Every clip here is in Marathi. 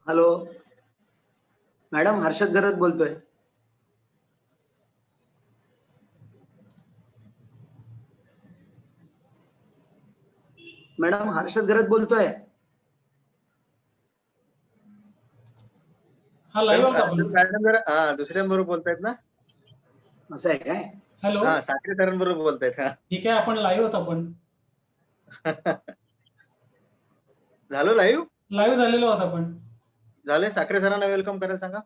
हॅलो मॅडम, हर्षद गरज बोलतोय. मॅडम, हर्षद गरज बोलतोय. हा लाईव्ह होता आपण. मॅडम जरा दुसऱ्यांबरोबर बोलतायत ना? असं आहे काय? हॅलो, हा, साखरे सरांबरोबर बोलतायत. हा ठीक आहे, आपण लाईव्ह होता आपण. झालं लाईव्ह? लाईव्ह झालेलो होता आपण. झालंय. साखरे सरांना वेलकम करायला सांगा.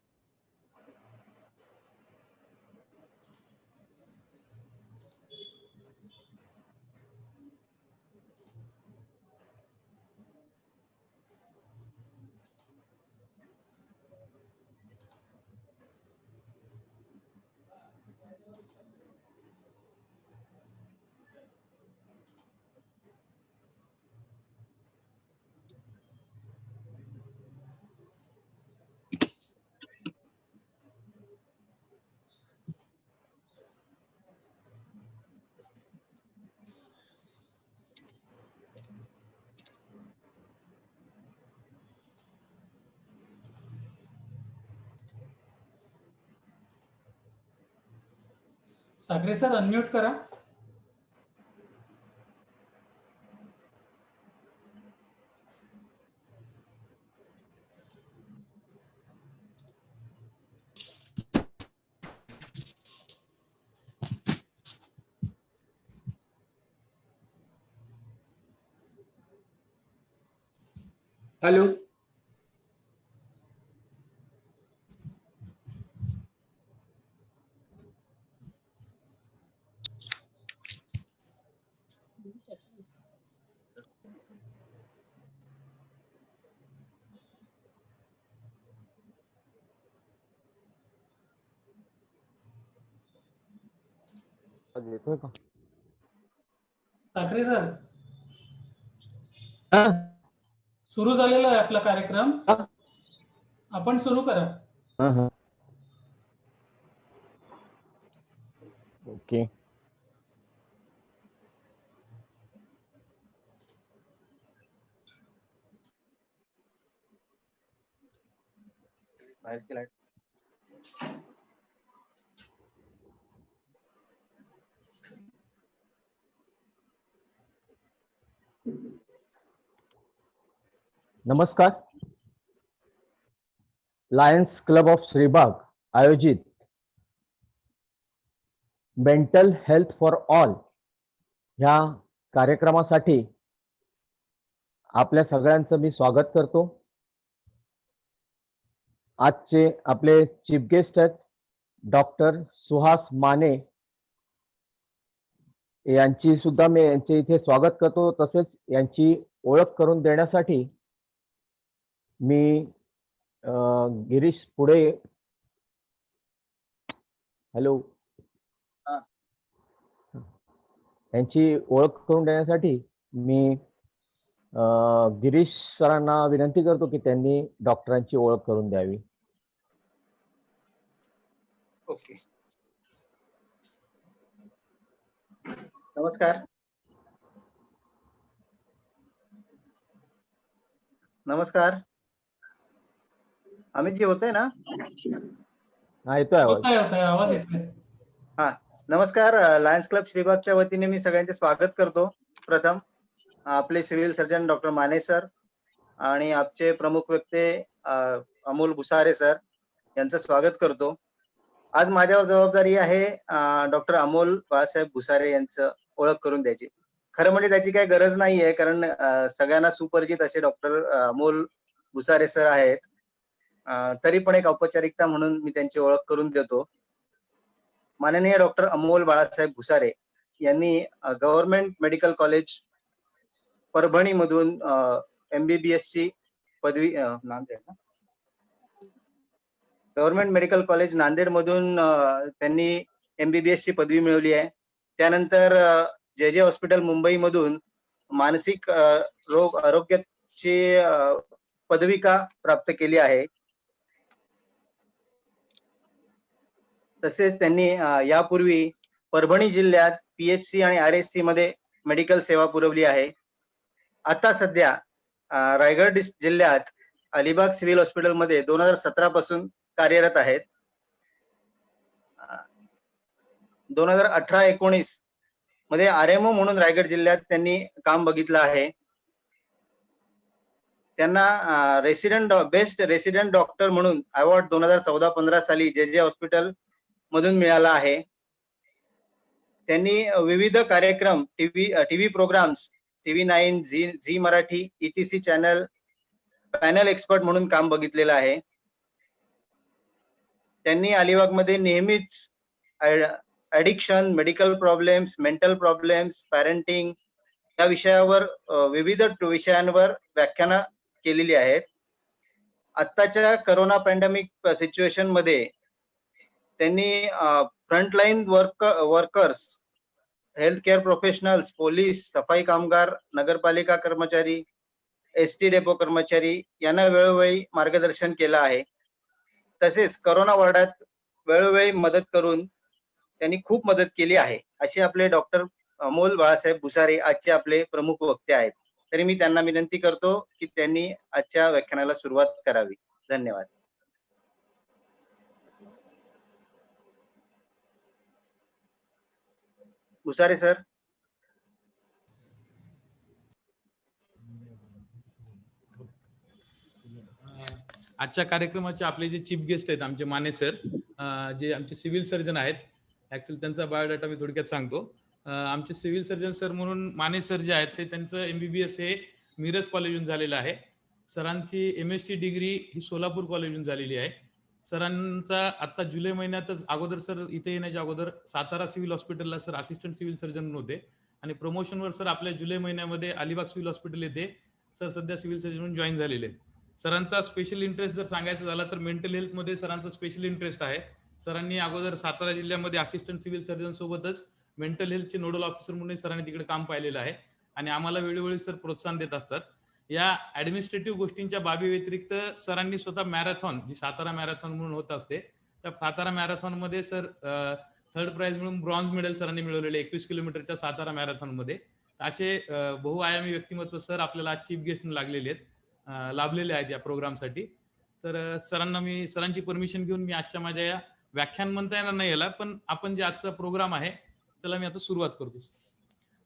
साखरे सर, अनम्यूट करा. हॅलो, येतोय का? साखरे सर, सुरू झालेला आहे आपला कार्यक्रम. आपण सुरू करा. ओके. बाहेरची लाईट. नमस्कार. लायन्स क्लब ऑफ श्रीबाग आयोजित मेंटल हेल्थ फॉर ऑल ह्या कार्यक्रमासाठी आपल्या सगळ्यांचं मी स्वागत करतो. आजचे आपले चीफ गेस्ट आहेत डॉक्टर सुहास माने, यांची सुद्धा मी यांचे इथे स्वागत करतो. तसेच यांची ओळख करून देण्यासाठी मी गिरीश पुढे, हॅलो, यांची ओळख करून देण्यासाठी मी गिरीश सरांना विनंती करतो की त्यांनी डॉक्टरांची ओळख करून द्यावी. ओके. नमस्कार. नमस्कार. अमितजी, होतंय ना? हा, येतोय आवाज. होताय, आवाज येतोय. हा, नमस्कार. लायन्स क्लब श्रीबागच्या वतीने मी सगळ्यांचे स्वागत करतो. प्रथम आपले civil surgeon doctor Mane sir आणि आमचे प्रमुख व्यक्ती अमोल भुसारे सर यांचं स्वागत करतो. आज माझ्यावर जबाबदारी आहे डॉक्टर अमोल बाळासाहेब भुसारे यांचं ओळख करून द्यायची. खरं म्हणजे त्याची काही गरज नाहीये, कारण सगळ्यांना सुपरिचित असे डॉक्टर अमोल भुसारे सर आहेत. तरी पण एक औपचारिकता म्हणून मी त्यांची ओळख करून देतो. माननीय डॉक्टर अमोल बाळासाहेब भुसारे यांनी गव्हर्नमेंट मेडिकल कॉलेज परभणी मधून MBBS ची पदवी, गव्हर्नमेंट मेडिकल कॉलेज नांदेड मधून त्यांनी MBBS ची पदवी मिळवली आहे. त्यानंतर JJ हॉस्पिटल मुंबई मधून मानसिक रोग आरोग्याची पदविका प्राप्त केली आहे. तसेच त्यांनी यापूर्वी परभणी जिल्ह्यात PHC आणि RHC मध्ये मेडिकल सेवा पुरवली आहे. आता सध्या रायगड जिल्ह्यात अलिबाग सिव्हिल हॉस्पिटलमध्ये 2017 पासून कार्यरत आहेत. 2018-19 मध्ये आरएमओ म्हणून रायगड जिल्ह्यात त्यांनी काम बघितलं आहे. त्यांना बेस्ट रेसिडेंट डॉक्टर म्हणून अवॉर्ड 2014-15 साली जे हॉस्पिटल मधून मिळाला आहे. त्यांनी विविध कार्यक्रम TV programs TV9, Zee Marathi, ETC channel panel expert म्हणून काम बघितलेलं आहे. त्यांनी अलिबागमध्ये नेहमीच addiction, medical problems, mental problems, parenting या विषयावर विविध विषयांवर व्याख्यानं केलेली आहेत. आत्ताच्या कोरोना पॅन्डेमिक सिच्युएशन मध्ये त्यांनी frontline workers, health care professionals, police, सफाई कामगार, नगरपालिका कर्मचारी, ST डेपो कर्मचारी यांना वेळोवेळी मार्गदर्शन केलं आहे. तसेच कोरोना वॉर्डात वेळोवेळी मदत करून त्यांनी खूप मदत केली आहे. असे आपले डॉक्टर अमोल बाळासाहेब भुसारे आजचे आपले प्रमुख वक्ते आहेत. तरी मी त्यांना विनंती करतो की त्यांनी आजच्या व्याख्यानाला सुरुवात करावी. धन्यवाद. भुसारे सर. आजच्या कार्यक्रमाचे आपले जे चीफ गेस्ट आहेत आमचे माने सर, जे आमचे सिव्हिल सर्जन आहेत. ऍक्च्युअली त्यांचा बायोडाटा मी थोडक्यात सांगतो. आमचे सिव्हिल सर्जन सर म्हणून माने सर जे आहेत ते त्यांचं MBBS हे मिरज कॉलेजहून झालेलं आहे. सरांची MSc डिग्री ही सोलापूर कॉलेजहून झालेली आहे. सरांचा आता जुलै महिन्यातच अगोदर सर इथे येण्याच्या अगोदर सातारा सिव्हिल हॉस्पिटलला सर असिस्टंट सिव्हिल सर्जन म्हणून होते आणि प्रमोशनवर सर आपल्या जुलै महिन्यामध्ये अलिबाग सिव्हिल हॉस्पिटल येथे सर सध्या सिव्हिल सर्जन म्हणून जॉईन झालेले. सरांचा स्पेशल इंटरेस्ट जर सांगायचं झाला तर मेंटल हेल्थ मध्ये सरांचा स्पेशल इंटरेस्ट आहे. सरांनी अगोदर सातारा जिल्ह्यामध्ये असिस्टंट सिव्हिल सर्जन सोबतच मेंटल हेल्थचे नोडल ऑफिसर म्हणून सरांनी तिकडे काम पाहिलेलं आहे आणि आम्हाला वेळोवेळी सर प्रोत्साहन देत असतात. या ऍडमिनिस्ट्रेटिव्ह गोष्टींच्या बाबी व्यतिरिक्त सरांनी स्वतः मॅरेथॉन, जी सातारा मॅरेथॉन म्हणून होत असते, त्या सातारा मॅरेथॉन मध्ये सर 3rd प्राइज म्हणून ब्रॉन्झ मेडल सरांनी मिळवलेले 21 किलोमीटरच्या सातारा मॅरेथॉन मध्ये. असे बहुआयामी व्यक्तिमत्व सर आपल्याला आज चीफ गेस्ट लागलेले आहेत, लाभलेले आहेत या प्रोग्रामसाठी. तर सरांची परमिशन घेऊन मी आजच्या माझ्या या व्याख्यान म्हणता येणार नाही याला, पण आपण जे आजचा प्रोग्राम आहे त्याला मी आता सुरुवात करतो.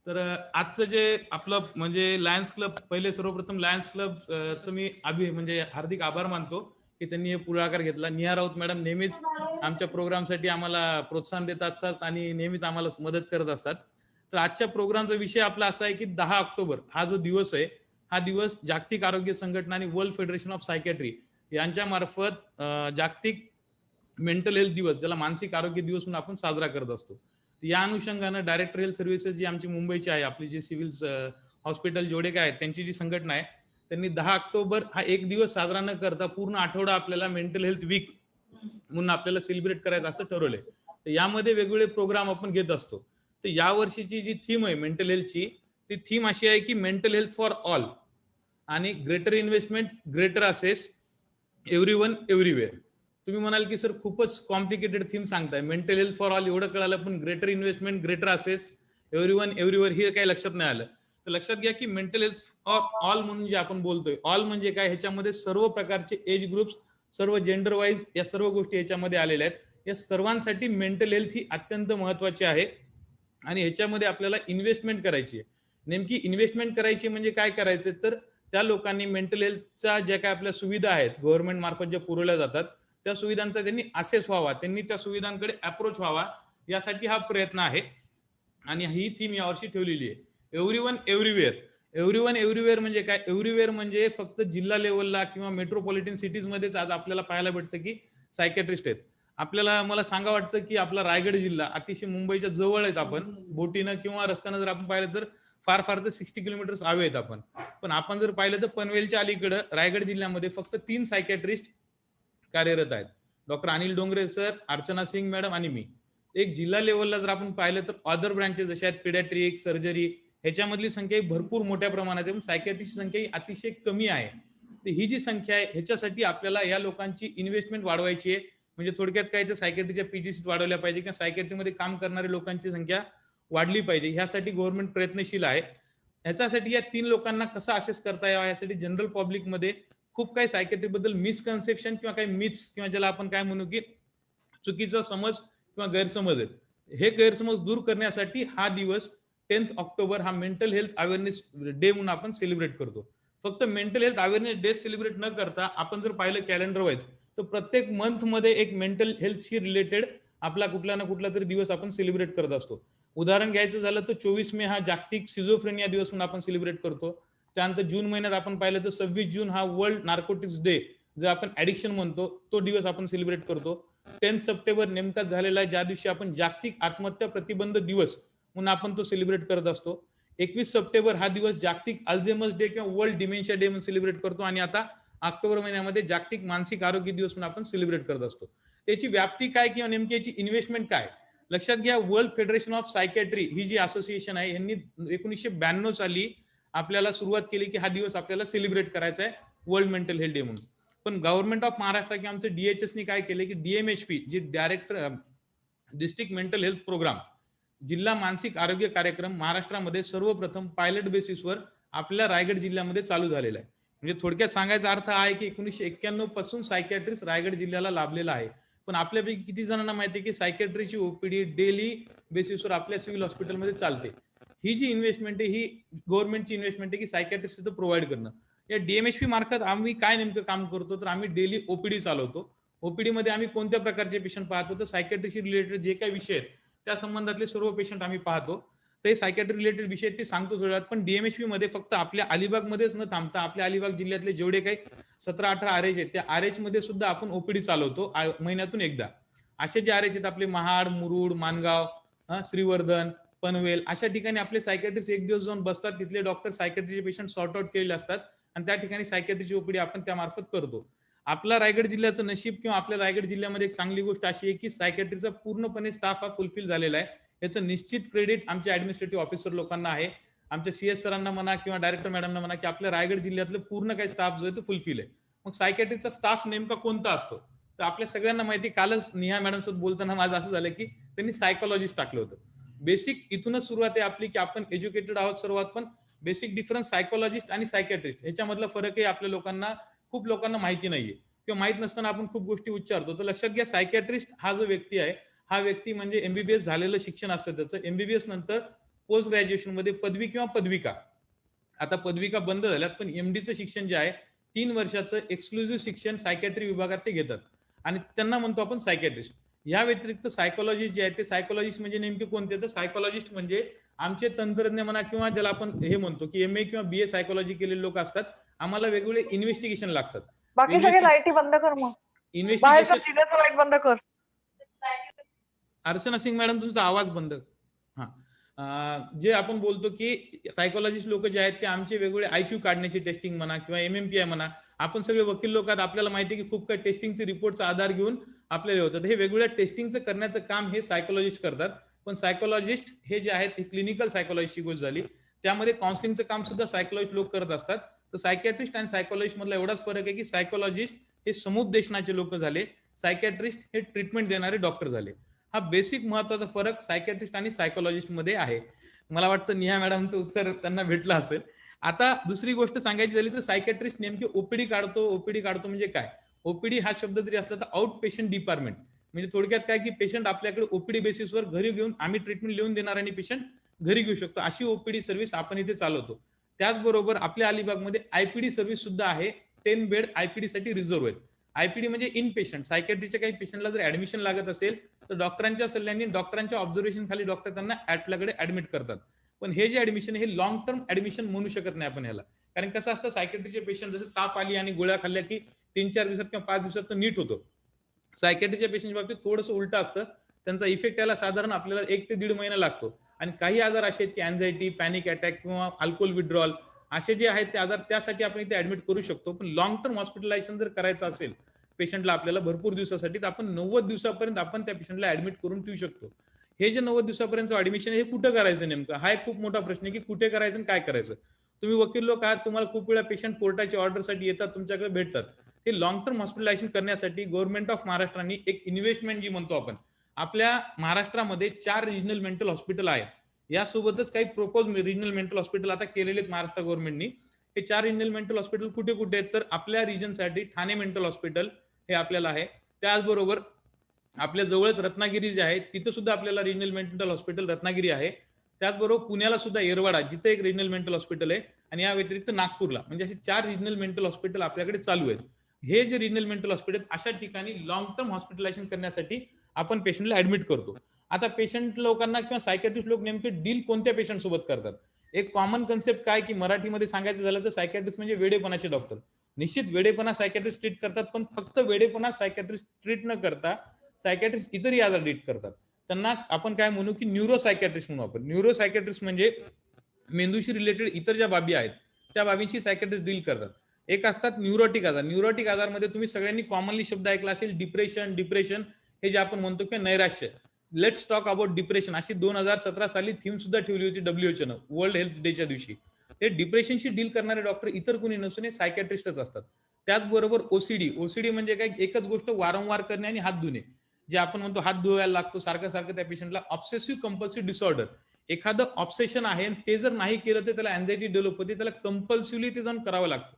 तर आजचं जे आपलं म्हणजे लायन्स क्लब, पहिले सर्वप्रथम लायन्स क्लबचं मी म्हणजे हार्दिक आभार मानतो की त्यांनी हे पुढाकार घेतला. निहा राऊत मॅडम नेहमीच आमच्या प्रोग्रामसाठी आम्हाला प्रोत्साहन देत असतात आणि नेहमीच आम्हाला मदत करत असतात. तर आजच्या प्रोग्रामचा विषय आपला असा आहे की 10 ऑक्टोबर हा जो दिवस आहे, हा दिवस जागतिक आरोग्य संघटना आणि वर्ल्ड फेडरेशन ऑफ सायकॅट्री यांच्या मार्फत जागतिक मेंटल हेल्थ दिवस, ज्याला मानसिक आरोग्य दिवस म्हणून आपण साजरा करत असतो. या अनुषंगानं डायरेक्टर हेल्थ सर्व्हिसेस जी आमची मुंबईची आहे, आपली जी सिव्हिल हॉस्पिटल जेवढे काय आहेत त्यांची जी संघटना आहे, त्यांनी 10 ऑक्टोबर हा एक दिवस साजरा न करता पूर्ण आठवडा आपल्याला मेंटल हेल्थ वीक म्हणून आपल्याला सेलिब्रेट करायचं असं ठरवलंय. तर यामध्ये वेगवेगळे प्रोग्राम आपण घेत असतो. तर या वर्षीची जी थीम आहे मेंटल हेल्थची, ती थीम अशी आहे की मेंटल हेल्थ फॉर ऑल आणि greater investment, greater assess, everyone everywhere. तुम्ही म्हणाल की सर खूपच कॉम्प्लिकेटेड थीम सांगताय, मेंटल हेल्थ फॉर ऑल एवढं कळालं, पण greater investment, greater assess, everyone everywhere हे काही लक्षात नाही आलं. तर लक्षात घ्या की मेंटल हेल्थ फॉर ऑल म्हणून जे आपण बोलतोय, ऑल म्हणजे काय, ह्याच्यामध्ये सर्व प्रकारचे एज ग्रुप्स, सर्व जेंडर वाईज या सर्व गोष्टी ह्याच्यामध्ये आलेल्या आहेत. या सर्वांसाठी मेंटल हेल्थ ही अत्यंत महत्वाची आहे आणि ह्याच्यामध्ये आपल्याला इन्व्हेस्टमेंट करायची आहे. नेमकी इन्व्हेस्टमेंट करायची म्हणजे काय करायचं, तर त्या लोकांनी मेंटल हेल्थच्या ज्या काय आपल्या सुविधा आहेत गव्हर्नमेंट मार्फत ज्या पुरवल्या जातात, त्या सुविधांचा त्यांनी असेस व्हावा, त्यांनी त्या सुविधांकडे अप्रोच व्हावा, यासाठी हा प्रयत्न आहे आणि ही थीम यावर्षी ठेवलेली आहे. Everyone everywhere. एव्हरीवन एव्हरीवेअर म्हणजे काय, एव्हरीवेअर म्हणजे फक्त जिल्हा लेवलला किंवा मेट्रोपॉलिटन सिटीज मध्येच आज आपल्याला पाहायला भेटतं की सायकॅट्रिस्ट आहेत. आपल्याला मला सांगा वाटतं की आपला रायगड जिल्हा अतिशय मुंबईच्या जवळ आहेत, आपण बोटीनं किंवा रस्त्यानं जर आपण पाहिलं तर फार तर 60 किलोमीटर हवे आहेत आपण. पण आपण जर पाहिलं तर पनवेलच्या अलीकडं रायगड जिल्ह्यामध्ये फक्त 3 सायकॅट्रिस्ट कार्यरत आहेत. Doctor Anil Dongre sir, Archana Singh madam आणि मी. एक जिल्हा लेवलला जर आपण पाहिलं तर अदर ब्रँचेस जसे आहेत पिडियाट्रिक, सर्जरी, ह्याच्यामधली संख्या भरपूर मोठ्या प्रमाणात आहे, पण सायकॅट्रिस्टची संख्या ही अतिशय कमी आहे. तर ही जी संख्या आहे ह्याच्यासाठी आपल्याला या लोकांची इन्व्हेस्टमेंट वाढवायची आहे. म्हणजे थोडक्यात काय, तर सायकॅट्रीच्या PG सीट वाढवल्या पाहिजे किंवा सायकॅट्रीमध्ये काम करणारे लोकांची संख्या वाढली पाहिजे. ह्यासाठी गव्हर्नमेंट प्रयत्नशील आहे. ह्याच्यासाठी या 3 लोकांना कसं असेस करता यावं यासाठी जनरल पब्लिकमध्ये खूप काही सायकॅट्री बद्दल मिसकन्सेप्शन किंवा काही मिथ्स किंवा ज्याला आपण काय म्हणू की चुकीचा समज किंवा गैरसमज आहेत, हे गैरसमज दूर करण्यासाठी हा दिवस 10 ऑक्टोबर हा मेंटल हेल्थ अवेअरनेस डे म्हणून आपण सेलिब्रेट करतो. फक्त mental health awareness day celebrate न करता आपण जर पाहिलं कॅलेंडर वाईज तर प्रत्येक मंथ मध्ये एक मेंटल हेल्थशी रिलेटेड आपला कुठला ना कुठला तरी दिवस आपण सेलिब्रेट करत असतो. उदाहरण घ्यायचं झालं तर 24 मे हा जागतिक सिझोफ्रेनिया दिवस म्हणून आपण सेलिब्रेट करतो. त्यानंतर जून महिन्यात आपण पाहिलं तर 26 जून हा वर्ल्ड नार्कोटिक्स डे, जे आपण ऍडिक्शन म्हणतो, तो दिवस आपण सेलिब्रेट करतो. 10 सप्टेंबर नेमकाच झालेला आहे ज्या दिवशी आपण जागतिक आत्महत्या प्रतिबंध दिवस म्हणून आपण तो सेलिब्रेट करत असतो. 21 सप्टेंबर हा दिवस जागतिक अल्झायमर्स डे किंवा वर्ल्ड डिमेन्शिया डे म्हणून सेलिब्रेट करतो. आणि आता ऑक्टोबर महिन्यामध्ये जागतिक मानसिक आरोग्य दिवस म्हणून आपण सेलिब्रेट करत असतो. त्याची व्याप्ती काय किंवा नेमकी याची इन्व्हेस्टमेंट काय लक्षात घ्या. वर्ल्ड फेडरेशन ऑफ सायकॅट्री ही जी असोसिएशन आहे यांनी 1992 साली आपल्याला सुरुवात केली की हा दिवस आपल्याला सेलिब्रेट करायचा आहे वर्ल्ड मेंटल हेल्थ डे म्हणून. पण गव्हर्नमेंट ऑफ महाराष्ट्र किंवा आमचं DHS नी काय केले की DMHP जी director district mental health programme, जिल्हा मानसिक आरोग्य कार्यक्रम महाराष्ट्रामध्ये सर्वप्रथम पायलट बेसिसवर आपल्या रायगड जिल्ह्यामध्ये चालू झालेला आहे. म्हणजे थोडक्यात सांगायचा अर्थ आहे की 1991 पासून सायकॅट्रिस्ट रायगड जिल्ह्याला लाभलेला आहे. पण आपल्यापैकी किती जणांना माहिती आहे की सायकॅट्रीची ओपीडी डेली बेसिसवर आपल्या सिव्हिल हॉस्पिटलमध्ये चालते. ही जी इन्व्हेस्टमेंट आहे ही गव्हर्नमेंटची इन्व्हेस्टमेंट आहे की सायकॅट्रिस्ट तिथं प्रोव्हाइड करणं. या DMHP मार्फत आम्ही काय नेमकं काम करतो तर आम्ही डेली ओपीडी चालवतो. ओपीडी मध्ये आम्ही कोणत्या प्रकारचे पेशंट पाहतो तर सायकॅट्रीशी रिलेटेड जे काही विषय आहेत त्या संबंधातले सर्व पेशंट आम्ही पाहतो. ते सायकॅट्री रिलेटेड विषय ते सांगतो थोड्या वेळात. पण DMHP मध्ये फक्त आपल्या अलिबाग मध्येच न थांबता आपल्या अलिबाग जिल्ह्यातले जेवढे काही 17-18 आरएच आहेत त्या आरएच मध्ये सुद्धा आपण ओपीडी चालवतो महिन्यातून एकदा. असे जे आरएच आहेत आपले महाड, मुरुड, मानगाव, श्रीवर्धन, पनवेल अशा ठिकाणी आपले सायकॅट्रिस्ट एक दिवस जाऊन बसतात. तिथले डॉक्टर सायकॅट्रीचे पेशंट सॉर्ट आउट केलेले असतात आणि त्या ठिकाणी सायकॅट्रीची ओपीडी आपण त्यामार्फत करतो. आपला रायगड जिल्ह्याचं नशीब किंवा आपल्या रायगड जिल्ह्यामध्ये एक चांगली गोष्ट अशी आहे की सायकॅट्रीचा पूर्णपणे स्टाफ हा फुलफिल झालेला आहे. याचं निश्चित क्रेडिट आमच्या ऍडमिनिस्ट्रेटिव्ह ऑफिसर लोकांना आहे, आमच्या CS सरांना म्हणा किंवा डायरेक्टर मॅडमना म्हणा की आपल्या रायगड जिल्ह्यातलं पूर्ण काही स्टाफ जो आहे तो फुलफिल आहे. मग सायकॅट्रीचा स्टाफ नेमका कोणता असतो तर आपल्या सगळ्यांना माहिती, कालच निहा मॅडम सोबत बोलताना माझं असं झालं की त्यांनी सायकोलॉजिस्ट टाकलं होतं. बेसिक इथूनच सुरुवात आहे आपली की आपण एज्युकेटेड आहोत सर्वात, पण बेसिक डिफरन्स सायकोलॉजिस्ट आणि सायकॅट्रिस्ट ह्याच्यामधला फरक आहे आपल्या लोकांना, खूप लोकांना माहिती नाहीये किंवा माहित नसताना आपण खूप गोष्टी उच्चारतो. तर लक्षात घ्या सायकॅट्रिस्ट हा जो व्यक्ती आहे हा व्यक्ती म्हणजे MBBS झालेलं शिक्षण असतं त्याचं. MBBS नंतर पोस्ट ग्रॅज्युएशन मध्ये पदवी किंवा पदविका, आता पदविका बंद झाल्यात पण MDचं शिक्षण जे आहे 3 वर्षाचं एक्सक्लुझिव्ह शिक्षण सायकॅट्री विभागात ते घेतात आणि त्यांना म्हणतो आपण सायकॅट्रिस्ट. या व्यतिरिक्त सायकोलॉजिस्ट जे आहे ते सायकोलॉजिस्ट म्हणजे नेमके कोणते तर सायकोलॉजिस्ट म्हणजे आमचे तंत्रज्ञ म्हणा किंवा ज्याला आपण हे म्हणतो की MA किंवा BA सायकोलॉजी केलेले लोक असतात. आम्हाला वेगवेगळे इन्व्हेस्टिगेशन लागतात. बाकी सगळे लाईटी बंद कर, मग बाहेरचं दिव्याचं लाईट बंद कर. अर्चना सिंग मॅडम तुमचा आवाज बंद. जे आपण बोलतो की सायकोलॉजिस्ट लोक जे आहेत ते आमचे वेगवेगळे IQ काढण्याची टेस्टिंग म्हणा किंवा MMPI म्हणा, आपण सगळे वकील लोक आहेत, आपल्याला माहिती आहे की खूप काही टेस्टिंगचे रिपोर्टचा आधार घेऊन आपल्याला होतात. हे वेगवेगळ्या टेस्टिंगचं करण्याचं काम हे सायकोलॉजिस्ट करतात. पण सायकोलॉजिस्ट हे जे आहेत हे क्लिनिकल सायकोलॉजीची गोष्ट झाली, त्यामध्ये काउन्सिलिंगचं काम सुद्धा सायकोलॉजिस्ट लोक करत असतात. तर सायकॅट्रिस्ट आणि सायकोलॉजिस्ट मधला एवढाच फरक आहे की सायकोलॉजिस्ट हे समुपदेशनाचे लोक झाले, सायकॅट्रिस्ट हे ट्रीटमेंट देणारे डॉक्टर झाले. हा बेसिक महत्वाचा फरक सायकॅट्रिस्ट आणि सायकोलॉजिस्ट मध्ये आहे. मला वाटतं निहा मॅडमचं उत्तर त्यांना भेटलं असेल. आता दुसरी गोष्ट सांगायची झाली तर सायकॅट्रिस्ट नेमके ओपीडी काढतो म्हणजे काय? ओपीडी हा शब्द जरी असला तर आउट पेशंट डिपार्टमेंट, म्हणजे थोडक्यात काय की पेशंट आपल्याकडे ओपीडी बेसिसवर घरी घेऊन आम्ही ट्रीटमेंट लिहून देणार आणि पेशंट घरी घेऊ शकतो, अशी ओपीडी सर्व्हिस आपण इथे चालवतो. त्याचबरोबर आपल्या अलिबागमध्ये IPD सर्व्हिस सुद्धा आहे. 10 बेड IPD साठी रिझर्व्ह आहेत. IPD म्हणजे इन पेशंट, सायकॅट्रीच्या काही पेशंटला जर ऍडमिशन लागत असेल तर डॉक्टरांच्या सल्ल्याने डॉक्टरांच्या ऑब्झर्वेशन खाली डॉक्टर त्यांना आपल्याकडे ऍडमिट करतात. पण हे जे ऍडमिशन हे लॉंग टर्म ऍडमिशन म्हणू शकत नाही आपण ह्याला, कारण कसं असतं सायकॅट्रीचे पेशंट जसं ताप आली आणि गोळ्या खाल्ल्या की 3-4 दिवसात किंवा 5 दिवसात तो नीट होतो. सायकॅट्रीच्या पेशंटच्या बाबतीत थोडंसं उलट असतं, त्यांचा इफेक्ट याला साधारण आपल्याला 1 ते 1.5 महिना लागतो. आणि काही आजार असे आहेत की अँझायटी, पॅनिक अटॅक किंवा अल्कोहोल विड्रॉल असे जे आहेत ते आजार त्यासाठी आपण इथे ऍडमिट करू शकतो. पण लॉंग टर्म हॉस्पिटलायझेशन जर करायचं असेल पेशंटला आपल्याला भरपूर दिवसासाठी, तर आपण 90 दिवसापर्यंत आपण त्या पेशंटला ऍडमिट करून ठेवू शकतो. हे जे 90 दिवसापर्यंत ऍडमिशन हे कुठं करायचं नेमकं, हा एक खूप मोठा प्रश्न आहे की कुठे करायचं आणि काय करायचं. तुम्ही वकील लोक आहात, तुम्हाला खूप वेळा पेशंट कोर्टाच्या ऑर्डरसाठी येतात, तुमच्याकडे भेटतात. हे लॉंग टर्म हॉस्पिटलायझेशन करण्यासाठी गव्हर्नमेंट ऑफ महाराष्ट्राने एक इन्व्हेस्टमेंट जी म्हणतो आपण, आपल्या महाराष्ट्रामध्ये 4 रिजनल मेंटल हॉस्पिटल आहेत. यासोबतच काही प्रोपोज रिजनल मेंटल हॉस्पिटल आता केलेले आहेत महाराष्ट्र गव्हर्नमेंटनी. हे 4 रिजनल मेंटल हॉस्पिटल कुठे कुठे आहेत तर आपल्या रिजनसाठी ठाणे मेंटल हॉस्पिटल हे आपल्याला आहे. त्याचबरोबर आपल्या जवळच रत्नागिरी जे आहे तिथं सुद्धा आपल्याला रिजनल मेंटल हॉस्पिटल रत्नागिरी आहे. त्याचबरोबर पुण्याला सुद्धा येरवाडा जिथे एक रिजनल मेंटल हॉस्पिटल आहे आणि या व्यतिरिक्त नागपूरला, म्हणजे असे 4 रिजनल मेंटल हॉस्पिटल आपल्याकडे चालू आहेत. हे जे रिजनल मेंटल हॉस्पिटल अशा ठिकाणी लॉंग टर्म हॉस्पिटलायझेशन करण्यासाठी आपण पेशंटला ऍडमिट करतो. आता पेशंट लोकांना किंवा सायकॅट्रिस्ट लोक नेमके डील कोणत्या पेशंट सोबत करतात? एक कॉमन कन्सेप्ट काय की मराठीमध्ये सांगायचं झालं तर सायकॅट्रिस्ट म्हणजे वेडेपणाचे डॉक्टर. निश्चित वेडेपणा सायकॅट्रिस्ट ट्रीट करतात, पण फक्त वेडेपणा सायकॅट्रिस्ट ट्रीट न करता सायकॅट्रिस्ट इतरही आजार ट्रीट करतात. त्यांना आपण काय म्हणू की न्यूरो सायकॅट्रिस्ट म्हणू आपण. न्यूरो सायकॅट्रिस्ट म्हणजे मेंदूशी रिलेटेड इतर ज्या बाबी आहेत त्या बाबींशी सायकॅट्रिस्ट डील करतात. एक असतात न्यूरोटिक आजार. न्यूरोटिक आजारमध्ये तुम्ही सगळ्यांनी कॉमनली शब्द ऐकला असेल डिप्रेशन हे जे आपण म्हणतो की नैराश्य. लेट्स टॉक अबाउट डिप्रेशन अशी 2017 साली थीम सुद्धा ठेवली होती WHO न वर्ल्ड हेल्थ डेच्या दिवशी. हे डिप्रेशनशी डील करणारे डॉक्टर इतर कोणी नसून हे सायकॅट्रिस्टच असतात. त्याचबरोबर ओसीडी म्हणजे काय, एकच गोष्ट वारंवार करणे आणि हात धुणे, जे आपण म्हणतो हात धुवायला लागतो सारखं त्या पेशंटला. ऑब्सेसिव्ह कंपल्सिव्ह डिसऑर्डर, एखादं ऑब्सेशन आहे ते जर नाही केलं तर त्याला अँझायटी डेव्हलप होते, त्याला कंपल्सिव्हली ते जाऊन करावं लागतं.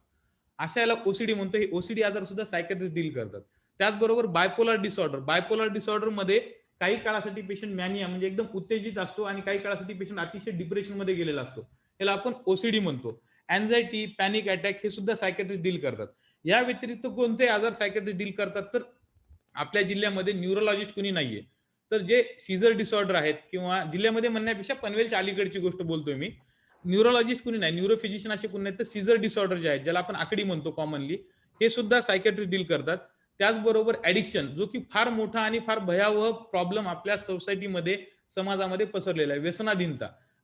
अशा याला ओसीडी म्हणतो. हे ओसीडी आजार सुद्धा सायकॅट्रिस्ट डील करतात. त्याचबरोबर बायपोलर डिसऑर्डर मध्ये काही काळासाठी पेशंट मॅनिया म्हणजे एकदम उत्तेजित असतो आणि काही काळासाठी पेशंट अतिशय डिप्रेशन मध्ये गेलेला असतो, याला आपण ओसीडी म्हणतो. अँझायटी, पॅनिक अटॅक हे सुद्धा सायकॅट्रिस्ट डील करतात. या व्यतिरिक्त कोणते आजार सायकॅट्रिस्ट डील करतात तर आपल्या जिल्ह्यामध्ये न्यूरोलॉजिस्ट कुणी नाहीये. तर जे सीझर डिसऑर्डर आहेत किंवा जिल्ह्यामध्ये म्हणण्यापेक्षा पनवेलच्या अलीकडची गोष्ट बोलतोय मी, न्यूरोलॉजिस्ट कुणी नाही, न्यूरोफिजिशियन असे कुणी नाही. तर सीझर डिसऑर्डर जे आहेत ज्याला आपण आकडी म्हणतो कॉमनली, हे सुद्धा सायकॅट्रिस्ट डील करतात. त्याचबरोबर ऍडिक्शन, जो की फार मोठा आणि फार भयावह प्रॉब्लेम आपल्या सोसायटीमध्ये समाजामध्ये पसरलेला आहे.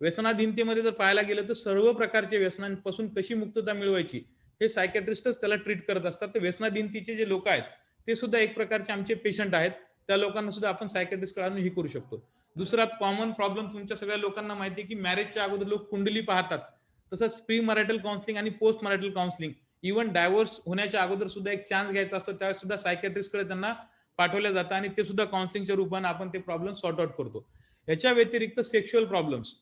व्यसनाधीनतेमध्ये जर पाहायला गेलं तर सर्व प्रकारच्या व्यसनांपासून कशी मुक्तता मिळवायची हे सायकॅट्रिस्टच त्याला ट्रीट करत असतात. तर व्यसनाधीनतेचे जे लोक आहेत ते सुद्धा एक प्रकारचे आमचे पेशंट आहेत. त्या लोकांना सुद्धा आपण सायकॅट्रिस्ट कडून हे करू शकतो. दुसरा कॉमन प्रॉब्लेम तुमच्या सगळ्या लोकांना माहिती आहे की मॅरेजच्या अगोदर लोक कुंडली पाहतात. तसंच प्री मॅरिटल काउन्सिलिंग आणि post marital counselling, even divorce होण्याच्या अगोदर सुद्धा एक चान्स घ्यायचा असतो, त्यावेळेस सुद्धा सायकॅट्रिस्ट कडे त्यांना पाठवलं जातं आणि ते सुद्धा काउन्सिलिंगच्या रूपाने आपण ते प्रॉब्लेम सॉर्ट आउट करतो. याच्या व्यतिरिक्त सेक्शुअल प्रॉब्लेम्स,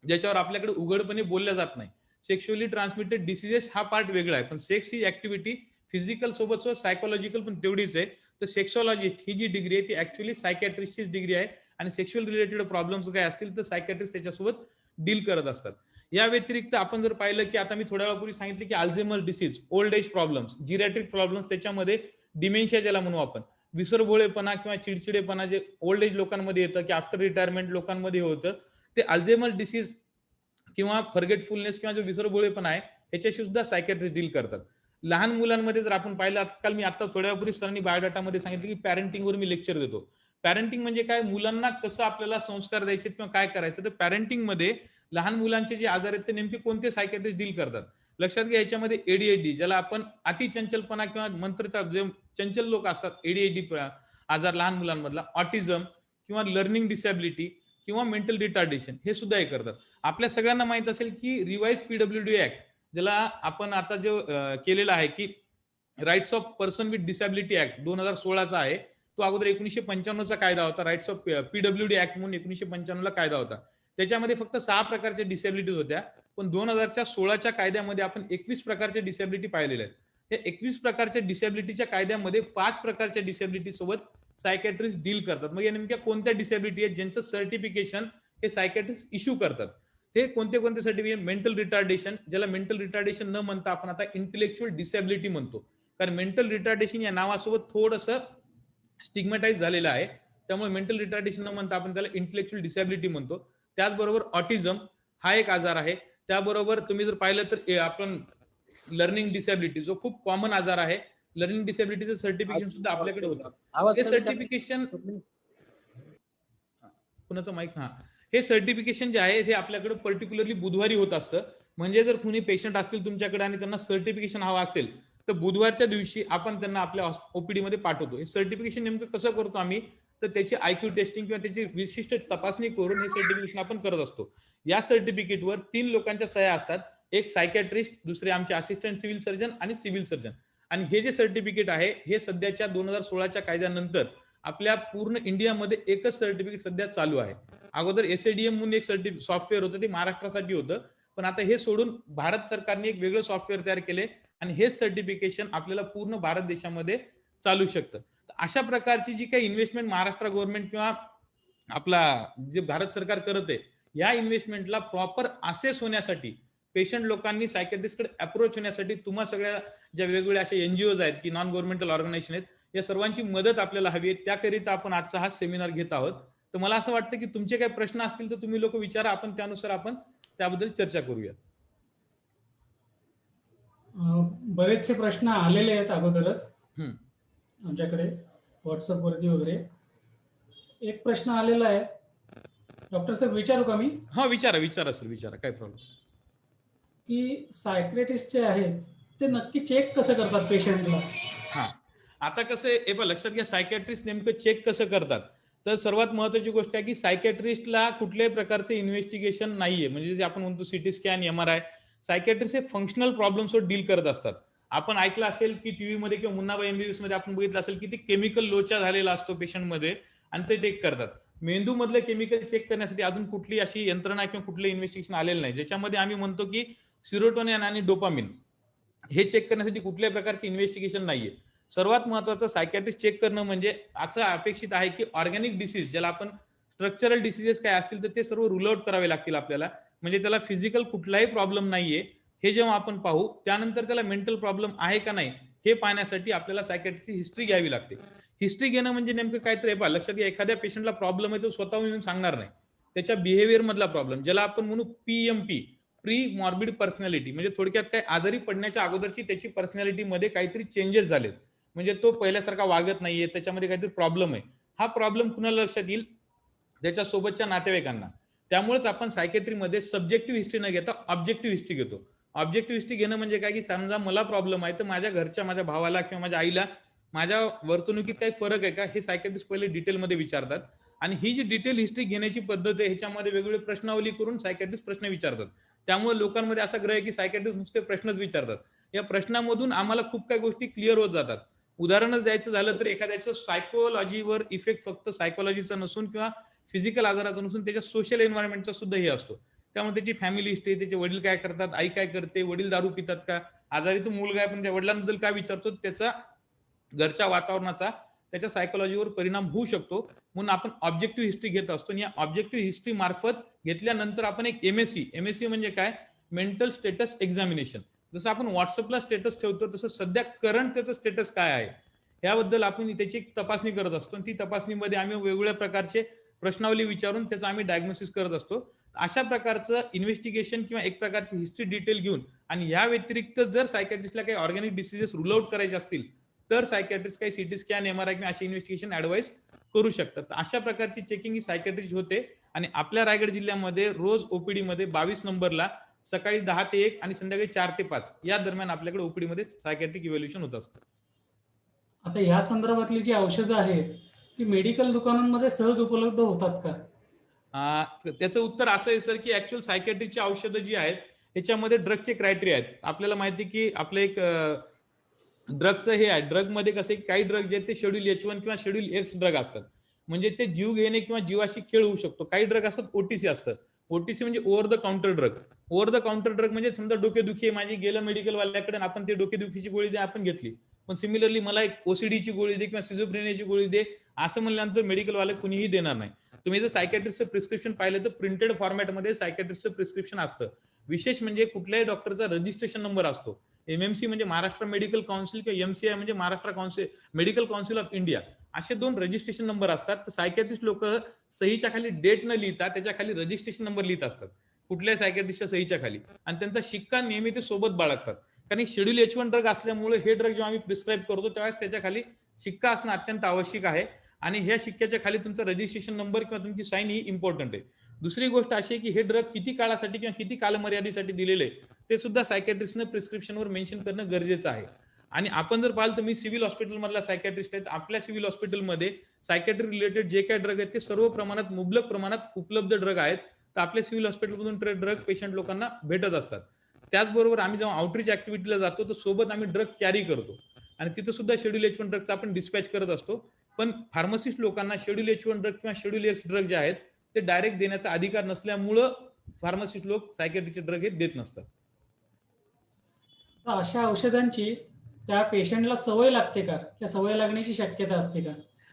ज्याच्यावर आपल्याकडे उघडपणे बोलल्या जात नाही. सेक्शुअली ट्रान्समिटेड डिसीजेस हा पार्ट वेगळा आहे, पण सेक्स ही ऍक्टिव्हिटी फिजिकल सोबत सायकोलॉजिकल पण तेवढीच आहे. तर सेक्सॉलॉजिस्ट ही जी डिग्री आहे ती ऍक्च्युअली सायकॅट्रिस्टचीच डिग्री आहे आणि सेक्शुअल रिलेटेड प्रॉब्लेम्स काय असतील तर सायकॅट्रिस्ट त्याच्यासोबत डील करत असतात. या व्यतिरिक्त आपण जर पाहिलं की आता मी थोड्या वेळापूर्वी सांगितलं की Alzheimer disease, old age problems, geriatric problems, त्याच्यामध्ये डिमेन्शिया ज्याला म्हणू आपण, विसरभोळेपणा किंवा चिडचिडेपणा जे ओल्ड एज लोकांमध्ये येतं की आफ्टर रिटायरमेंट लोकांमध्ये होतं, ते अल्झायमर डिसीज किंवा फॉरगेटफुलनेस किंवा जो विसरभोळेपणा आहे ह्याच्याशी सुद्धा सायकॅट्रिस्ट डील करतात. लहान मुलांमध्ये जर आपण पाहिलं, आजकाल मी आता थोड्या वेळापूर्वी सरांनी बायोडाटामध्ये सांगितलं की पॅरेंटिंगवर मी लेक्चर देतो. पॅरेंटिंग म्हणजे काय, मुलांना कसं आपल्याला संस्कार द्यायचे किंवा काय करायचं. तर पॅरेंटिंग मध्ये लहान मुलांचे जे आजार आहेत ते नेमके कोणते सायकॅट्रिस्ट डील करतात. लक्षात घ्या, याच्यामध्ये एडीएचडी ज्याला आपण अतिचंचलपणा किंवा मंत्रचा जे चंचल लोक असतात, एडीएचडी आजार लहान मुलांमधला, ऑटिझम किंवा लर्निंग डिसॅबिलिटी किंवा मेंटल रिटार्डेशन हे सुद्धा हे करतात. आपल्या सगळ्यांना माहित असेल की रिवाइज पीडब्ल्यूडी ऍक्ट, ज्याला आपण आता जो केलेला आहे की rights of person with disability act 2016चा आहे, तो अगोदर 1995चा कायदा होता. राईट्स ऑफ पीडब्ल्यूडी ऍक्ट म्हणून 1995ला कायदा होता. त्याच्यामध्ये फक्त 6 प्रकारच्या डिसॅबिलिटीज होत्या, पण 2016च्या कायद्यामध्ये आपण 21 प्रकारच्या डिसॅबिलिटी पाहिलेल्या आहेत. हे 21 प्रकारच्या डिसॅबिलिटीच्या कायद्यामध्ये 5 प्रकारच्या डिसॅबिलिटी सोबत सायकॅट्रिस्ट डील करतात. मग या नेमक्या कोणत्या डिसॅबिलिटी आहेत ज्यांचं सर्टिफिकेशन हे सायकॅट्रिस्ट इश्यू करतात? हे कोणते सर्टिफिकेट? मेंटल रिटार्डेशन, ज्याला मेंटल रिटार्डेशन न म्हणता आपण आता इंटेलेक्च्युअल डिसॅबिलिटी म्हणतो, कारण मेंटल रिटार्डेशन या नावासोबत थोडंसं स्टिग्मॅटाइज झालेलं आहे, त्यामुळे मेंटल रिटार्डेशन न म्हणता आपण त्याला इंटेलेक्च्युअल डिसॅबिलिटी म्हणतो. त्याचबरोबर ऑटिझम हा एक आजार आहे. त्याबरोबर तुम्ही जर पाहिलं तर आपण लर्निंग डिसॅबिलिटी, जो खूप कॉमन आजार आहे, लर्निंग डिसॅबिलिटीचं सर्टिफिकेशन सुद्धा आपल्याकडे होतं. हे सर्टिफिकेशन कुणाचं माईक, हे सर्टिफिकेशन जे आहे हे आपल्याकडे पर्टिक्युलरली बुधवारी होत असतं. म्हणजे जर कुणी पेशंट असतील तुमच्याकडे आणि त्यांना सर्टिफिकेशन हवं असेल तर बुधवारच्या दिवशी आपण त्यांना आपल्या ओपीडी मध्ये पाठवतो. हे सर्टिफिकेशन नेमकं कसं करतो आम्ही, तर त्याची आयक्यू टेस्टिंग किंवा त्याची विशिष्ट तपासणी करून हे सर्टिफिकेशन आपण करत असतो. या सर्टिफिकेटवर 3 लोकांच्या सह्या असतात, एक सायकॅट्रिस्ट, दुसरे आमचे असिस्टंट सिव्हिल सर्जन आणि सिव्हिल सर्जन. आणि हे जे सर्टिफिकेट आहे हे सध्याच्या 2016च्या कायद्यानंतर आपल्या पूर्ण इंडियामध्ये एकच सर्टिफिकेट सध्या चालू आहे. अगोदर एसएडीएम म्हणून एक सॉफ्टवेअर होतं, ते महाराष्ट्रासाठी होतं, पण आता हे सोडून भारत सरकारने एक वेगळं सॉफ्टवेअर तयार केले आणि हेच सर्टिफिकेशन आपल्याला पूर्ण भारत देशामध्ये चालू शकतं. अशा प्रकारची जी काही इन्व्हेस्टमेंट महाराष्ट्र गव्हर्नमेंट किंवा आपला जे भारत सरकार करत आहे, या इन्व्हेस्टमेंटला प्रॉपर असेस होण्यासाठी, पेशंट लोकांनी सायकॅट्रिस्टकडे अप्रोच होण्यासाठी तुम्हा सगळ्या ज्या वेगवेगळ्या अशा एनजीओज आहेत की नॉन गव्हर्नमेंटल ऑर्गनायझेशन आहेत, या सर्वांची मदत आपल्याला हवी आहे. त्याकरिता आपण आजचा हा सेमिनार घेत आहोत. तर मला असं वाटतं की तुमचे काही प्रश्न असतील तर तुम्ही लोक विचारा, आपण त्यानुसार आपण त्याबद्दल चर्चा करूया. बरेचसे प्रश्न आलेले आहेत अगोदरच हम्म. आमच्याकडे व्हॉट्सअप वरती वगैरे. एक प्रश्न आलेला आहे, डॉक्टर साहेब विचारू का मी? हा विचारा सर, विचारा, काय प्रॉब्लेम. की सायक्रेटिस्ट जे आहेत ते नक्की चेक कसं करतात पेशंटला? हा, आता कसं आहे बघा, लक्षात घ्या, सायकॅट्रिस्ट नेमकं चेक कसं करतात. तर सर्वात महत्वाची गोष्ट आहे की सायकॅट्रिस्टला कुठल्याही प्रकारचे इन्व्हेस्टिगेशन नाहीये. म्हणजे जे आपण म्हणतो सिटी स्कॅन, MRI, सायकॅट्रिस्ट हे फंक्शनल प्रॉब्लेम्सवर डील करत असतात. आपण ऐकलं असेल की टीव्ही मध्ये किंवा मुन्नाबाई MBBS मध्ये आपण बघितलं असेल की ते केमिकल लोचा झालेला असतो पेशंटमध्ये आणि ते चेक करतात. मेंदू मधलं केमिकल चेक करण्यासाठी अजून कुठली अशी यंत्रणा किंवा कुठलं इन्व्हेस्टिगेशन आलेलं नाही, ज्याच्यामध्ये आम्ही म्हणतो की सिरोटोनिन आणि डोपामिन हे चेक करण्यासाठी कुठल्याही प्रकारचे इन्व्हेस्टिगेशन नाहीये. सर्वात महत्वाचं सायकॅट्रिस्ट चेक करणं म्हणजे असं अपेक्षित आहे की ऑर्गॅनिक डिसीज, ज्याला आपण स्ट्रक्चरल डिसीजेस काय असतील तर ते सर्व रूल आउट करावे लागतील आपल्याला. म्हणजे त्याला फिजिकल कुठलाही प्रॉब्लेम नाहीये हे जेव्हा आपण पाहू, त्यानंतर त्याला मेंटल प्रॉब्लेम आहे का नाही हे पाहण्यासाठी आपल्याला सायकॅट्रिस्टची हिस्ट्री घ्यावी लागते. हिस्ट्री घेणं म्हणजे नेमकं काय तर पहा, लक्षात घ्या, एखाद्या पेशंटला प्रॉब्लेम आहे तो स्वतःहून येऊन सांगणार नाही. त्याच्या बिहेवियर मधला प्रॉब्लेम, ज्याला आपण म्हणू PMP, प्री मॉर्बिड पर्सनॅलिटी, म्हणजे थोडक्यात काय, आजारी पडण्याच्या अगोदरची त्याची पर्सनॅलिटी मध्ये काहीतरी चेंजेस झालेत, म्हणजे तो पहिल्यासारखा वागत नाहीये, त्याच्यामध्ये काहीतरी प्रॉब्लेम आहे. हा प्रॉब्लेम कुणाला लक्षात येईल? त्याच्या सोबतच्या नातेवाईकांना. त्यामुळेच आपण सायकॅट्रीमध्ये सब्जेक्टिव्ह हिस्ट्री न घेता ऑब्जेक्टिव्ह हिस्ट्री घेतो. ऑब्जेक्टिव्ह हिस्ट्री घेणं म्हणजे काय की समजा मला प्रॉब्लेम आहे तर माझ्या घरच्या, माझ्या भावाला किंवा माझ्या आईला माझ्या वर्तणुकीत काही फरक आहे का हे सायकॅट्रिस्ट पहिले डिटेलमध्ये विचारतात. आणि ही जी डिटेल हिस्ट्री घेण्याची पद्धत आहे, ह्याच्यामध्ये वेगवेगळे प्रश्नावली करून सायकॅट्रिस्ट प्रश्न विचारतात. त्यामुळे लोकांमध्ये असा ग्रह आहे की सायकॅट्रिस्ट नुसते प्रश्नच विचारतात. या प्रश्नामधून आम्हाला खूप काही गोष्टी क्लिअर होत जातात. उदाहरणच द्यायचं झालं तर एखाद्याचं सायकोलॉजीवर इफेक्ट फक्त सायकोलॉजीचा नसून किंवा फिजिकल आजाराचा नसून त्याच्या सोशल एन्व्हायरमेंटचा सुद्धा हे असतो. त्यामुळे त्याची फॅमिली हिस्ट्री, त्याचे वडील काय करतात, आई काय करते, वडील दारू पितात का, आजारी तो मुलगा आहे पण त्या वडिलांबद्दल काय विचारतो, त्याचा घरच्या वातावरणाचा त्याच्या सायकोलॉजीवर परिणाम होऊ शकतो. म्हणून आपण ऑब्जेक्टिव्ह हिस्ट्री घेत असतो. आणि या ऑब्जेक्टिव्ह हिस्ट्री मार्फत घेतल्यानंतर आपण एक MSc म्हणजे काय, मेंटल स्टेटस एक्झामिनेशन, जसं आपण व्हॉट्सअपला स्टेटस ठेवतो तसं सध्या करंट त्याचं स्टेटस काय आहे याबद्दल आपण त्याची एक तपासणी करत असतो. ती तपासणीमध्ये आम्ही वेगवेगळ्या प्रकारचे प्रश्नावली विचारून त्याचा आम्ही डायग्नोसिस करत असतो. अशा प्रकारचं इन्व्हेस्टिगेशन किंवा एक प्रकारची हिस्ट्री डिटेल घेऊन, आणि या व्यतिरिक्त जर सायकॅट्रिस्टला काही ऑर्गॅनिक डिसीजेस रूल आउट करायचे असतील तर सायकॅट्रिस्ट काही सिटी स्कॅन, MRI किंवा असे इन्व्हेस्टिगेशन ऍडवाइस करू शकतात. अशा प्रकारची चेकिंग ही सायकॅट्रिस्ट होते. आणि आपल्या रायगड जिल्ह्यामध्ये रोज OPD मध्ये 22 नंबरला सकाळी 10 ते 1 आणि संध्याकाळी 4 ते 5 या दरम्यान आपल्याकडे OPD मध्ये सायकॅट्रिक इव्हॅल्युएशन होत असतं. आता या संदर्भातली जी औषधं आहेत ती मेडिकल दुकानांमध्ये सहज उपलब्ध होतात का? त्याचं उत्तर असं आहे सर की ऍक्च्युअल सायकॅट्रिकची औषधं जी आहेत ह्याच्यामध्ये ड्रगचे क्रायटेरिया आहेत. आपल्याला माहिती की आपलं एक ड्रगचं हे आहे, ड्रग मध्ये कसं काही ड्रग जे आहेत ते शेड्यूल H1 किंवा शेड्यूल X ड्रग असतात, म्हणजे ते जीव घेणे किंवा जीवाशी खेळ होऊ शकतो. काही ड्रग असतात OTC असतात. OTC म्हणजे over the counter drug. Over the counter drug म्हणजे समजा डोकेदुखी आहे माझी, गेलं मेडिकल वाल्याकडे आपण ते डोकेदुखीची गोळी दे आपण घेतली, पण सिमिलरली मला एक OCDची गोळी दे किंवा सिझोफ्रेनियाची गोळी दे असं म्हणल्यानंतर मेडिकल वाले कुणीही देणार नाही. तुम्ही जर सायकॅट्रिस्टचं प्रिस्क्रिप्शन पाहिलं तर प्रिंटेड फॉर्मॅटमध्ये सायकॅट्रिस्टचं प्रिस्क्रिप्शन असतं. विशेष म्हणजे कुठल्याही डॉक्टरचा रजिस्ट्रेशन नंबर असतो. MMC म्हणजे महाराष्ट्र मेडिकल काउन्सिल किंवा MCI म्हणजे Maharashtra medical council of India, असे 2 रजिस्ट्रेशन नंबर असतात. तर सायकॅट्रिस्ट लोक सहीच्या खाली डेट न लिहिता त्याच्या खाली रजिस्ट्रेशन नंबर लिहित असतात कुठल्याही सायकॅट्रिस्टच्या सहीच्या खाली, आणि त्यांचा शिक्का नेहमी ते सोबत बाळगतात. कारण शेड्यूल H1 ड्रग असल्यामुळे हे ड्रग जेव्हा आम्ही प्रिस्क्राईब करतो त्यावेळेस त्याच्या खाली शिक्का असणं अत्यंत आवश्यक आहे. आणि ह्या शिक्क्याच्या खाली तुमचा रजिस्ट्रेशन नंबर किंवा तुमची साईन ही इम्पॉर्टंट आहे. दुसरी गोष्ट अशी आहे की हे ड्रग किती काळासाठी किंवा किती कालमर्यादेसाठी दिलेले ते सुद्धा सायकॅट्रिस्टनं प्रिस्क्रिप्शनवर मेन्शन करणं गरजेचं आहे. आणि आपण जर पाहिलं तर मी सिव्हिल हॉस्पिटल मधला सायकॅट्रिस्ट आहे. आपल्या सिव्हिल हॉस्पिटलमध्ये सायकॅट्री रिलेटेड जे काही ड्रग आहेत ते सर्व प्रमाणात, मुबलक प्रमाणात उपलब्ध ड्रग आहेत. तर आपल्या सिव्हिल हॉस्पिटलमधून ड्रग पेशंट लोकांना भेटत असतात. त्याचबरोबर आम्ही जेव्हा आउटरीच ऍक्टिव्हिटीला जातो तर सोबत आम्ही ड्रग कॅरी करतो आणि तिथं सुद्धा शेड्यूल H1 ड्रगचा आपण डिस्पॅच करत असतो. पण फार्मसिस्ट लोकांना शेड्यूल H1 ड्रग किंवा शेड्यूल X ड्रग जे आहेत ते डायरेक्ट देण्याचा अधिकार नसल्यामुळं फार्मासिस्ट लोक सायकॅट्रिकचे ड्रग हे देत नसतात. तर अशा औषधांची त्या पेशंटला सवय लागते का? त्या सवय लागण्याची शक्यता असते का?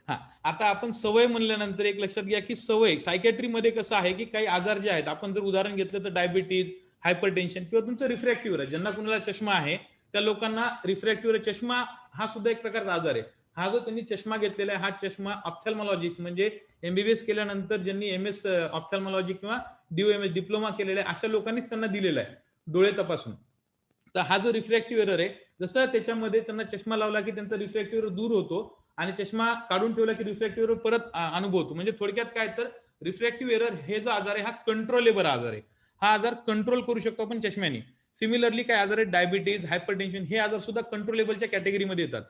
हा, आता आपण सवय म्हणल्यानंतर एक लक्षात घ्या की सवय सायकॅट्रीमध्ये कसं आहे की काही आजार जे आहेत, आपण जर उदाहरण घेतलं तर डायबिटीज, हायपरटेन्शन किंवा तुमचं रिफ्रॅक्टिव्ह, ज्यांना कुणाला चष्मा आहे त्या लोकांना रिफ्रॅक्टिव्ह चष्मा हा सुद्धा एक प्रकारचा आजार आहे. हा जो त्यांनी चष्मा घेतलेला आहे, हा चष्मा ऑप्थॅल्मॉलॉजिस्ट म्हणजे MBBS केल्यानंतर ज्यांनी MS ऑप्थॅल्मॉलॉजी किंवा DOMS डिप्लोमा केलेला आहे अशा लोकांनीच त्यांना दिलेला आहे डोळे तपासून. तर हा जो रिफ्रॅक्टिव्ह एरर आहे, जसं त्याच्यामध्ये त्यांना चष्मा लावला की त्यांचा रिफ्रॅक्टिव्ह एरर दूर होतो आणि चष्मा काढून ठेवला की रिफ्रॅक्टिव्ह एरर परत अनुभवतो. म्हणजे थोडक्यात काय तर रिफ्रॅक्टिव्ह एरर हे जो आजार आहे हा कंट्रोलेबल आजार आहे. हा आजार कंट्रोल करू शकतो आपण चष्म्याने. सिमिलरली काय आजार आहे, डायबिटीज, हायपरटेन्शन हे आजार सुद्धा कंट्रोलेबलच्या कॅटेगरीमध्ये येतात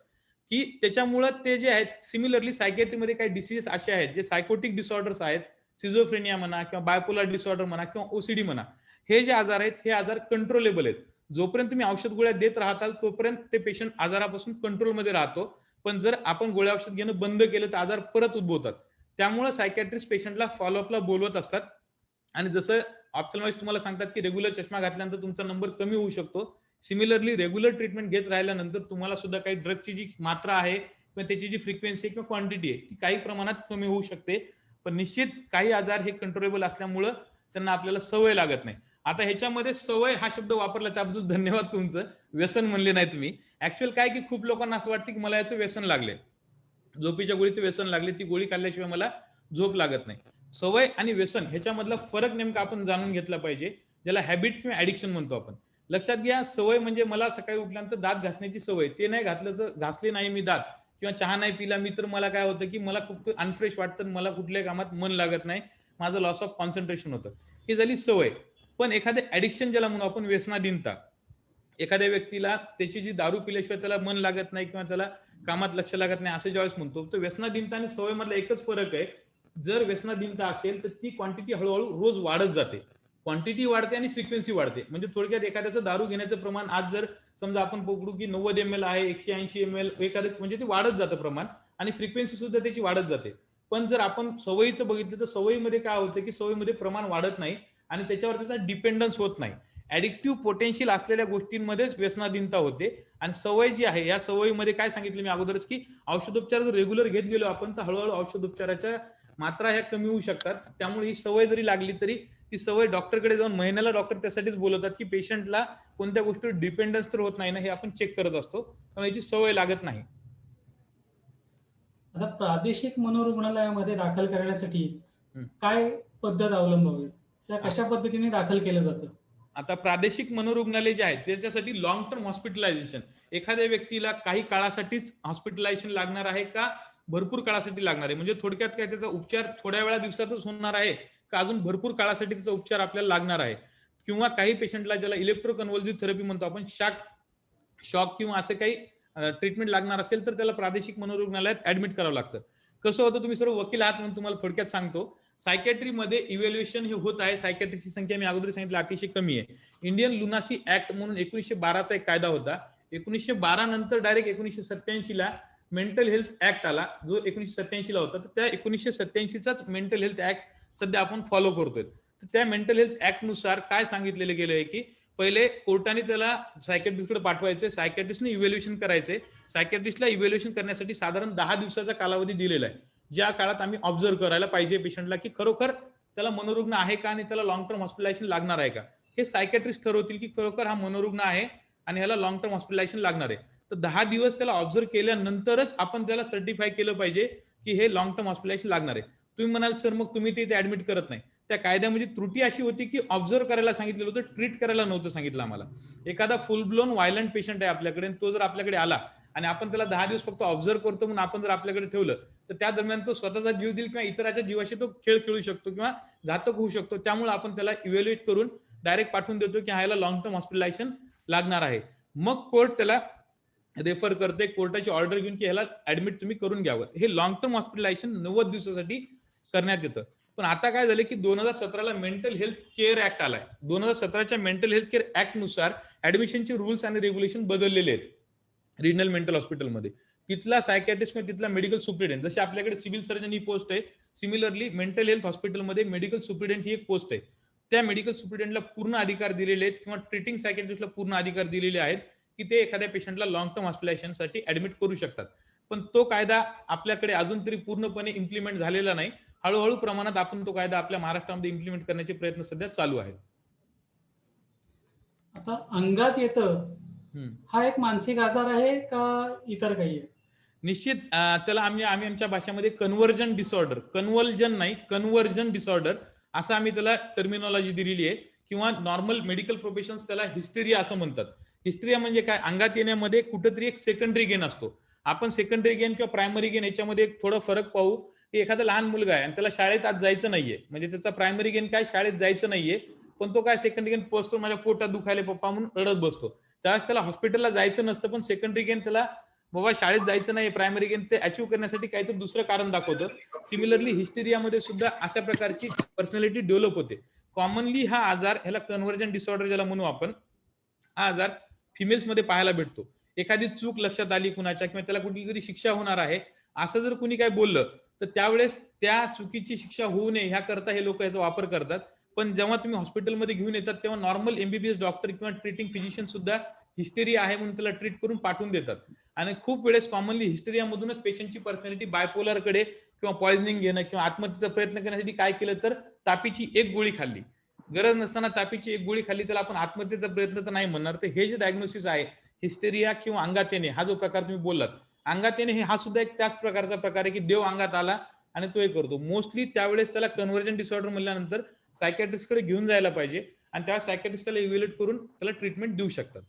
की त्याच्यामुळे ते जे आहेत. सिमिलरली सायकॅट्रीमध्ये काही डिसीज असे आहेत जे सायकोटिक डिसऑर्डर्स आहेत, सिझोफ्रेनिया म्हणा किंवा बायपोलर डिसऑर्डर म्हणा किंवा OCD म्हणा, हे जे आजार आहेत हे आजार कंट्रोलेबल आहेत. जोपर्यंत तुम्ही औषध गोळ्या देत राहताल तोपर्यंत ते पेशंट आजारापासून कंट्रोलमध्ये राहतो. पण जर आपण गोळ्या औषध घेणं बंद केलं तर आजार परत उद्भवतात. त्यामुळे सायकॅट्रिस्ट पेशंटला फॉलोअपला बोलवत असतात. आणि जसं ऑप्थॅल्मॉलॉजिस्ट तुम्हाला सांगतात की रेग्युलर चष्मा घातल्यानंतर तुमचा नंबर कमी होऊ शकतो, सिमिलरली रेग्युलर ट्रीटमेंट घेत राहिल्यानंतर तुम्हाला सुद्धा काही ड्रगची जी मात्रा आहे किंवा त्याची जी फ्रिक्वेन्सी किंवा क्वांटिटी आहे ती काही प्रमाणात कमी होऊ शकते. पण निश्चित काही आजार हे कंट्रोलेबल असल्यामुळं त्यांना आपल्याला सवय लागत नाही. आता ह्याच्यामध्ये सवय हा शब्द वापरला त्याबद्दल धन्यवाद तुमचं. व्यसन म्हणले नाही तुम्ही. ऍक्च्युअल काय की खूप लोकांना असं वाटतं की मला याचं व्यसन लागले, झोपेच्या गोळीचं व्यसन लागले, ती गोळी खाल्ल्याशिवाय मला झोप लागत नाही. सवय आणि व्यसन ह्याच्यामधला फरक नेमका आपण जाणून घेतला पाहिजे, ज्याला हॅबिट किंवा ऍडिक्शन म्हणतो आपण. लक्षात घ्या, सवय म्हणजे मला सकाळी उठल्यानंतर दात घासण्याची सवय, ते नाही घातलं तर घासले नाही मी दात किंवा चहा नाही पिला मी तर मला काय होतं की मला खूप अनफ्रेश वाटतं, मला कुठल्या कामात मन लागत नाही, माझं लॉस ऑफ कॉन्सन्ट्रेशन होतं. ही झाली सवय. पण एखादे ऍडिक्शन ज्याला म्हणू आपण, व्यसनाधीनता, एखाद्या व्यक्तीला त्याची जी दारू पिल्याशिवाय त्याला मन लागत नाही किंवा त्याला कामात लक्ष लागत नाही असं ज्यावेळेस म्हणतो, तर व्यसनाधीनता आणि सवय मधला एकच फरक आहे. जर व्यसनाधीनता असेल तर ती क्वांटिटी हळूहळू रोज वाढत जाते, क्वांटिटी वाढते आणि फ्रिक्वेन्सी वाढते. म्हणजे थोडक्यात एखाद्याचं दारू घेण्याचं प्रमाण आज जर समजा आपण पकडू की 90 ml आहे, 180 ml एखादं, म्हणजे ते वाढत जातं प्रमाण आणि फ्रिक्वेन्सी सुद्धा त्याची वाढत जाते. पण जर आपण सवयीचं बघितलं तर सवयीमध्ये काय होतं की सवयीमध्ये प्रमाण वाढत नाही आणि त्याच्यावर त्याचा डिपेंडन्स होत नाही. ऍडिक्टिव्ह पोटेन्शियल असलेल्या गोष्टींमध्येच व्यसनाधीनता होते. आणि सवय जी आहे या सवयीमध्ये काय सांगितलं मी अगोदरच की औषधोपचार जर रेग्युलर घेत गेलो आपण तर हळूहळू औषधोपचाराच्या मात्रा ह्या कमी होऊ शकतात. त्यामुळे ही सवय जरी लागली तरी ती सवय डॉक्टरकडे जाऊन महिन्याला डॉक्टर त्यासाठीच बोलवतात की पेशंटला कोणत्या गोष्टीवर डिपेंडन्स तर होत नाही ना, हे आपण चेक करत असतो, त्यामुळे याची सवय लागत नाही. आता प्रादेशिक मनोरुग्णालयामध्ये दाखल करण्यासाठी काय पद्धत अवलंबावी, त्या कशा पद्धतीने दाखल केलं जातं? आता प्रादेशिक मनोरुग्णालय जे आहेत त्याच्यासाठी लॉंग टर्म हॉस्पिटलायझेशन, एखाद्या व्यक्तीला काही काळासाठीच हॉस्पिटलायझेशन लागणार आहे का भरपूर काळासाठी लागणार आहे, म्हणजे थोडक्यात काय त्याचा उपचार थोड्या वेळा दिवसातच होणार आहे का अजून भरपूर काळासाठी त्याचा उपचार आपल्याला लागणार आहे, किंवा काही पेशंटला ज्याला इलेक्ट्रोकन्व्हल्सिव्ह थेरपी म्हणतो आपण, शॉक किंवा असे काही ट्रीटमेंट लागणार असेल तर त्याला प्रादेशिक मनोरुग्णालयात ऍडमिट करावं लागतं. कसं होतं, तुम्ही सर्व वकील आहात म्हणून तुम्हाला थोडक्यात सांगतो. सायकॅट्रीमध्ये इव्हॅल्युएशन हे होत आहे. सायकॅट्रीची संख्या मी अगोदर सांगितलं अतिशय कमी आहे. इंडियन लुनासी ऍक्ट म्हणून 1912चा एक कायदा होता. 1912 नंतर डायरेक्ट 1987ला मेंटल हेल्थ ऍक्ट आला, जो 1987ला होता. तर त्या 1987चाच मेंटल हेल्थ ऍक्ट सध्या आपण फॉलो करतोय. तर त्या मेंटल हेल्थ ऍक्ट नुसार काय सांगितलेलं गेलं आहे की पहिले कोर्टाने त्याला सायकॅट्रिस्टकडे पाठवायचे, सायकॅट्रिस्टने इव्हॅल्युएशन करायचे. सायकॅट्रिस्टला इव्हॅल्युएशन करण्यासाठी साधारण 10 दिवसाचा कालावधी दिलेला आहे, ज्या काळात आम्ही ऑब्झर्व्ह करायला पाहिजे पेशंटला की खरोखर त्याला मनोरुग्ण आहे का आणि त्याला लॉंग टर्म हॉस्पिटलायझेशन लागणार आहे का. हे सायकॅट्रिस्ट ठरवतील की खरोखर हा मनोरुग्ण आहे आणि ह्याला लॉंग टर्म हॉस्पिटलायझेशन लागणार आहे. तर 10 दिवस त्याला ऑब्झर्व्ह केल्यानंतरच आपण त्याला सर्टिफाय केलं पाहिजे की हे लॉंग टर्म हॉस्पिटलायझेशन लागणार आहे. तुम्ही म्हणाल सर मग तुम्ही ते ऍडमिट करत नाही. त्या कायद्यामध्ये त्रुटी अशी होती की ऑब्झर्व्ह करायला सांगितलेलं होतं, ट्रीट करायला नव्हतं सांगितलं आम्हाला. एखादा फुल ब्लोन व्हायलंट पेशंट आहे आपल्याकडे, तो जर आपल्याकडे आला आणि आपण त्याला 10 दिवस फक्त ऑब्झर्व्ह करतो म्हणून आपण जर आपल्याकडे ठेवलं तर त्या दरम्यान तो स्वतःचा जीव देईल किंवा इतराच्या जीवाशी तो खेळ खेळू शकतो किंवा घातक होऊ शकतो. त्यामुळे आपण त्याला इव्हॅल्युएट करून डायरेक्ट पाठवून देतो की ह्याला लॉंग टर्म हॉस्पिटलायझेशन लागणार आहे. मग कोर्ट त्याला रेफर करते, कोर्टाची ऑर्डर घेऊन की ह्याला ऍडमिट तुम्ही करून घ्यावं. हे लॉंग टर्म हॉस्पिटलायझेशन 90 दिवसासाठी करण्यात येतं. पण आता काय झालं की 2017ला मेंटल हेल्थ केअर ऍक्ट आलाय. 2017च्या मेंटल हेल्थ केअर ऍक्ट नुसार ऍडमिशनचे रूल्स आणि रेग्युलेशन बदललेले आहेत. रिजनल मेंटल हॉस्पिटलमध्ये तिथला सायकॅट्रिस्ट किंवा तिथला मेडिकल सुप्रिटेंडेंट, जसे आपल्याकडे सिव्हिल सर्जन ही पोस्ट आहे, सिमिलरली मेंटल हेल्थ हॉस्पिटलमध्ये मेडिकल सुप्रिटेंडेंट ही एक पोस्ट आहे. त्या मेडिकल सुप्रिटेंडला पूर्ण अधिकार दिलेले आहेत किंवा ट्रीटिंग सायकॅट्रिस्टला पूर्ण अधिकार दिलेले आहेत की ते एखाद्या पेशंटला लॉंग टर्म हॉस्पिटलायझेशनसाठी ऍडमिट करू शकतात. पण तो कायदा आपल्याकडे अजून तरी पूर्णपणे इम्प्लिमेंट झालेला नाही. हळूहळू प्रमाणात आपण तो कायदा आपल्या महाराष्ट्रामध्ये इम्प्लिमेंट करण्याचे प्रयत्न सध्या चालू आहेत. आता अंगात येतं हा एक मानसिक आजार आहे का इतर काही आहे? निश्चित त्याला आम्ही आमच्या भाषेमध्ये कन्व्हर्जन डिसऑर्डर, कन्व्हर्जन डिसऑर्डर असं आम्ही त्याला टर्मिनॉलॉजी दिलेली आहे किंवा नॉर्मल मेडिकल प्रोफेशन्स त्याला हिस्टेरिया असं म्हणतात. हिस्टेरिया म्हणजे काय? अंगात येण्यामध्ये कुठेतरी एक सेकंडरी गेन असतो. आपण सेकंडरी गेन किंवा प्रायमरी गेन याच्यामध्ये एक थोडा फरक पाहू की एखादा लहान मुलगा आहे आणि त्याला शाळेत आज जायचं नाहीये, म्हणजे त्याचा प्रायमरी गेन काय? शाळेत जायचं नाहीये. पण तो काय सेकंडरी गेन पोचतो, माझ्या पोटात दुखायला पप्पा म्हणून रडत बसतो. त्यावेळेस त्याला हॉस्पिटलला जायचं नसतं, पण सेकंडरी गेन त्याला बाबा शाळेत जायचं नाही, प्रायमरी गेन ते अचीव्ह करण्यासाठी काहीतरी दुसरं कारण दाखवतं. सिमिलरली हिस्टेरियामध्ये सुद्धा अशा प्रकारची पर्सनॅलिटी डेव्हलप होते. कॉमनली हा आजार, ह्याला कन्व्हर्जन डिसऑर्डर ज्याला म्हणू आपण, हा आजार फिमेल्स मध्ये पाहायला भेटतो. एखादी चूक लक्षात आली कुणाच्या किंवा त्याला कुठली तरी शिक्षा होणार आहे असं जर कुणी काय बोललं तर त्यावेळेस त्या चुकीची शिक्षा होऊ नये ह्याकरता हे लोक याचा वापर करतात. पण जेव्हा तुम्ही हॉस्पिटलमध्ये घेऊन येतात तेव्हा नॉर्मल एमबीबीएस डॉक्टर किंवा ट्रीटिंग फिजिशियन सुद्धा हिस्टेरिया आहे म्हणून त्याला ट्रीट करून पाठवून देतात. आणि खूप वेळेस कॉमनली हिस्टेरियामधूनच पेशंटची पर्सनॅलिटी बायपोलर कडे किंवा पॉइझनिंग घेणं किंवा आत्महत्येचा प्रयत्न करण्यासाठी काय केलं तर तापीची एक गोळी खाल्ली, गरज नसताना तापीची एक गोळी खाल्ली, त्याला आपण आत्महत्येचा प्रयत्न तर नाही म्हणणार. तर हे जे डायग्नोसिस आहे हिस्टेरिया किंवा अंगात येणे, हा जो प्रकार तुम्ही बोललात अंगात येणे, हा सुद्धा एक त्याच प्रकारचा प्रकार आहे की देव अंगात आला आणि तो हे करतो. मोस्टली त्यावेळेस त्याला कन्व्हर्जन डिसऑर्डर म्हणल्यानंतर सायकॅट्रिस्ट कडे घेऊन जायला पाहिजे आणि त्या सायकॅट्रिस्ट त्याला इव्हॅल्युएट करून त्याला ट्रीटमेंट देऊ शकतात.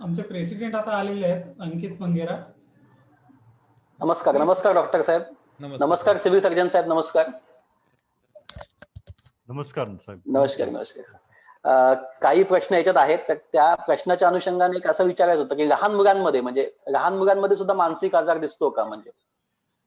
आमचे प्रेसिडेंट आता आलेले आहेत, अंकित मंगेरा. नमस्कार. नमस्कार डॉक्टर साहेब. नमस्कार सिव्हिल सर्जन साहेब. नमस्कार. नमस्कार साहेब. नमस्कार. नमस्कार. काही प्रश्न याच्यात आहेत, तर त्या प्रश्नाच्या अनुषंगाने एक असं विचारायचं होतं की लहान मुलांमध्ये सुद्धा मानसिक आजार दिसतो का? म्हणजे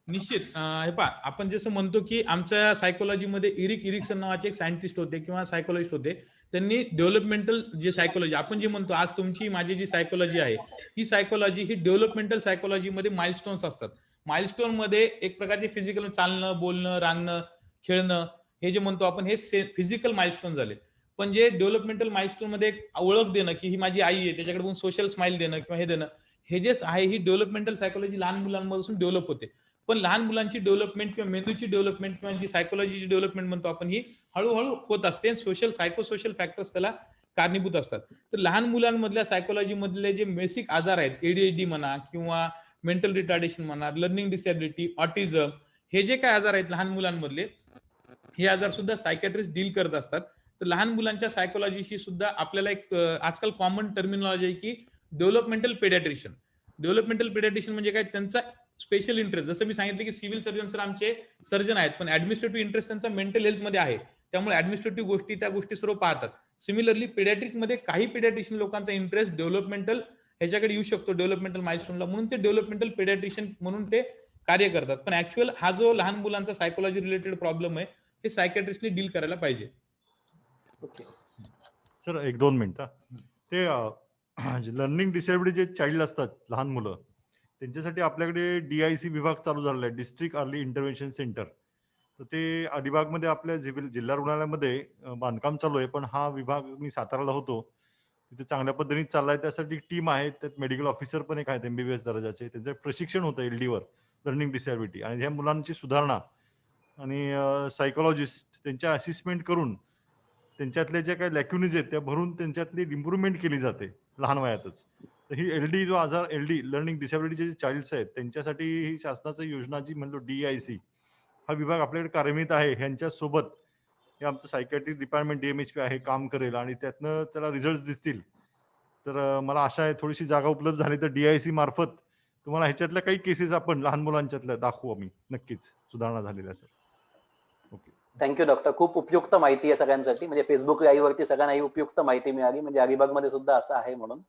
निश्चित. हे पहा, आपण जसं म्हणतो की आमच्या सायकोलॉजीमध्ये इरिकसन नावाचे एक सायंटिस्ट होते किंवा सायकोलॉजिस्ट होते. त्यांनी डेव्हलपमेंटल जे सायकोलॉजी आपण जे म्हणतो आज तुमची माझी जी सायकोलॉजी आहे ही सायकोलॉजी ही डेव्हलपमेंटल सायकोलॉजीमध्ये माइलस्टोन्स असतात. माइलस्टोन मध्ये एक प्रकारचे फिजिकल चालणं, बोलणं, रांगणं, खेळणं हे जे म्हणतो आपण हे फिजिकल माइलस्टोन झाले. पण जे डेव्हलपमेंटल माइलस्टोन मध्ये एक ओळख देणं की ही माझी आई आहे, त्याच्याकडे बघून सोशल स्माइल देणं किंवा हे देणं, हे जे आहे ही डेव्हलपमेंटल सायकोलॉजी लहान मुलांपासून डेव्हलप होते. पण लहान मुलांची डेव्हलपमेंट किंवा मेंदूची डेव्हलपमेंट किंवा जी सायकोलॉजीची डेव्हलपमेंट म्हणतो आपण ही हळूहळू होत असते. सायकोसोशल फॅक्टर्स त्याला कारणीभूत असतात. तर लहान मुलांमधल्या सायकोलॉजी मधले जे बेसिक आजार आहेत, एडीएचडी म्हणा किंवा मेंटल रिटार्डेशन म्हणा, लर्निंग डिसॅबिलिटी, ऑटिझम, हे जे काय आजार आहेत लहान मुलांमधले, हे आजार सुद्धा सायकॅट्रिस्ट डील करत असतात. तर लहान मुलांच्या सायकोलॉजीशी सुद्धा आपल्याला एक आजकाल कॉमन टर्मिनॉलॉजी आहे की डेव्हलपमेंटल पेडियाट्रिशियन. डेव्हलपमेंटल पेडियाट्रिशियन म्हणजे काय? त्यांचा स्पेशल इंटरेस्ट, जसं मी सांगितलं की सिव्हिल सर्जन सर आमचे सर्जन आहेत, पण ऍडमिनिस्ट्रेटिव्ह इंटरेस्ट त्यांचा मेंटल हेल्थ मध्ये आहे, त्यामुळे ऍडमिनिस्ट्रेटिव्ह गोष्टी त्या गोष्टी सर्व पाहतात. सिमिलरली पेडियाट्रिक मध्ये काही पेडियाट्रिशियन लोकांचा इंटरेस्ट डेव्हलपमेंटल ह्याच्याकडे येऊ शकतो, डेव्हलपमेंटल माइलस्टोनला, म्हणून ते डेव्हलपमेंटल पेडियाट्रिशियन म्हणून ते कार्य करतात. पण ऍक्च्युअल हा जो लहान मुलांचा सायकोलॉजी रिलेटेड प्रॉब्लेम आहे हे सायकॅट्रिस्टने डील करायला पाहिजे. सर 1-2 मिनिटं. ते लर्निंग डिसेबिलिटी जे चाइल्ड असतात, लहान मुलं, त्यांच्यासाठी आपल्याकडे DIC विभाग चालू झालेला आहे, डिस्ट्रिक्ट अर्ली इंटरव्हेन्शन सेंटर. तर ते अलिबागमध्ये आपल्या जिल्हा रुग्णालयामध्ये बांधकाम चालू आहे. पण हा विभाग मी साताराला होतो, तिथे चांगल्या पद्धतीने चाललाय. त्यासाठी टीम आहे, त्यात मेडिकल ऑफिसर पण एक आहेत MBBS दर्जाचे. त्यांचं प्रशिक्षण होतं LD वर, लर्निंग डिसॅबिलिटी, आणि ह्या मुलांची सुधारणा आणि सायकोलॉजिस्ट त्यांच्या असिस्टमेंट करून त्यांच्यातल्या ज्या काही लॅक्युनिज आहेत त्या भरून त्यांच्यातली इम्प्रुव्हमेंट केली जाते लहान वयातच. तर ही LD जो आजार, LD लर्निंग डिसॅबिलिटीचे जे चाइल्ड्स आहेत त्यांच्यासाठी ही शासनाची योजना जी म्हणलो DIC, हा विभाग आपल्याकडे कार्यरत आहे. ह्यांच्यासोबत हे आमचं सायकॅट्रिक डिपार्टमेंट DMHP आहे, काम करेल आणि त्यातनं त्याला रिझल्ट दिसतील. तर मला आशा आहे थोडीशी जागा उपलब्ध झाली तर DIC मार्फत तुम्हाला ह्याच्यातल्या काही केसेस आपण लहान मुलांच्यातल्या दाखवू आम्ही नक्कीच सुधारणा झालेल्या. Sir okay, thank you doctor. खूप उपयुक्त माहिती आहे सगळ्यांसाठी. म्हणजे फेसबुक लाईव्ह वरती सगळ्यांना ही उपयुक्त माहिती मिळाली, म्हणजे अलिबाग मध्ये सुद्धा असं आहे म्हणून.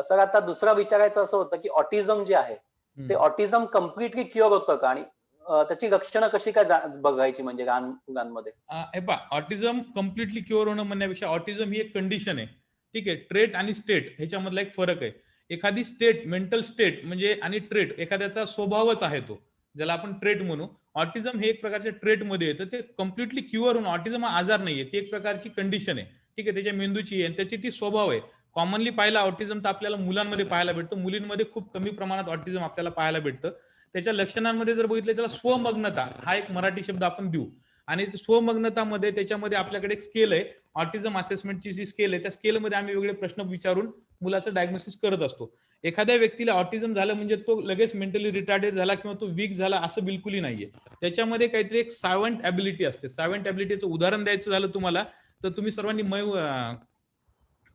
सर आता दुसरा विचारायचं असं होतं की ऑटिझम जे आहे ते ऑटिझम कम्प्लिटली क्युअर होतं का, आणि त्याची लक्षणं कशी काय बघायची म्हणजे लहान मुलांमध्ये? हे पहा, ऑटिझम कम्प्लिटली क्युअर होणं म्हणण्यापेक्षा ऑटिझम ही एक कंडिशन आहे. ठीक आहे, ट्रेट आणि स्टेट ह्याच्यामधला एक फरक आहे. एखादी स्टेट, मेंटल स्टेट म्हणजे आणि ट्रेट एखाद्याचा स्वभावच आहे तो. ज्याला आपण ट्रेट म्हणू. ऑटिझम हे एक प्रकारच्या ट्रेट मध्ये येतं. ते कम्प्लिटली क्युअर होऊन, ऑटिझम हा आजार नाहीये, ती एक प्रकारची कंडिशन आहे. ठीक आहे, त्याच्या मेंदूची आहे, त्याची ती स्वभाव आहे. कॉमनली पाहिला ऑटिझम तर आपल्याला मुलांमध्ये पाहायला भेटतं, मुलींमध्ये खूप कमी प्रमाणात ऑटिझम आपल्याला पाहायला भेटतं. त्याच्या लक्षणांमध्ये जर बघितलं त्याला स्वमग्नता हा एक मराठी शब्द आपण देऊ. आणि स्वमग्नतामध्ये त्याच्यामध्ये आपल्याकडे एक स्केल आहे, ऑटिझम असेसमेंटची जी स्केल आहे, त्या स्केलमध्ये आम्ही वेगळे प्रश्न विचारून मुलाचं डायग्नोसिस करत असतो. एखाद्या व्यक्तीला ऑटिझम झालं म्हणजे तो लगेच मेंटली रिटार्डेड झाला किंवा तो वीक झाला असं बिलकुलही नाहीये. त्याच्यामध्ये काहीतरी एक सायलेंट ॲबिलिटी असते. सायलेंट ॲबिलिटीचं उदाहरण द्यायचं झालं तुम्हाला तर तुम्ही सर्वांनी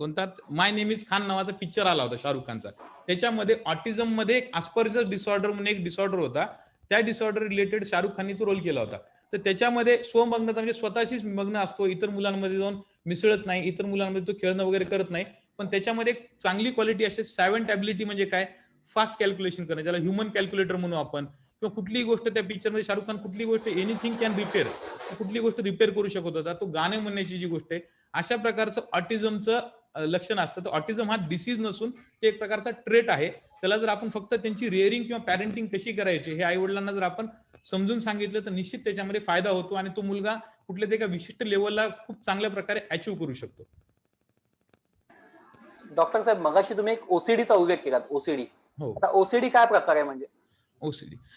कोणता माय नेम इज खान नावाचा पिक्चर आला होता शाहरुख खानचा. त्याच्यामध्ये ऑटिझम मध्ये एक अस्पर्जर डिसऑर्डर म्हणून एक डिसऑर्डर होता. त्या डिसऑर्डर रिलेटेड शाहरुख खाननी तो रोल केला होता. तर त्याच्यामध्ये स्वमग्नता म्हणजे स्वतःशीच मग्न असतो, इतर मुलांमध्ये जाऊन मिसळत नाही, इतर मुलांमध्ये तो खेळणं वगैरे करत नाही. पण त्याच्यामध्ये एक चांगली क्वालिटी असते सायलेंट ॲबिलिटी. म्हणजे काय? फास्ट कॅल्क्युलेशन करणं, ज्याला ह्युमन कॅल्क्युलेटर म्हणू आपण. किंवा कुठलीही गोष्ट त्या पिक्चरमध्ये शाहरुख खान कुठली गोष्ट एनिथिंग कॅन रिपेअर, कुठली गोष्ट रिपेअर करू शकत होता. तो गाणे म्हणण्याची जी गोष्ट आहे, अशा प्रकारचं ऑटिझमचं लक्षण असतं. तर ऑटिझम हा डिसीज नसून ते एक प्रकारचा ट्रेट आहे. त्याला जर आपण फक्त त्यांची रिअरिंग किंवा पॅरेंटिंग कशी करायची हे आई वडिलांना जर आपण समजून सांगितलं तर निश्चित त्याच्यामध्ये फायदा होतो आणि तो मुलगा कुठल्या तरी एका विशिष्ट लेवलला खूप चांगल्या प्रकारे अचीव्ह करू शकतो. डॉक्टर साहेब, मगाशी तुम्ही एक ओसीडीचा उल्लेख केलात. ओसीडी, हो. आता ओसीडी काय प्रकार आहे? म्हणजे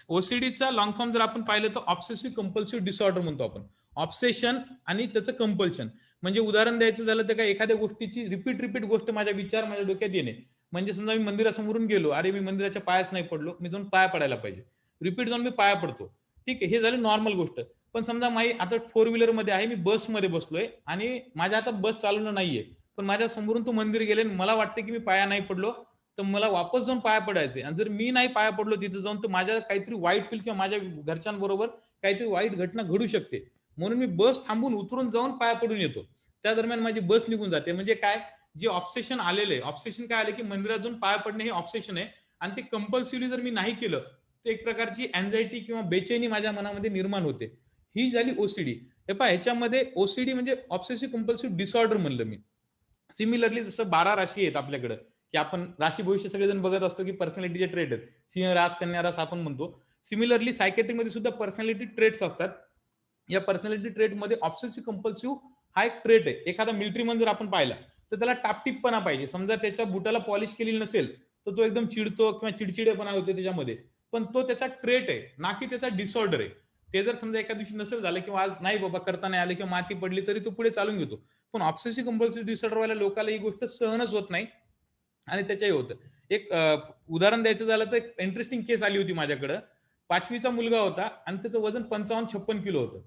ओसीडीचा लॉंग फॉर्म जर आपण पाहिलं तर ऑब्सेसिव्ह कंपल्सिव्ह डिसऑर्डर म्हणतो आपण. ऑब्सेशन आणि त्याचं कंपल्शन. म्हणजे उदाहरण द्यायचं झालं तर काय, एखाद्या गोष्टीची रिपीट गोष्ट माझ्या डोक्यात येणे. म्हणजे समजा मी मंदिरासमोरून गेलो, अरे मी मंदिराच्या पायाच नाही पडलो, मी जाऊन पाया पडायला पाहिजे. रिपीट जाऊन मी पाया पडतो. ठीक आहे, हे झालं नॉर्मल गोष्ट. पण समजा माझी आता 4 व्हीलर मध्ये आहे, मी बसमध्ये बसलोय आणि माझ्या हातात बस चालवणं नाहीये, पण माझ्या समोरून तो मंदिर गेले आणि मला वाटतं की मी पाया नाही पडलो, तर मला वापस जाऊन पाया पडायचे. आणि जर मी नाही पाया पडलो तिथे जाऊन तर माझ्या काहीतरी वाईट फील किंवा माझ्या घरच्यांबरोबर काहीतरी वाईट घटना घडू शकते. म्हणून मी बस थांबून उतरून जाऊन पाया पडून येतो. त्या दरम्यान माझी बस निघून जाते. म्हणजे काय, जे ऑब्सेशन आलेलं आहे, ऑब्सेशन काय आले की मंदिरात जाऊन पाया पडणे हे ऑब्सेशन आहे. आणि ते कंपल्सिव्हली जर मी नाही केलं तर एक प्रकारची अँझायटी किंवा बेचैनी माझ्या मनामध्ये निर्माण होते. ही झाली ओसीडी. हे पहा, ह्याच्यामध्ये ओसीडी म्हणजे ऑब्सेसिव्ह कंपल्सिव्ह डिसऑर्डर म्हणलं मी. सिमिलरली जसं 12 राशी आहेत आपल्याकडे, की आपण राशी भविष्य सगळेजण बघत असतो की पर्सनॅलिटीचे ट्रेट आहेत, सिंह रास कन्या रास आपण म्हणतो. सिमिलरली सायकेट्री मध्ये सुद्धा पर्सनॅलिटी ट्रेट्स असतात. या पर्सनॅलिटी ट्रेट मध्ये ऑब्सेसिव्ह कंपल्सिव्ह हा एक ट्रेट आहे. एखादा मिलिटरी मन जर आपण पाहिला तर त्याला टापटीपणा पाहिजे. समजा त्याच्या बुटाला पॉलिश केलेली नसेल तर तो एकदम चिडतो किंवा चिडचिडेपणा होते त्याच्यामध्ये. पण तो त्याचा ट्रेट आहे ना की त्याचा डिसऑर्डर आहे. ते जर समजा एका दिवशी नसेल झालं किंवा आज नाही बाबा करता नाही आले किंवा माती पडली तरी तो पुढे चालून घेतो. पण ऑब्सेसिव्ह कंपल्सिव्ह डिसऑर्डर वाल्या लोकांना ही गोष्ट सहनच होत नाही आणि त्याच्याही होतं. एक उदाहरण द्यायचं झालं तर एक इंटरेस्टिंग केस आली होती माझ्याकडं. 5वीचा मुलगा होता आणि त्याचं वजन 55-56 किलो होतं.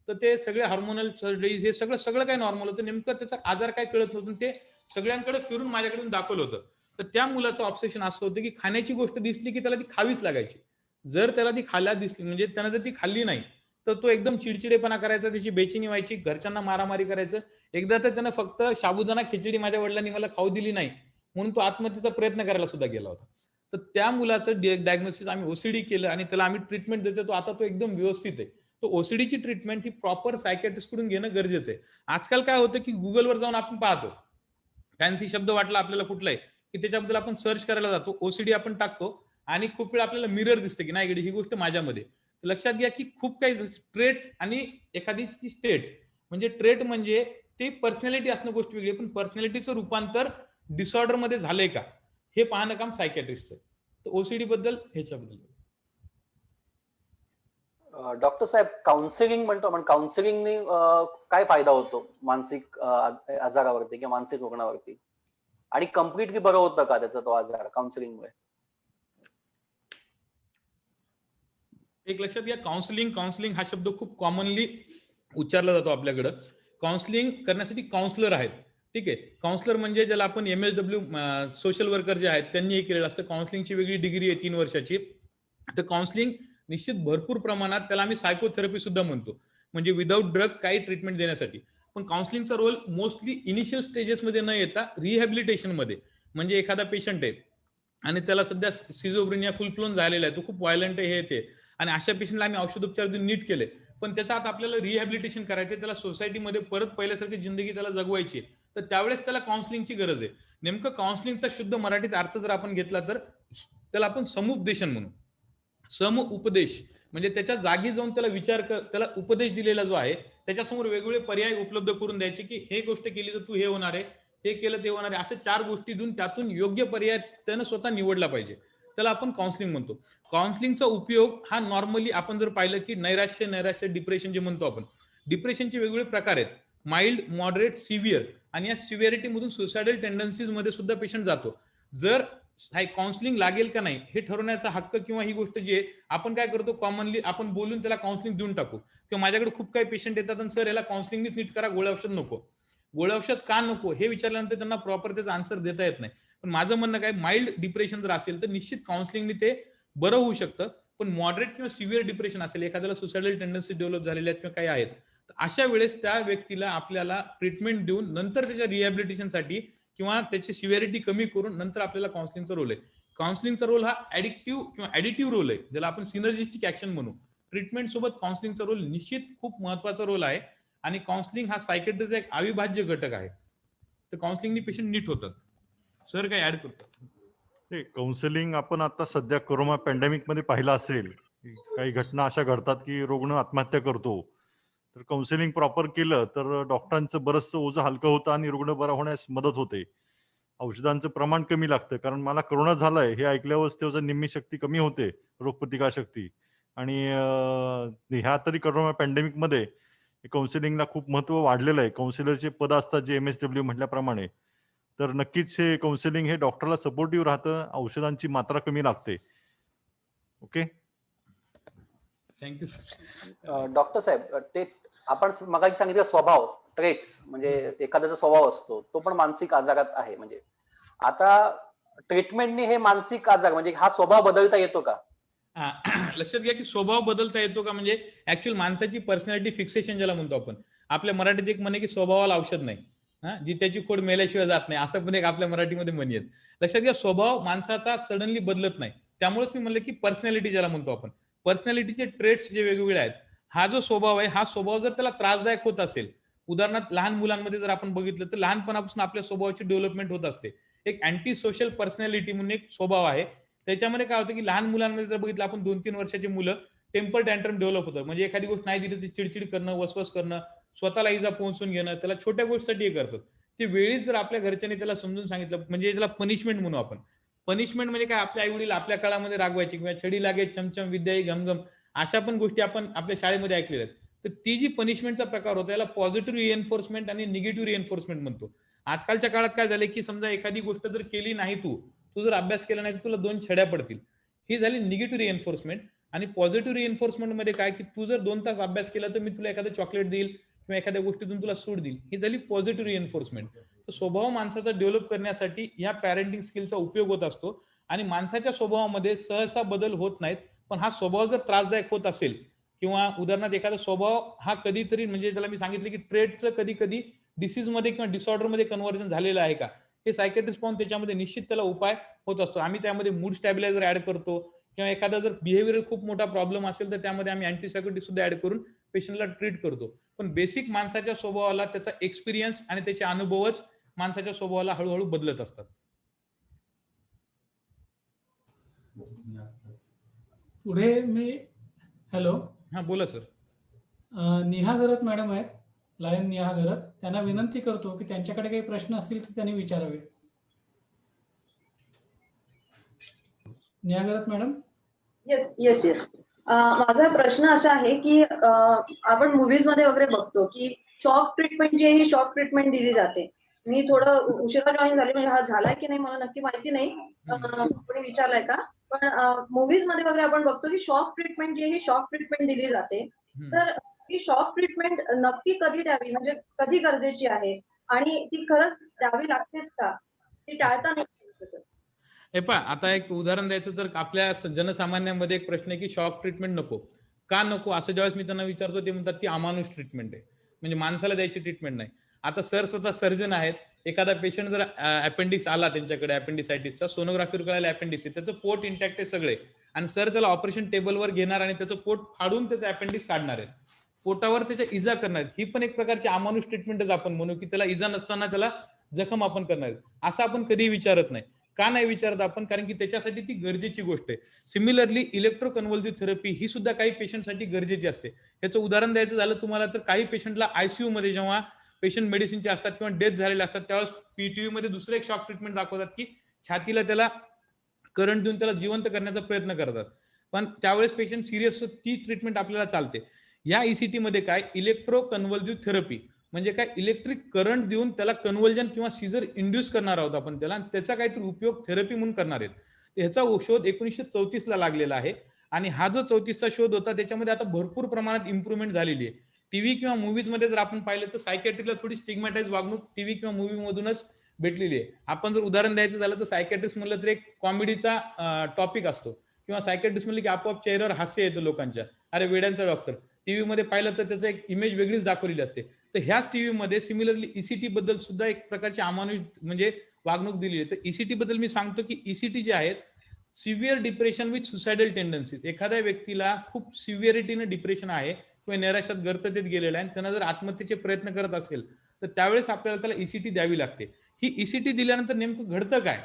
तर ते सगळे हार्मोनल सर्जरीज हे सगळं काय नॉर्मल होतं. नेमकं त्याचा आजार काय कळत नव्हतं. ते सगळ्यांकडे फिरून माझ्याकडून दाखवलं होतं. तर त्या मुलाचं ऑब्सेशन असं होतं की खाण्याची गोष्ट दिसली की त्याला ती खावीच लागायची. जर त्याला ती खायला दिसली म्हणजे त्यानं जर ती खाल्ली नाही तर तो एकदम चिडचिडेपणा करायचा, त्याची बेचैनी व्हायची, घरच्यांना मारामारी करायचं. एकदा तर त्यानं फक्त साबुदाणा खिचडी माझ्या वडिलांनी मला खाऊ दिली नाही म्हणून तो आत्महत्येचा प्रयत्न करायला सुद्धा गेला होता. तर त्या मुलाचं डायग्नोसिस आम्ही ओसीडी केलं आणि त्याला आम्ही ट्रीटमेंट देतो. तो आता तो एकदम व्यवस्थित आहे. तो ओसीडीची ट्रीटमेंट ही प्रॉपर सायकॅट्रिस्ट कडून घेणं गरजेचं आहे. आजकाल काय होतं की गुगलवर जाऊन आपण पाहतो, फॅन्सी शब्द वाटला आपल्याला कुठलाही की त्याच्याबद्दल आपण सर्च करायला जातो, ओसीडी आपण टाकतो आणि खूप वेळ आपल्याला मिरर दिसते की नाही ही गोष्ट माझ्यामध्ये. लक्षात घ्या की खूप काही ट्रेट आणि एखादीची स्टेट म्हणजे ट्रेट म्हणजे ते पर्सनॅलिटी असणं गोष्ट वेगळी, पण पर्सनॅलिटीचं रूपांतर डिसऑर्डर मध्ये झालंय का हे पाहणं काम सायकॅट्रिस्टचं. तर ओसीडी बद्दल ह्याच्याबद्दल. डॉक्टर साहेब, काउन्सिलिंग म्हणतो आपण, काउन्सिलिंगने काय फायदा होतो मानसिक आजारावरती किंवा मानसिक रुग्णावरती? आणि कम्प्लिटली बरं होतं का त्याचा तो आजार काउन्सिलिंगमुळे? एक लक्षात घ्या, काउन्सिलिंग हा शब्द खूप कॉमनली उच्चारला जातो आपल्याकडं. काउन्सिलिंग करण्यासाठी काउन्सलर आहेत. ठीक आहे, काउन्सलर म्हणजे ज्याला आपण MSW सोशल वर्कर जे आहेत त्यांनी हे केलेलं असतं. काउन्सिलिंगची वेगळी डिग्री आहे 3 वर्षाची. तर काउन्सिलिंग निश्चित भरपूर प्रमाणात, त्याला आम्ही सायकोथेरपी सुद्धा म्हणतो, म्हणजे विदाऊट ड्रग काही ट्रीटमेंट देण्यासाठी. पण काउन्सिलिंगचा रोल मोस्टली इनिशियल स्टेजेसमध्ये न येता रिहॅबिलिटेशन मध्ये. म्हणजे एखादा पेशंट आहे आणि त्याला सध्या सिझोफ्रेनिया फुल फ्लोन झालेला आहे, तो खूप व्हायलंट आहे, हे ते, आणि अशा पेशंटला आम्ही औषधोपचार देऊन नीट केले, पण त्याचा आता आपल्याला रिहॅबिलिटेशन करायचंय, त्याला सोसायटीमध्ये परत पहिल्यासारखी जिंदगी त्याला जगवायची आहे, तर त्यावेळेस त्याला काउन्सिलिंगची गरज आहे. नेमकं काउन्सिलिंगचा शुद्ध मराठीत अर्थ जर आपण घेतला तर त्याला आपण समुपदेशन म्हणू. सम उपदेश म्हणजे त्याच्या जागी जाऊन त्याला त्याला उपदेश दिलेला जो आहे त्याच्यासमोर वेगवेगळे पर्याय उपलब्ध करून द्यायचे की हे गोष्ट केली तर तू हे होणार आहे, हे केलं ते होणार आहे, असे 4 गोष्टी देऊन त्यातून योग्य पर्याय त्यानं स्वतः निवडला पाहिजे. त्याला आपण काउन्सिलिंग म्हणतो. काउन्सिलिंगचा उपयोग हा नॉर्मली आपण जर पाहिलं की नैराश्य डिप्रेशन जे म्हणतो आपण, डिप्रेशनचे वेगवेगळे प्रकार आहेत. माइल्ड, मॉडरेट, सिव्हिअर आणि या सिव्हिअरिटी मधून सुसायडल टेंडन्सीज मध्ये सुद्धा पेशंट जातो. जर काउन्सिलिंग लागेल का नाही हे ठरवण्याचा हक्क किंवा ही गोष्ट जी आहे आपण काय करतो कॉमनली आपण बोलून त्याला काउन्सिलिंग देऊन टाकू किंवा माझ्याकडे खूप काही पेशंट येतात आणि सर याला काउन्सिलिंगच नीट करा, गोळ्या औषध नको. गोळ्या औषध का नको हे विचारल्यानंतर त्यांना प्रॉपर त्याचा आन्सर देता येत नाही. पण माझं म्हणणं काय, माइल्ड डिप्रेशन जर असेल तर निश्चित काउन्सिलिंगने ते बरं होऊ शकतं. पण मॉडरेट किंवा सिव्हिअर डिप्रेशन असेल, एखाद्याला सुसायडल टेंडन्सी डेव्हलप झालेल्या आहेत किंवा काही आहेत, तर अशा वेळेस त्या व्यक्तीला आपल्याला ट्रीटमेंट देऊन नंतर त्याच्या रिहॅबिलिटेशनसाठी किंवा त्याची सिव्हिअरिटी कमी करून नंतर आपल्याला काउन्सिलिंगचा रोल आहे. काउन्सिलिंगचा रोल हा ऍडिक्टिव्ह किंवा ऍडिटिव्ह रोल आहे, ज्याला आपण सिनर्जिस्टिक ऍक्शन म्हणू. ट्रीटमेंट सोबत काउन्सिलिंगचा रोल निश्चित खूप महत्वाचा रोल आहे आणि काउन्सिलिंग हा सायकेट्रीचा एक अविभाज्य घटक आहे. तर काउन्सिलिंगनी पेशंट नीट होतात. सर काय ऍड करतात? ते काउन्सिलिंग आपण आता सध्या कोरोना पॅन्डेमिक मध्ये पाहिलं असेल, काही घटना अशा घडतात की रुग्ण आत्महत्या करतो. तर काउन्सिलिंग प्रॉपर केलं तर डॉक्टरांचं बरंचसं ओझं हलकं होतं आणि रुग्ण बरा होण्यास मदत होते. औषधांचं प्रमाण कमी लागतं, कारण मला कोरोना झालाय हे ऐकल्यावर त्याचं निम्मी शक्ती कमी होते, रोगप्रतिकार शक्ती. आणि ह्या तरी कोरोना पॅन्डेमिक मध्ये काउन्सिलिंगला खूप महत्व वाढलेलं आहे. काउन्सिलरचे पद असतात जे MSW म्हटल्याप्रमाणे. तर नक्कीच हे काउन्सिलिंग हे डॉक्टरला सपोर्टिव्ह राहतं, औषधांची मात्रा कमी लागते. Okay, thank you sir. डॉक्टर साहेब, ते आपण मगाशी सांगितलं स्वभाव, ट्रेट्स, म्हणजे एखाद्याचा स्वभाव असतो तो पण मानसिक आजारात आहे. म्हणजे आता ट्रीटमेंटने हे मानसिक आजार म्हणजे हा स्वभाव बदलता येतो का? लक्षात घ्या की स्वभाव बदलता येतो का म्हणजे ऍक्च्युअल माणसाची पर्सनॅलिटी फिक्सेशन ज्याला म्हणतो आपण. आपल्या मराठीत एक म्हणे की स्वभावाला औषध नाही, जी त्याची खोड मेल्याशिवाय जात नाही, असं पण एक आपल्या मराठीमध्ये म्हणी आहेत. लक्षात घ्या, स्वभाव माणसाचा सडनली बदलत नाही. त्यामुळेच मी म्हणलं की पर्सनॅलिटी ज्याला म्हणतो आपण, पर्सनॅलिटीचे ट्रेट्स जे वेगवेगळे आहेत, हा जो स्वभाव आहे हा स्वभाव जर त्याला त्रासदायक होत असेल, उदाहरणार्थ लहान मुलांमध्ये जर आपण बघितलं तर लहानपणापासून आपल्या स्वभावाची डेव्हलपमेंट होत असते. एक अँटी सोशल पर्सनॅलिटी म्हणून एक स्वभाव आहे. त्याच्यामध्ये काय होतं की लहान मुलांमध्ये जर बघितलं आपण 2-3 वर्षाची मुलं टेम्पर टँट्रम डेव्हलप होतं. म्हणजे एखादी गोष्ट नाही दिली तर चिडचिड करणं, वसवस करणं, स्वतःला इजा पोहोचून घेणं, त्याला छोट्या गोष्टीसाठी हे करतात. ते वेळीच जर आपल्या घरच्यांनी त्याला समजून सांगितलं, म्हणजे त्याला पनिशमेंट म्हणू आपण. पनिशमेंट म्हणजे काय, आपल्या आई वडील आपल्या काळामध्ये रागवायचे किंवा छडी लागे चमचम विद्या घमघम अशा पण गोष्टी आपण आपल्या शाळेमध्ये ऐकलेल्या आहेत. तर ती जी पनिशमेंटचा प्रकार होता याला पॉझिटिव्ह रिएन्फोर्समेंट आणि निगेटिव्ह रिएन्फोर्समेंट म्हणतो. आजकालच्या काळात काय झालंय की समजा एखादी गोष्ट जर केली नाही तू जर अभ्यास केला नाही तर तुला 2 छड्या पडतील, ही झाली निगेटिव्ह रिएन्फोर्समेंट. आणि पॉझिटिव्ह रिएन्फोर्समेंट मध्ये काय की तू जर 2 तास अभ्यास केला तर मी तुला एखादं चॉकलेट देईल किंवा एखाद्या गोष्टीतून तुला सूट देईल, ही झाली पॉझिटिव्ह रिएन्फोर्समेंट. तर स्वभाव माणसाचा डेव्हलप करण्यासाठी या पॅरेंटिंग स्किलचा उपयोग होत असतो. आणि माणसाच्या स्वभावामध्ये सहसा बदल होत नाहीत, पण हा स्वभाव जर त्रासदायक होत असेल किंवा उदाहरणार्थ एखादा स्वभाव हा कधीतरी म्हणजे त्याला मी सांगितलं की ट्रेटचं कधी कधी डिसीज मध्ये किंवा डिसऑर्डर मध्ये कन्व्हर्जन झालेलं आहे का, हे सायकेट्रिस्ट पाहून त्याच्यामध्ये निश्चित त्याला उपाय होत असतो. आम्ही त्यामध्ये मूड स्टॅबिलायझर ऍड करतो किंवा एखादा जर बिहेव्हिअर खूप मोठा प्रॉब्लेम असेल तर त्यामध्ये आम्ही अँटीसायकोटिक सुद्धा ऍड करून पेशंटला ट्रीट करतो. पण बेसिक माणसाच्या स्वभावाला त्याचा एक्सपिरियन्स आणि त्याचे अनुभवच माणसाच्या स्वभावाला हळूहळू बदलत असतात. पुढे मी हॅलो, हा बोला सर. नेहा घरत मॅडम आहेत, लायन नेहा घरत. त्यांना विनंती करतो की त्यांच्याकडे काही प्रश्न असतील तर त्यांनी विचारावे. नेहा घरत मॅडम. येस. माझा प्रश्न असा आहे की आपण मूवीज मध्ये वगैरे बघतो की शॉक ट्रीटमेंट जी आहे ही शॉक ट्रीटमेंट दिली जाते. मी थोडं उशिरा जॉईन झाले, म्हणजे हा झालाय की नाही मला नक्की माहिती नाही, कोणी विचारलाय का, पण मूवीज मध्ये वगैरे आपण बघतो की शॉक ट्रीटमेंट जी आहे ही शॉक ट्रीटमेंट दिली जाते. तर ही शॉक ट्रीटमेंट नक्की कधी द्यावी, म्हणजे कधी गरजेची आहे आणि ती खरंच द्यावी लागतेच का, ती टाळता नाही शकत? हे पहा, आता एक उदाहरण द्यायचं तर आपल्या जनसामान्यांमध्ये एक प्रश्न आहे की शॉक ट्रीटमेंट नको का नको, असं ज्यावेळेस मी त्यांना विचारतो ते म्हणतात ती अमानुष ट्रीटमेंट आहे, म्हणजे माणसाला द्यायची ट्रीटमेंट नाही. आता सर स्वतः सर्जन आहेत. एखादा पेशंट जर अपेंडिक्स आला त्यांच्याकडे, अपेंडिसायटिसचा सोनोग्राफीवर कळायला अपेंडिक्स आहे, त्याचं पोट इंटॅक्ट आहे सगळे, आणि सर त्याला ऑपरेशन टेबलवर घेणार आणि त्याचं पोट फाडून त्याचं अपेंडिक्स काढणार आहेत, पोटावर त्याच्या इजा करणार. ही पण एक प्रकारची अमानुष ट्रीटमेंटच आपण म्हणू की त्याला इजा नसताना त्याला जखम आपण करणार. असं आपण कधीही विचारत नाही. का नाही विचारत आपण? कारण की त्याच्यासाठी ती गरजेची गोष्ट आहे. सिमिलरली इलेक्ट्रोकन्व्हल्सिव्ह थेरपी ही सुद्धा काही पेशंटसाठी गरजेची असते. याचं उदाहरण द्यायचं झालं तुम्हाला तर काही पेशंटला आयसीयू मध्ये जेव्हा पेशंट मेडिसिनचे असतात किंवा डेथ झालेले असतात त्यावेळेस पीटीयू मध्ये दुसरं एक शॉक ट्रीटमेंट दाखवतात की छातीला त्याला करंट देऊन त्याला जिवंत करण्याचा प्रयत्न करतात. पण त्यावेळेस पेशंट सिरियस ती ट्रीटमेंट आपल्याला चालते. या ईसीटी मध्ये काय इलेक्ट्रो कन्व्हल्सिव्ह थेरपी म्हणजे काय इलेक्ट्रिक करंट देऊन त्याला कन्व्हल्जन किंवा सीझर इंड्यूस करणार आहोत आपण त्याला, आणि त्याचा काहीतरी उपयोग थेरपी म्हणून करणार आहेत. ह्याचा शोध 1934 ला लागलेला आहे आणि हा जो 34चा शोध होता त्याच्यामध्ये आता भरपूर प्रमाणात इम्प्रुव्हमेंट झालेली आहे. टीव्ही किंवा मूव्हीज मध्ये जर आपण पाहिलं तर सायकॅट्रिकला थोडी स्टिग्मॅटाइज वागणूक टीव्ही किंवा मूव्ही मधूनच भेटलेली आहे. आपण जर उदाहरण द्यायचं झालं तर सायकॅट्रिस्ट म्हणलं तर एक कॉमेडीचा टॉपिक असतो किंवा सायकॅट्रिस्ट म्हणलं की आपोआप चेहऱ्यावर हास्य येतं लोकांच्या, अरे वेड्यांचा डॉक्टर. टीव्ही मध्ये पाहिलं तर त्याचं एक इमेज वेगळीच दाखवलेली असते. तर ह्याच टीव्ही मध्ये सिमिलरली ईसीटी बद्दल सुद्धा एक प्रकारची अमानुष म्हणजे वागणूक दिली आहे. तर ईसीटी बद्दल मी सांगतो की ईसीटी जे आहेत severe depression with suicidal tendencies, एखाद्या व्यक्तीला खूप सिव्हिअरिटीने डिप्रेशन आहे किंवा निराशात गर्ततेत गेलेला आहे, त्यांना जर आत्महत्येचे प्रयत्न करत असेल तर त्यावेळेस आपल्याला त्याला ईसीटी द्यावी लागते. ही ईसीटी दिल्यानंतर नेमकं घडतं काय,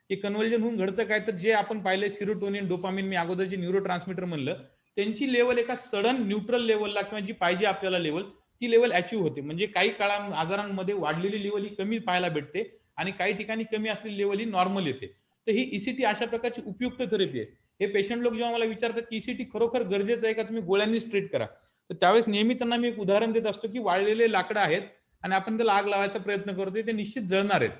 हे कन्व्हर्जन होऊन घडतं काय, तर जे आपण पाहिले सिरोटोनिन, डोपामिन, मी अगोदर जे न्यूरो ट्रान्समीटर म्हणलं त्यांची लेवल एका सडन न्यूट्रल लेवलला किंवा जी पाहिजे आपल्याला लेवल ती लेवल अचीव्ह होते. म्हणजे काही आजारांमध्ये वाढलेली लेवल ही कमी पाहायला भेटते आणि काही ठिकाणी कमी असलेली लेवल ही नॉर्मल येते. तर ही ईसीटी अशा प्रकारची उपयुक्त थेरपी आहे. हे पेशंट लोक जेव्हा मला विचारतात की ईसीटी खरोखर गरजेचं आहे का, तुम्ही गोळ्यांनीच ट्रीट करा, तर त्यावेळेस नेहमी त्यांना मी एक उदाहरण देत असतो की वाळलेले लाकडं आहेत आणि आपण त्याला आग लावायचा प्रयत्न करतोय, ते निश्चित जळणार आहेत,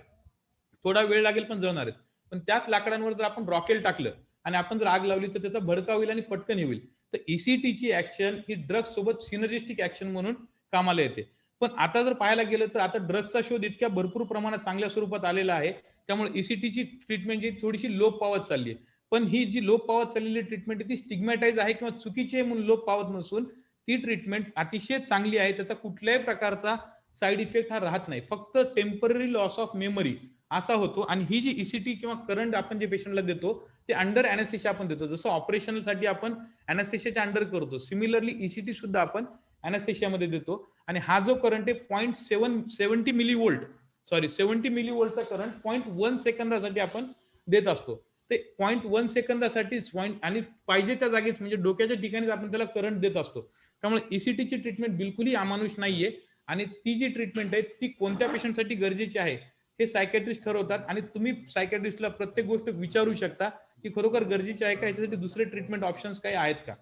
थोडा वेळ लागेल पण जळणार आहेत. पण त्याच लाकडांवर जर आपण रॉकेल टाकलं आणि आपण जर आग लावली तर त्याचा भडका होईल आणि पटकन होईल. तर ईसीटीची ऍक्शन ही ड्रग्ज सोबत सिनर्जिस्टिक ऍक्शन म्हणून कामाला येते. पण आता जर पाहायला गेलं तर आता ड्रग्जचा शोध इतक्या भरपूर प्रमाणात चांगल्या स्वरूपात आलेला आहे, त्यामुळे ईसीटीची ट्रीटमेंट जी थोडीशी लोप पावत चालली आहे. पण ही जी लोप पावत चाललेली ट्रीटमेंट ती स्टिग्मॅटाइज आहे किंवा चुकीची आहे म्हणून लोप पावत नसून ती ट्रीटमेंट अतिशय चांगली आहे. त्याचा कुठल्याही प्रकारचा साईड इफेक्ट हा राहत नाही, फक्त टेम्पररी लॉस ऑफ मेमरी असा होतो. आणि ही जी ईसीटी किंवा करंट आपण जे पेशंटला देतो ते अंडर अॅनेस्थेशिया आपण देतो, जसं ऑपरेशनसाठी आपण अॅनेस्थेशियाच्या अंडर करतो, सिमिलरली ईसीटी सुद्धा आपण अॅनेस्थेशियामध्ये देतो. आणि हा जो करंट आहे 0.70 मिलीवोल्ट 70 मिलीवोल्टचा करंट 0.1 सेकंदासाठी आपण देत असतो. ते 0.1 सेकंदासाठी आणि पाहिजे त्या जागेच म्हणजे डोक्याच्या ठिकाणीच आपण त्याला करंट देत असतो. त्यामुळे ईसीटीची ट्रीटमेंट बिलकुलही अमानुष नाहीये आणि ती जी ट्रीटमेंट आहे ती कोणत्या पेशंटसाठी गरजेची आहे हे सायकॅट्रिस्ट ठरवतात. आणि तुम्ही सायकॅट्रिस्टला प्रत्येक गोष्ट विचारू शकता की खरोखर गरजेची आहे का, याच्यासाठी दुसरे ट्रीटमेंट ऑप्शन्स काही आहेत का.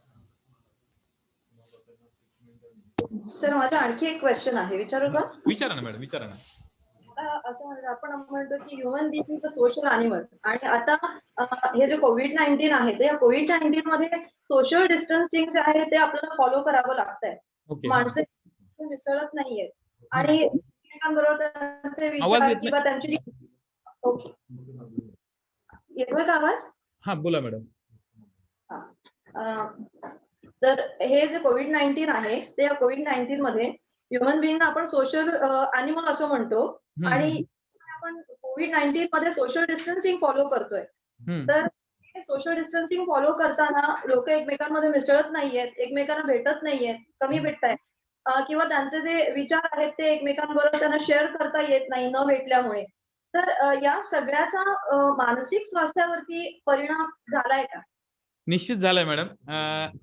सर माझा आणखी एक क्वेश्चन आहे, विचारू का? विचारा ना मॅडम, विचारा ना. असं म्हणजे आपण म्हणतो की human being is a social animal, आणि आता हे जे कोविड-19 आहे ते या कोविड-19 मध्ये सोशल डिस्टन्सिंग जे आहे ते आपल्याला फॉलो करावं लागतंय. माणसं मिसळत नाहीये आणि एकमेकांबरोबर त्यांचे विचार किंवा त्यांची येतोय का आवाज? हा बोला मॅडम. तर हे जे कोविड-19 आहे ते या कोविड-19 मध्ये ह्युमन बिईंग आपण सोशल अॅनिमल असं म्हणतो आणि आपण कोविड-19 मध्ये सोशल डिस्टन्सिंग फॉलो करतोय. तर सोशल डिस्टन्सिंग फॉलो करताना लोक एकमेकांमध्ये मिसळत नाहीयेत, एकमेकांना भेटत नाहीयेत, कमी भेटतायत किंवा त्यांचे जे विचार आहेत ते एकमेकांबरोबर त्यांना शेअर करता येत नाही न भेटल्यामुळे. तर या सगळ्याचा मानसिक स्वास्थ्यावरती परिणाम झालाय का? निश्चित झालाय मॅडम.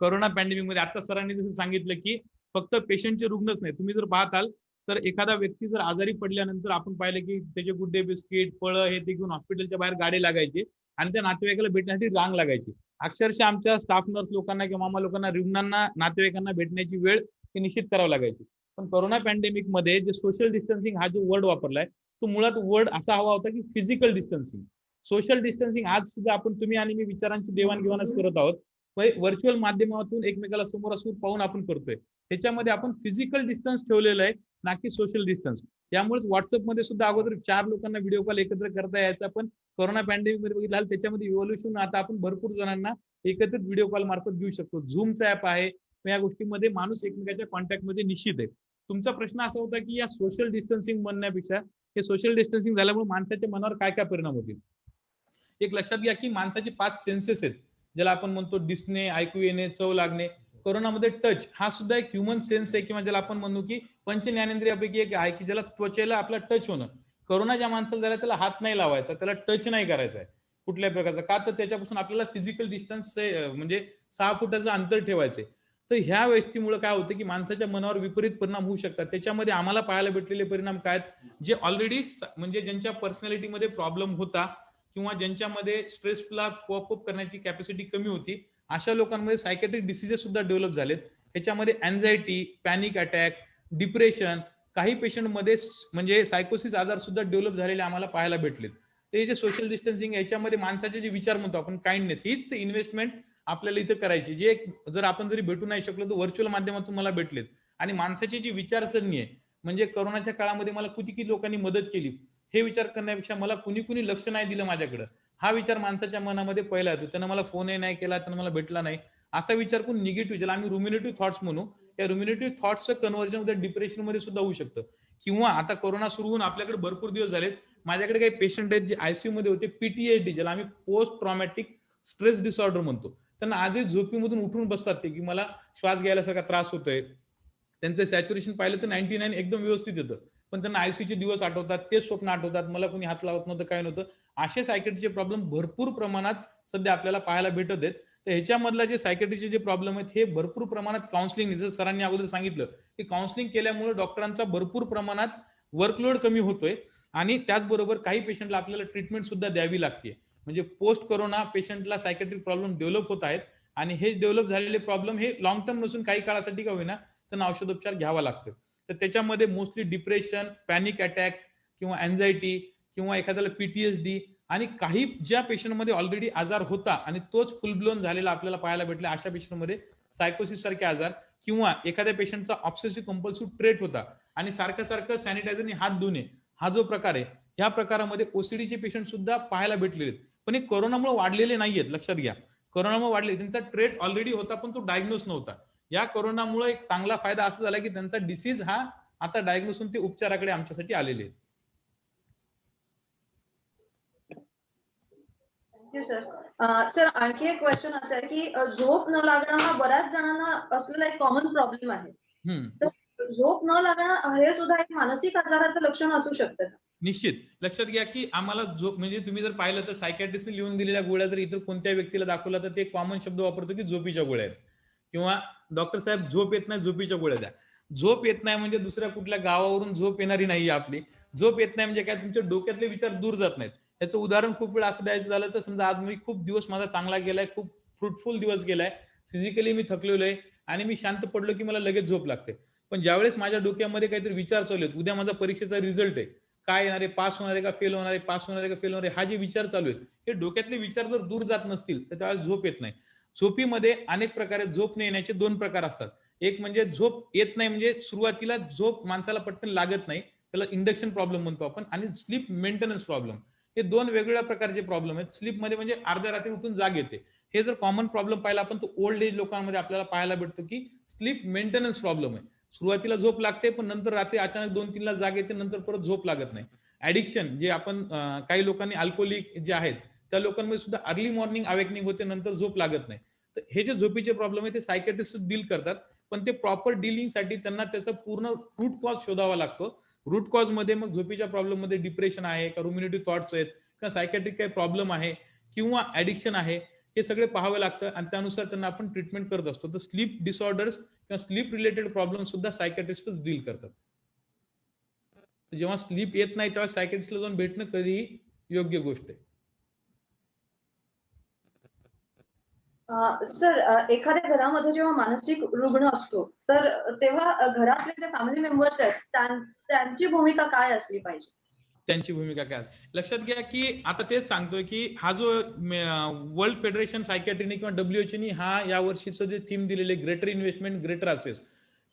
कोरोना पॅन्डेमिक मध्ये आता सरांनी जसं सांगितलं की फक्त पेशंटचे रुग्णच नाही, तुम्ही जर पाहताल तर एखादा व्यक्ती जर आजारी पडल्यानंतर आपण पाहिलं की त्याचे गुड डे बिस्किट, फळं हे ते घेऊन हॉस्पिटलच्या बाहेर गाडी लागायची आणि त्या नातेवाईकाला भेटण्यासाठी रांग लागायची. अक्षरशः आमच्या स्टाफ नर्स लोकांना किंवा मामा लोकांना रुग्णांना नातेवाईकांना भेटण्याची वेळ ही निश्चित करावी लागायची. पण कोरोना पॅन्डेमिक मध्ये जे सोशल डिस्टन्सिंग हा जो वर्ड वापरलाय तो मुळात वर्ड असा हवा होता की फिजिकल डिस्टन्सिंग. सोशल डिस्टन्सिंग आज सुद्धा आपण तुम्ही आणि मी विचारांची देवाणघेवाणच करत आहोत, व्हर्च्युअल माध्यमातून एकमेकाला समोरासमोर पाहून आपण करतोय. त्याच्यामध्ये आपण फिजिकल डिस्टन्स ठेवलेलं आहे ना की सोशल डिस्टन्स. त्यामुळेच व्हॉट्सअपमध्ये सुद्धा अगोदर 4 लोकांना व्हिडिओ कॉल एकत्र करता यायचा, पण कोरोना पॅन्डेमिक मध्ये बघितलं त्याच्यामध्ये इव्होल्युशन आता आपण भरपूर जणांना एकत्रित व्हिडिओ कॉल मार्फत घेऊ शकतो. झूमचा ऍप आहे, या गोष्टीमध्ये माणूस एकमेकाच्या कॉन्टॅक्टमध्ये निश्चित आहे. तुमचा प्रश्न असा होता की या सोशल डिस्टन्सिंग म्हणण्यापेक्षा हे सोशल डिस्टन्सिंग झाल्यामुळे माणसाच्या मनावर काय काय परिणाम होतील. एक लक्षात घ्या की माणसाचे 5 सेन्सेस आहेत, ज्याला आपण म्हणतो दिसणे, ऐकू येणे, चव लागणे. कोरोनामध्ये टच हा सुद्धा एक ह्युमन सेन्स आहे किंवा ज्याला आपण म्हणू की पंच ज्ञानेंद्रियापैकी एक आहे की ज्याला त्वचेला आपला टच होणं. कोरोना ज्या माणसाला झाला त्याला हात नाही लावायचा, त्याला टच नाही करायचा आहे. कुठल्याही प्रकारचा, का तर त्याच्यापासून आपल्याला फिजिकल डिस्टन्स म्हणजे 6 फुटाचं अंतर ठेवायचंय. तर ह्या गोष्टीमुळे काय होतं की माणसाच्या मनावर विपरीत परिणाम होऊ शकतात. त्याच्यामध्ये आम्हाला पाहायला भेटलेले परिणाम काय आहेत, जे ऑलरेडी म्हणजे ज्यांच्या पर्सनॅलिटीमध्ये प्रॉब्लेम होता किंवा ज्यांच्यामध्ये स्ट्रेसला कोप अप करण्याची कॅपॅसिटी कमी होती, अशा लोकांमध्ये सायकॅट्रिक डिसिजेस सुद्धा डेव्हलप झालेत. ह्याच्यामध्ये अँझायटी, पॅनिक अटॅक, डिप्रेशन, काही पेशंटमध्ये म्हणजे सायकोसिस आजार सुद्धा डेव्हलप झालेले आम्हाला पाहायला भेटलेत. ते जे सोशल डिस्टन्सिंग याच्यामध्ये माणसाचे जे विचार म्हणतो आपण काइंडनेस, हीच इन्व्हेस्टमेंट आपल्याला इथं करायची. जे जर आपण जरी भेटू नाही शकलो तर व्हर्च्युअल माध्यमातून मला भेटलेत. आणि माणसाची जी विचारसरणी आहे, म्हणजे कोरोनाच्या काळामध्ये मला किती लोकांनी मदत केली हे विचार करण्यापेक्षा मला कुणी लक्ष नाही दिलं माझ्याकडे, हा विचार माणसाच्या मनामध्ये पहिला येतो. त्यानं मला फोनही नाही केला, त्यानं मला भेटला नाही, असा विचार करून निगेटिव्ह, ज्याला आम्ही रुमिनेटिव्ह थॉट्स म्हणू, या रुमिनेटिव्ह थॉट्सचं कन्व्हर्जन उद्या डिप्रेशन मध्ये सुद्धा होऊ शकतं. किंवा आता कोरोना सुरू होऊन आपल्याकडे भरपूर दिवस झालेत, माझ्याकडे काही पेशंट आहेत जे आयसीयू मध्ये होते, पीटीएसडी, ज्याला आम्ही पोस्ट ट्रॉमॅटिक स्ट्रेस डिसऑर्डर म्हणतो. त्यांना आजही झोपीमधून उठून बसतात ते, की मला श्वास घ्यायला त्रास होतोय. त्यांचं सॅच्युरेशन पाहिलं तर 99 एकदम व्यवस्थित येतं, पण त्यांना आयसीयूचे दिवस आठवतात, ते स्वप्न आठवतात, मला कोणी हात लावत नव्हतं, काय नव्हतं. असे सायकॅट्रीचे प्रॉब्लेम भरपूर प्रमाणात सध्या आपल्याला पाहायला भेटत आहेत. तर ह्याच्यामधला जे सायकॅट्रीचे जे प्रॉब्लेम आहेत हे भरपूर प्रमाणात काउन्सिलिंग, जसं सरांनी अगोदर सांगितलं की काउन्सिलिंग केल्यामुळे डॉक्टरांचा भरपूर प्रमाणात वर्कलोड कमी होतोय. आणि त्याचबरोबर काही पेशंटला आपल्याला ट्रीटमेंट सुद्धा द्यावी लागते. म्हणजे पोस्ट कोरोना पेशंटला सायकॅट्रिक प्रॉब्लेम डेव्हलप होत आहेत, आणि हे डेव्हलप झालेले प्रॉब्लेम हे लॉंग टर्म नसून काही काळासाठी का होईना त्यांना औषधोपचार घ्यावा लागतो. तर त्याच्यामध्ये मोस्टली डिप्रेशन, पॅनिक अटॅक किंवा अँझायटी किंवा एखाद्याला पीटीएसडी, आणि काही ज्या पेशंटमध्ये ऑलरेडी आजार होता आणि तोच फुल ब्लोन झालेला आपल्याला पाहायला भेटला, अशा पेशंटमध्ये सायकोसिस सारखे आजार, किंवा एखाद्या पेशंटचा ऑब्सेसिव्ह कंपल्सिव्ह ट्रेट होता आणि सारखं सॅनिटायझरने हात धुणे, हा जो प्रकार आहे, या प्रकारामध्ये ओसीडीचे पेशंट सुद्धा पाहायला भेटलेले आहेत. पण हे कोरोनामुळे वाढलेले नाहीयेत, लक्षात घ्या. कोरोनामुळे वाढले, त्यांचा ट्रेट ऑलरेडी होता पण तो डायग्नोस नव्हता. या कोरोनामुळे एक चांगला फायदा असा झाला की त्यांचा डिसीज हा आता डायग्नोस होऊन ते उपचाराकडे आमच्यासाठी आलेले आहेत. Thank you sir. सर, आणखी एक क्वेश्चन असं आहे की झोप न लागणं हा बऱ्याच जणांना असलेला एक कॉमन प्रॉब्लेम आहे. तर झोप न लागणं हे सुद्धा एक मानसिक आजाराचं लक्षण असू शकतं का? निश्चित. लक्षात घ्या की आम्हाला झोप, म्हणजे तुम्ही जर पाहिलं तर सायकॅट्रिस्टने लिहून दिलेल्या गोळ्या जर इतर कोणत्या व्यक्तीला दाखवला तर ते कॉमन शब्द वापरतो की झोपीच्या गोळ्या आहेत, किंवा डॉक्टर साहेब झोप येत नाही, झोपीच्या गोळ्या द्या. झोप येत नाही म्हणजे दुसऱ्या कुठल्या गावावरून झोप येणारी नाही आपली. झोप येत नाही म्हणजे काय, तुमच्या डोक्यातले विचार दूर जात नाहीत. याचं उदाहरण खूप वेळा असं द्यायचं झालं तर, समजा आज मी खूप दिवस माझा चांगला गेलाय, खूप फ्रुटफुल दिवस गेलाय, फिजिकली मी थकलेलो आहे आणि मी शांत पडलो की मला लगेच झोप लागते. पण ज्यावेळेस माझ्या डोक्यामध्ये काहीतरी विचार चालू आहेत, उद्या माझा परीक्षेचा रिझल्ट आहे, काय येणार आहे, पास होणार आहे का फेल होणार आहे, पास होणार आहे का फेल होणार आहे, हा जे विचार चालू आहेत, हे डोक्यातले विचार जर दूर जात नसतील तर त्यावेळेस झोप येत नाही. झोपीमध्ये अनेक प्रकारे झोप न येण्याचे 2 प्रकार असतात. एक म्हणजे झोप येत नाही, म्हणजे सुरुवातीला झोप माणसाला पटकन लागत नाही, त्याला इंडक्शन प्रॉब्लेम म्हणतो आपण, आणि स्लीप मेंटेनन्स प्रॉब्लेम, हे 2 वेगवेगळ्या प्रकारचे प्रॉब्लेम आहेत. स्लीप मध्ये म्हणजे अर्ध्या रात्री उठून जाग येते, हे जर कॉमन प्रॉब्लेम पाहिला आपण तो ओल्ड एज लोकांमध्ये आपल्याला पाहायला भेटतो की स्लीप मेंटेनन्स प्रॉब्लेम आहे. सुरुवातीला झोप लागते पण नंतर रात्री अचानक 2-3 ला जाग येते, नंतर परत झोप लागत नाही. ऍडिक्शन, जे आपण काही लोकांनी अल्कोहोलिक जे आहेत त्या लोकांमध्ये सुद्धा अर्ली मॉर्निंग अवेकनिंग होते, नंतर झोप लागत नाही. तर हे जे झोपीचे प्रॉब्लेम आहे ते सायकॅट्रिस्ट डील करतात, पण ते प्रॉपर डिलिंगसाठी त्यांना त्याचा पूर्ण रूट कॉज शोधावा लागतो. रूट कॉज मध्ये मग झोपीच्या प्रॉब्लेम मध्ये डिप्रेशन आहे का, रुमिनेटिव्ह थॉट्स आहेत किंवा सायकॅट्रिक काही प्रॉब्लेम आहे किंवा ऍडिक्शन आहे, हे सगळे पाहावं लागतं आणि त्यानुसार त्यांना आपण ट्रीटमेंट करत असतो. तर स्लीप डिसऑर्डर्स किंवा स्लीप रिलेटेड प्रॉब्लेम सुद्धा सायकॅट्रिस्टच डील करतात. जेव्हा स्लीप येत नाही तेव्हा सायकॅट्रिस्टला जाऊन भेटणं कधीही योग्य गोष्ट आहे. सर, एखाद्या घरामध्ये जेव्हा मानसिक रुग्ण असतो तर तेव्हा घरातले जे फॅमिली मेंबर्स आहेत त्यांची भूमिका काय असली पाहिजे? त्यांची भूमिका काय, लक्षात घ्या की आता तेच सांगतोय की हा जो वर्ल्ड फेडरेशन सायकॅट्रीने किंवा WHO हा या वर्षीचं जे थीम दिलेले ग्रेटर इन्व्हेस्टमेंट ग्रेटर असेस,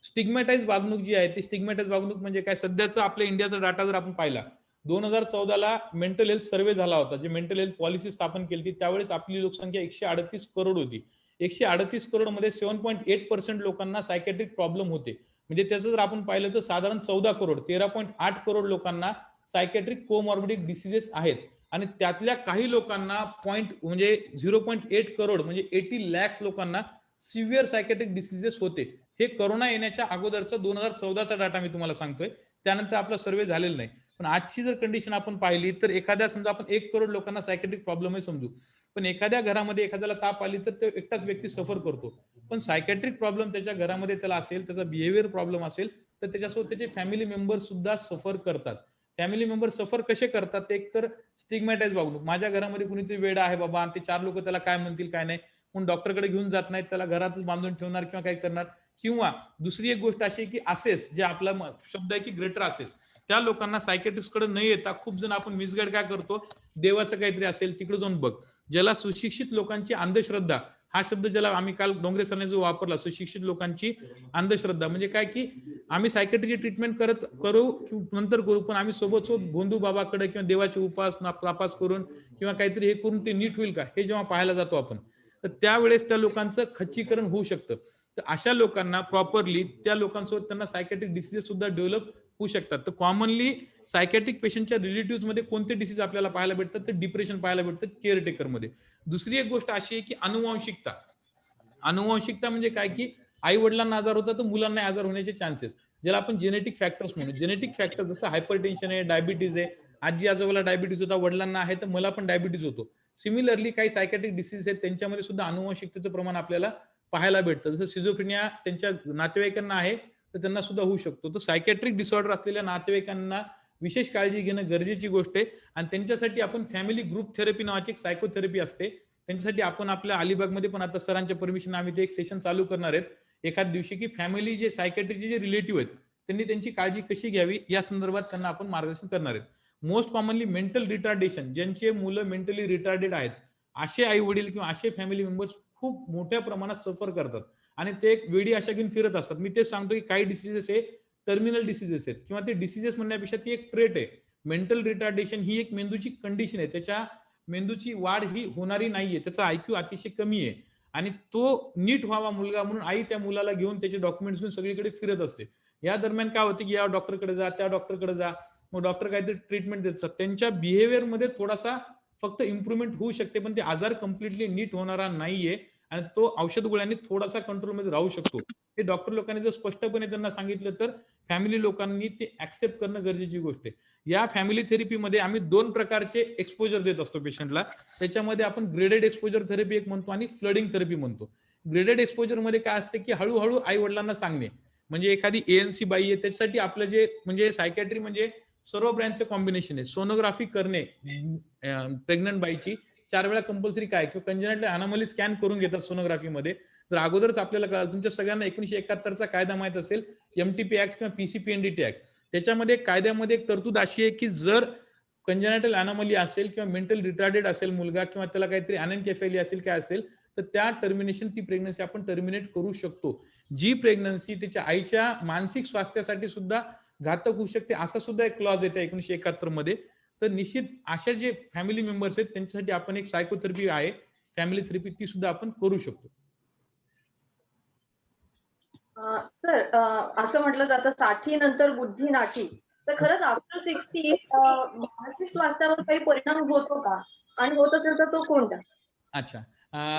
स्टिग्मॅटाइज वागणूक जी आहे ती, स्टिग्मॅटाइज वागणूक म्हणजे काय, सध्याचा आपल्या इंडियाचा डाटा जर आपण पाहिला, 2014ला मेंटल हेल्थ सर्व्हे झाला होता, जे मेंटल हेल्थ पॉलिसी स्थापन केली, त्यावेळेस आपली लोकसंख्या 138 करोड होती. 138 करोड मध्ये 7.8% लोकांना सायकॅट्रिक प्रॉब्लेम होते. म्हणजे त्याचं जर आपण पाहिलं तर साधारण 14 करोड 13.8 करोड लोकांना सायकॅट्रिक कोमॉर्बिडिक डिसीजेस आहेत, आणि त्यातल्या काही लोकांना म्हणजे 0.8 करोड म्हणजे 80 लाख लोकांना सिव्हिअर सायकॅट्रिक डिसीजेस होते. हे कोरोना येण्याच्या अगोदरचा 2014चा डाटा मी तुम्हाला सांगतोय, त्यानंतर आपला सर्व्हे झालेला नाही. पण आजची जर कंडिशन आपण पाहिली तर एखाद्या समजा आपण 1 करोड लोकांना सायकेट्रिक प्रॉब्लेम आहे समजू, पण एखाद्या घरामध्ये एखाद्याला ताप आली तर तो एकटाच व्यक्ती सफर करतो, पण सायकॅट्रिक प्रॉब्लेम त्याच्या घरामध्ये त्याला असेल, त्याचा बिहेवियर प्रॉब्लेम असेल, तर त्याच्यासोबत त्याचे फॅमिली मेंबर सुद्धा सफर करतात. फॅमिली मेंबर सफर कसे करतात? ते एक तर स्टिग्मॅटाइज वागणूक, माझ्या घरामध्ये कुणीतरी वेडा आहे बाबा आणि ते 4 लोक त्याला काय म्हणतील काय नाही, म्हणून डॉक्टरकडे घेऊन जात नाहीत, त्याला घरातच बांधून ठेवणार किंवा काय करणार. किंवा दुसरी एक गोष्ट अशी आहे की असेस, जे आपला शब्द आहे की ग्रेटर असेस, त्या लोकांना सायकॅट्रिस्ट कडे न येता खूप जण आपण मिसगाईड काय करतो, देवाचं काहीतरी असेल तिकडे जाऊन बघ. ज्याला सुशिक्षित लोकांची अंधश्रद्धा, हा शब्द ज्याला आम्ही काल डोंगरे सरने जो वापरला, सुशिक्षित लोकांची अंधश्रद्धा, म्हणजे काय की आम्ही सायकॅट्रिकची ट्रीटमेंट करू नंतर करू, पण आम्ही सोबत भोंदू बाबाकडे किंवा देवाचे उपास तपास करून किंवा काहीतरी हे करून ते नीट होईल का, हे जेव्हा पाहायला जातो आपण, तर त्यावेळेस त्या लोकांचं खच्चीकरण होऊ शकतं. तर अशा लोकांना प्रॉपरली त्या लोकांसोबत त्यांना सायकॅट्रिक डिसीजेस सुद्धा डेव्हलप होऊ शकतात. तर कॉमनली सायकॅट्रिक पेशंटच्या रिलेटिव्ह मध्ये कोणते डिसीज आपल्याला पाहायला भेटतात, तर डिप्रेशन पाहायला भेटतात केअरटेकर मध्ये. दुसरी एक गोष्ट अशी आहे की अनुवांशिकता. अनुवांशिकता म्हणजे काय की आई वडिलांना आजार होता तर मुलांना आजार होण्याचे चान्सेस, ज्याला आपण जेनेटिक फॅक्टर्स म्हणू. जेनेटिक फॅक्टर जसं हायपरटेन्शन आहे, डायबिटीज आहे, आजी आजोबाला डायबिटीज होता, वडिलांना आहे, तर मला पण डायबिटीज होतो. सिमिलरली काही सायकॅट्रिक डिसीज आहेत त्यांच्यामध्ये सुद्धा अनुवांशिकतेचं प्रमाण आपल्याला पाहायला भेटतं. जसं सिझोफ्रेनिया त्यांच्या नातेवाईकांना आहे तर त्यांना सुद्धा होऊ शकतो. तर सायकॅट्रिक डिसऑर्डर असलेल्या नातेवाईकांना विशेष काळजी घेणं गरजेची गोष्ट आहे. आणि त्यांच्यासाठी आपण फॅमिली ग्रुप थेरपी नावाची एक सायकोथेरपी असते, त्यांच्यासाठी आपण आपल्या अलिबागमध्ये पण आता सरांच्या परमिशन आम्ही ते एक सेशन चालू करणार आहेत एखाद दिवशी, की फॅमिली जे सायकॅट्रिकचे जे रिलेटिव्ह आहेत त्यांनी त्यांची काळजी कशी घ्यावी या संदर्भात त्यांना आपण मार्गदर्शन करणार आहेत. मोस्ट कॉमनली मेंटल रिटार्डेशन, ज्यांचे मुलं मेंटली रिटार्डेड आहेत, असे आई वडील किंवा असे फॅमिली मेंबर्स खूप मोठ्या प्रमाणात सफर करतात आणि ते एक वेडी आशा घेऊन फिरत असतात. मी तेच सांगतो की काही डिसीजेस हे टर्मिनल डिसीजेस आहेत, किंवा ते डिसीजेस म्हणण्यापेक्षा ती एक ट्रेट आहे. मेंटल रिटार्डेशन ही एक मेंदूची कंडिशन आहे, त्याच्या मेंदूची वाढ ही होणारी नाहीये, त्याचा आयक्यू अतिशय कमी आहे आणि तो नीट व्हावा मुलगा म्हणून आई त्या मुलाला घेऊन त्याचे डॉक्युमेंट्स घेऊन सगळीकडे फिरत असते. या दरम्यान काय होते की या डॉक्टरकडे जा, त्या डॉक्टरकडे जा, मग डॉक्टर काहीतरी ट्रीटमेंट देतात. त्यांच्या बिहेवियर मध्ये थोडासा फक्त इम्प्रुव्हमेंट होऊ शकते, पण ते आजार कम्प्लिटली नीट होणारा नाहीये आणि तो औषध गोळ्यांनी थोडासा कंट्रोलमध्ये राहू शकतो. हे डॉक्टर लोकांनी जर स्पष्टपणे त्यांना सांगितलं तर फॅमिली लोकांनी ते ऍक्सेप्ट करणं गरजेची गोष्ट आहे. या फॅमिली थेरपीमध्ये आम्ही 2 प्रकारचे एक्सपोजर देत असतो पेशंटला. त्याच्यामध्ये आपण ग्रेडेड एक्सपोजर थेरपी एक म्हणतो आणि फ्लडिंग थेरपी म्हणतो. ग्रेडेड एक्सपोजर मध्ये काय असते की हळूहळू आई वडिलांना सांगणे, म्हणजे एखादी ANC बाई आहे त्याच्यासाठी आपलं जे म्हणजे सायकॅट्री म्हणजे सर्व ब्रँचचं कॉम्बिनेशन आहे. सोनोग्राफी करणे प्रेग्नंट बाईची 4 वेळा कंपल्सरी काय किंवा कंजेनिटल अनॉमली स्कॅन करून घेतात सोनोग्राफीमध्ये. जर अगोदरच आपल्याला कळालं, तुमच्या सगळ्यांना 1971चा कायदा माहित असेल, MTP ऍक्ट किंवा PCPNDT ऍक्ट, त्याच्यामध्ये कायद्यामध्ये एक तरतूद अशी आहे की जर कंजेनिटल अनॉमली असेल किंवा मेंटल रिटार्डेड असेल मुलगा किंवा त्याला काहीतरी अनएनकेफेली असेल काय असेल, तर त्या टर्मिनेशन ती प्रेग्नन्सी आपण टर्मिनेट करू शकतो. जी प्रेग्नन्सी त्याच्या आईच्या मानसिक स्वास्थ्यासाठी सुद्धा घातक होऊ शकते, असा सुद्धा एक क्लॉज येते 1971 मध्ये. तर निश्चित अशा जे फॅमिली मेंबर्स आहेत त्यांच्यासाठी आपण एक सायकोथेरपी आहे, फॅमिली थेरपी, ती सुद्धा आपण करू शकतो. सर, असं म्हटलं जातं 60 नंतर बुद्धी नाठी, तर खरंच आफ्टर 60 मानसिक स्वास्थ्यावर काही परिणाम होतो का, आणि होत असेल तर तो कोणता? अच्छा,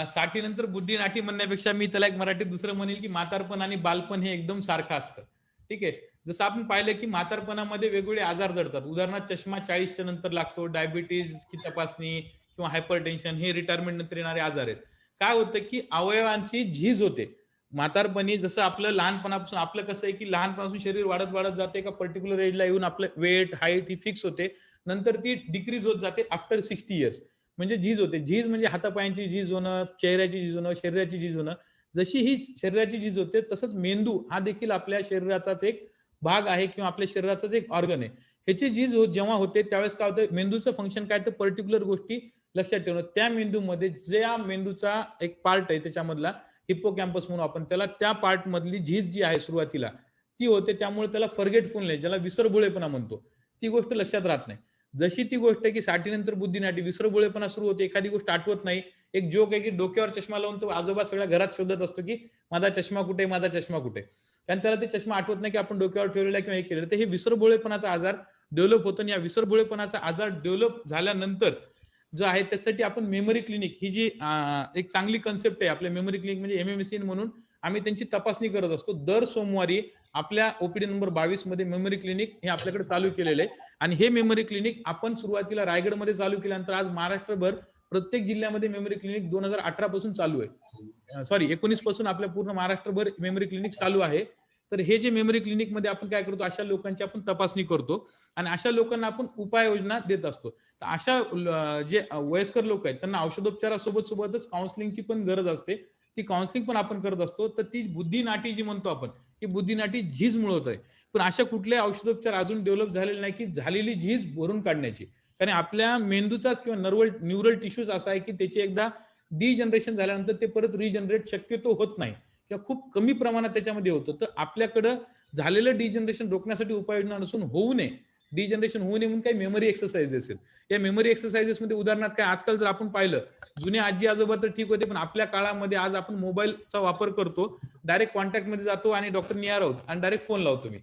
60 नंतर बुद्धी नाठी म्हणण्यापेक्षा मी त्याला एक मराठीत दुसरं म्हणेल की म्हातारपण आणि बालपण हे एकदम सारखं असतं. ठीक आहे, जसं आपण पाहिलं की म्हातारपणामध्ये वेगवेगळे आजार जडतात. उदाहरणार्थ चष्मा 40च्या नंतर लागतो, डायबिटीज ची तपासणी किंवा हायपरटेन्शन हे रिटायरमेंट नंतर येणारे आजार आहेत. काय होतं की अवयवांची झीज होते म्हातारपणी. जसं आपलं लहानपणापासून आपलं कसं आहे की लहानपणापासून शरीर वाढत वाढत जाते, एका पर्टिक्युलर एजला येऊन आपलं वेट हाईट ही फिक्स होते, नंतर ती डिक्रीज होत जाते आफ्टर 60 इयर्स. म्हणजे झीज होते. झीज म्हणजे हातापायांची झीज होणं, चेहऱ्याची झीज होणं, शरीराची झीज होणं. जशी ही शरीराची झीज होते तसंच मेंदू हा देखील आपल्या शरीराचाच एक भाग आहे किंवा आपल्या शरीराचाच एक ऑर्गन आहे. ह्याची झीज जेव्हा होते त्यावेळेस काय होतं, मेंदूचं फंक्शन काय, तर पर्टिक्युलर गोष्टी लक्षात ठेवणं. त्या मेंदूमध्ये ज्या मेंदूचा एक पार्ट आहे त्याच्यामधला हिप्पोकॅम्पस म्हणून आपण त्याला, त्या पार्ट मधली झीज जी आहे सुरुवातीला ती होते, त्यामुळे त्याला फॉरगेटफुलनेस, ज्याला विसरभोळेपणा म्हणतो, ती गोष्ट लक्षात राहत नाही. जशी ती गोष्ट आहे की 60 नंतर बुद्धीनाठी, विसरभोळेपणा सुरू होते, एखादी गोष्ट आठवत नाही. एक जोक आहे की डोक्यावर चष्मा लावून तो आजोबा सगळ्या घरात शोधत असतो की माझा चष्मा कुठे, माझा चष्मा कुठे, कारण त्याला ते चष्मा आठवत नाही की आपण डोक्यावर ठेवलेला किंवा हे केलेलं. तर हे विसरभोळेपणाचा आजार डेव्हलप होतो आणि या विसरभोळेपणाचा आजार डेव्हलप झाल्यानंतर जो आहे त्यासाठी आपण मेमरी क्लिनिक ही जी एक चांगली कन्सेप्ट आहे आपल्या मेमरी क्लिनिक म्हणजे MMCN म्हणून आम्ही त्यांची तपासणी करत असतो. दर सोमवारी आपल्या ओपीडी नंबर 22 मध्ये मेमरी क्लिनिक हे आपल्याकडे चालू केलेले आहे. आणि हे मेमरी क्लिनिक आपण सुरुवातीला रायगडमध्ये चालू केल्यानंतर आज महाराष्ट्रभर प्रत्येक जिल्ह्यामध्ये मेमरी क्लिनिक 2018 पासून चालू आहे. सॉरी 19 पासून आपल्या पूर्ण महाराष्ट्रभर मेमरी क्लिनिक चालू आहे. तर हे जे मेमरी क्लिनिक मध्ये आपण काय करतो, अशा लोकांची आपण तपासणी करतो आणि अशा लोकांना आपण उपाययोजना देत असतो. तर अशा जे वयस्कर लोक आहेत त्यांना औषधोपचारासोबत सोबतच काउन्सिलिंगची पण गरज असते. ती काउन्सिलिंग पण आपण करत असतो. तर ती बुद्धिनाटी जी म्हणतो आपण, ही बुद्धिनाटी झीज मुळे आहे. पण अशा कुठले औषधोपचार अजून डेव्हलप झालेले नाही की झालेली झीज भरून काढण्याची. कारण आपल्या मेंदूचाच किंवा न्यूरल टिश्यूज असा आहे की त्याची एकदा डिजनरेशन झाल्यानंतर ते परत रिजनरेट शक्यतो होत नाही किंवा खूप कमी प्रमाणात त्याच्यामध्ये होतं. तर आपल्याकडं झालेलं डिजनरेशन रोखण्यासाठी उपाययोजना नसून होऊ नये, डिजनरेशन होऊ नये म्हणून काही मेमरी एक्सरसाइज असेल. या मेमरी एक्सरसाइजेस मध्ये उदाहरणार्थ काय, आजकाल जर आपण पाहिलं, जुने आजी आजोबा तर ठीक होते, पण आपल्या काळामध्ये आज आपण मोबाईलचा वापर करतो, डायरेक्ट कॉन्टॅक्ट मध्ये जातो आणि डॉक्टर नियर आहोत आणि डायरेक्ट फोन लावतो मी,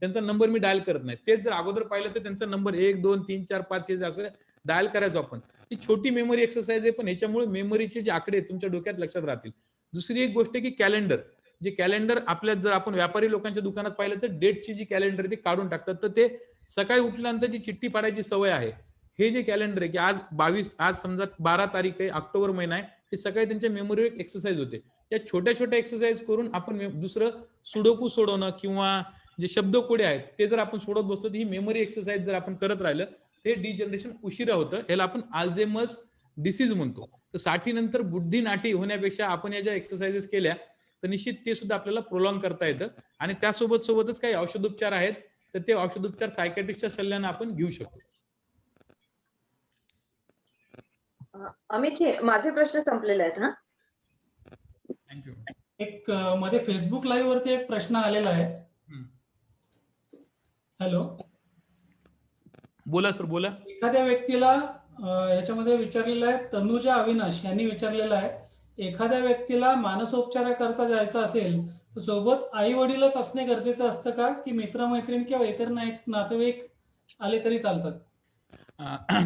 त्यांचा नंबर मी डायल करत नाही. तेच जर अगोदर पाहिलं तर त्यांचा नंबर 1 2 3 4 5 हे असं डायल करायचो आपण. ही छोटी मेमरी एक्सरसाइज आहे, पण ह्याच्यामुळे मेमरीचे जे आकडे तुमच्या डोक्यात लक्षात राहतील. दुसरी एक गोष्ट की कॅलेंडर, जे कॅलेंडर आपल्या जर आपण व्यापारी लोकांच्या दुकानात पाहिलं तर डेटची जी कॅलेंडर ती काढून टाकतात. तर ते सकाळी उठल्यानंतर जी चिठ्ठी पाडायची सवय आहे, हे जे कॅलेंडर आहे की आज समजा 12 तारीख आहे, ऑक्टोबर महिना आहे, हे सकाळी त्यांच्या मेमरीवर एक्सरसाइज होते. या छोट्या छोट्या एक्सरसाइज करून आपण दुसरं सुडोकू सोडवणं किंवा जे शब्दकोडे आहेत ते जर आपण सोडत बसतो, तर ही मेमरी एक्सरसाइज जर आपण करत राहिलं ते डिजनरेशन उशिरा होतं. याला आपण अल्झायमर्स डिसीज म्हणतो. तर 60 नंतर बुद्धी नाटी होण्यापेक्षा आपण या ज्या एक्सरसाइजेस केल्या तर निश्चित ते सुद्धा आपल्याला प्रोलॉंग करता येतं. आणि त्यासोबतच काही औषधोपचार आहेत, तर ते औषधोपचार सायकॅट्रिस्टच्या सल्ल्याने आपण घेऊ शकतो. अमित, माझे प्रश्न संपलेले आहेत. हा, थँक्यू. एक मध्ये फेसबुक लाईव्ह वरती एक प्रश्न आलेला आहे. हॅलो, बोला सर, बोला. एखाद्या व्यक्तीला याच्यामध्ये विचारलेलं आहे, तनुजा अविनाश यांनी विचारलेलं आहे, एखाद्या व्यक्तीला मानसोपचाराकरता जायचं असेल तर सोबत आई वडीलच असणे गरजेचं असतं का, की मित्रमैत्रीण किंवा इतर नातेवाईक आले तरी चालतात?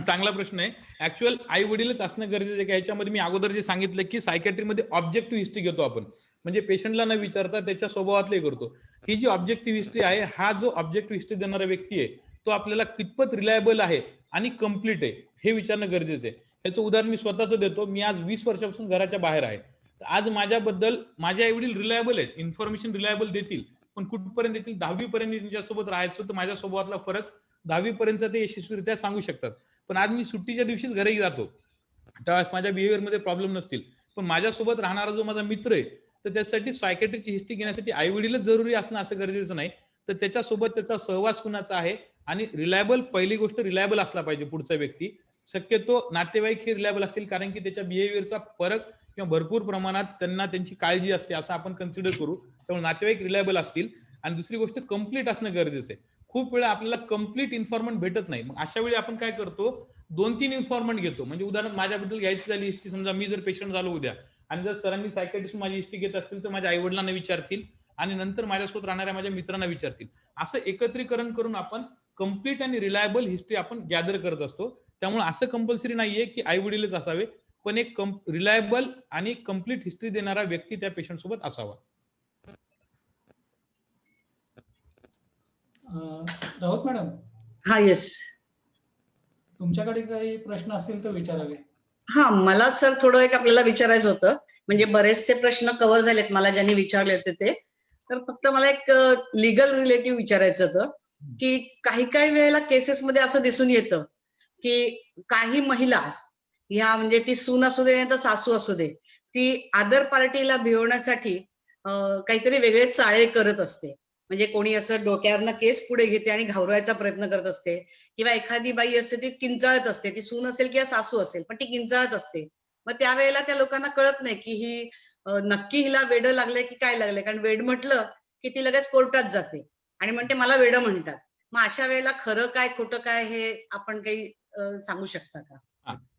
चांगला प्रश्न आहे. ऍक्च्युअल आई वडीलच असणं गरजेचं आहे का, याच्यामध्ये मी अगोदर जे सांगितलं की सायकॅट्रीमध्ये ऑब्जेक्टिव्ह हिस्ट्री घेतो आपण, म्हणजे पेशंटला न विचारता त्याच्या स्वभावातले करतो. ही जी ऑब्जेक्टिव्ह हिस्ट्री आहे, हा जो ऑब्जेक्टिव्ह हिस्ट्री देणारा व्यक्ती आहे तो आपल्याला कितपत रिलायबल आहे आणि कम्प्लीट आहे हे विचारणं गरजेचं आहे. याचं उदाहरण मी स्वतःच देतो. मी आज 20 वर्षापासून घराच्या बाहेर आहे. आज माझ्याबद्दल माझे आई वडील रिलायबल आहेत, इन्फॉर्मेशन रिलायबल देतील, पण कुठपर्यंत देतील, 10वी पर्यंत त्यांच्यासोबत राहायचं तर माझ्या स्वभावातला फरक 10वी पर्यंत ते यशस्वीरित्या सांगू शकतात. पण आज मी सुट्टीच्या दिवशीच घरी जातो, त्यावेळेस माझ्या बिहेवियर मध्ये प्रॉब्लेम नसतील, पण माझ्यासोबत राहणारा जो माझा मित्र आहे तर त्यासाठी सायकॅट्रिकची हिस्ट्री घेण्यासाठी आई वडीलच जरुरी असणं असं गरजेचं नाही. तर त्याच्यासोबत त्याचा सहवास कुणाचा आहे आणि रिलायबल, पहिली गोष्ट रिलायबल असला पाहिजे पुढचा व्यक्ती. शक्यतो नातेवाईक हे रिलायबल असतील, कारण की त्याच्या बिहेवियरचा फरक किंवा भरपूर प्रमाणात त्यांना त्यांची काळजी असते असं आपण कन्सिडर करू. त्यामुळे नातेवाईक रिलायबल असतील. आणि दुसरी गोष्ट कम्प्लीट असणं गरजेचं आहे. खूप वेळा आपल्याला कम्प्लीट इन्फॉर्मेंट भेटत नाही, मग अशा वेळी आपण काय करतो, 2-3 इन्फॉर्मेंट घेतो. म्हणजे उदाहरणार्थ माझ्याबद्दल घ्यायची झाली हिस्ट्री, समजा मी जर पेशंट झालो उद्या आणि जर सरांनी सायकॅट्रिस्ट माझी हिस्ट्री घेत असतील तर माझ्या आई वडिलांना विचारतील आणि नंतर माझ्यासोबत राहणाऱ्या माझ्या मित्रांना विचारतील. असं एकत्रीकरण करून आपण कम्प्लीट आणि रिलायबल हिस्ट्री आपण गॅदर करत असतो. त्यामुळे असं कंपल्सरी नाहीये की आई वडीलच असावे, पण एक रिलायबल आणि कम्प्लीट हिस्ट्री देणारा व्यक्ती त्या पेशंट सोबत असावा. राऊत मॅडम, हा, येस, तुमच्याकडे काही प्रश्न असतील तर विचारावे. हा, मला सर थोडं एक आपल्याला विचारायचं होतं. म्हणजे बरेचसे प्रश्न कव्हर झालेत मला ज्यांनी विचारले होते ते. तर फक्त मला एक लिगल रिलेटिव्ह विचारायचं होतं की काही वेळेला केसेसमध्ये असं दिसून येतं की काही महिला ह्या, म्हणजे ती सून असू दे नाही तर सासू असू दे, ती अदर पार्टीला भिवण्यासाठी काहीतरी वेगळे चाळे करत असते. म्हणजे कोणी असं डोक्यावरनं केस पुढे घेते आणि घावरवायचा प्रयत्न करत असते, किंवा एखादी बाई असते ती किंचाळत असते, ती सून असेल किंवा सासू असेल पण ती किंचाळत असते. मग त्यावेळेला त्या लोकांना कळत नाही की ही नक्की हिला वेडं लागलंय की काय लागलंय, कारण वेड म्हटलं की ती लगेच कोर्टात जाते आणि म्हणते मला वेडं म्हणतात. मग अशा वेळेला खरं काय खोटं काय हे आपण काही सांगू शकता का?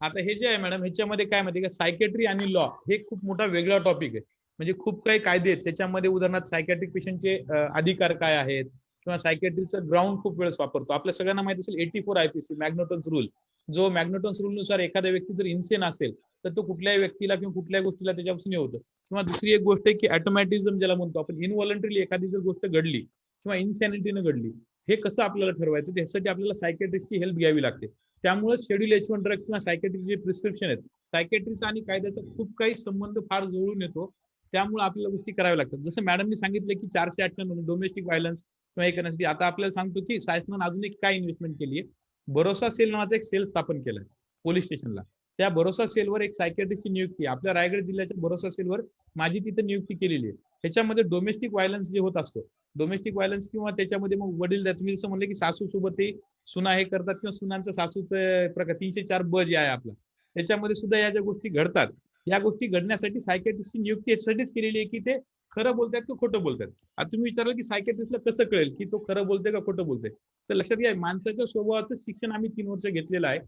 आता हे जे आहे मॅडम, ह्याच्यामध्ये काय माहिती का, सायकॅट्री आणि लॉ हे खूप मोठा वेगळा टॉपिक आहे. म्हणजे खूप काही कायदे आहेत त्याच्यामध्ये. उदाहरणार्थ सायकॅट्रिक पेशंटचे अधिकार काय आहेत किंवा सायकॅट्रिकचं ग्राउंड खूप वेळेस वापरतो. आपल्या सगळ्यांना माहिती असेल 84 IPC मॅग्नोटन्स रूल. जो मॅग्नोटन्स रूल नुसार एखादा व्यक्ती जर इन्सेन असेल तर तो कुठल्याही व्यक्तीला किंवा कुठल्याही गोष्टीला त्याच्यापासून हे होतं. किंवा दुसरी एक गोष्ट आहे की ऑटोमॅटिझम ज्याला म्हणतो आपण, इनव्हॉलंटरीली एखादी जर गोष्ट घडली किंवा इन्सॅनिटीनं घडली, हे कसं आपल्याला ठरवायचं, त्यासाठी आपल्याला सायकॅट्रिस्टची हेल्प घ्यावी लागते. त्यामुळे शेड्यूल H1 ड्रग किंवा सायकॅट्रिकचे प्रिस्क्रिप्शन आहेत, सायकॅट्रिस्ट आणि कायद्याचा खूप काही संबंध फार जवळून येतो. त्यामुळे आपल्याला गोष्टी कराव्या लागतात. जसं मॅडमनी सांगितलं की 458 डोमेस्टिक व्हायलन्स किंवा हे करण्यासाठी, आता आपल्याला सांगतो की शासनानं अजून एक काय इन्व्हेस्टमेंट केली आहे, भरोसा सेल नावाचा एक सेल स्थापन केलाय पोलीस स्टेशनला. त्या भरोसा सेलवर एक सायकॅट्रिस्टची नियुक्ती, आपल्या रायगड जिल्ह्याच्या भरोसा सेलवर माझी तिथे नियुक्ती केलेली आहे. ह्याच्यामध्ये डोमेस्टिक व्हायलन्स जे होत असतो, डोमेस्टिक व्हायलन्स किंवा त्याच्यामध्ये मग वडील, तुम्ही जसं म्हणले की सासू सोबत ते सुना हे करतात किंवा सुनांचं सासूचं प्रकार 304 जे आहे आपला, त्याच्यामध्ये सुद्धा या ज्या गोष्टी घडतात, या गोष्टी घडण्यासाठी सायकॅट्रिस्टची नियुक्ती याच्यासाठीच केलेली आहे की ते खरं बोलतात की खोटं बोलतात. आता तुम्ही विचारलं की सायकॅट्रिस्टला कसं कळेल की तो खरं बोलतोय का खोटं बोलतोय, तर लक्षात घ्या, माणसाच्या स्वभावाचं शिक्षण आम्ही 3 वर्ष घेतलेलं आहे,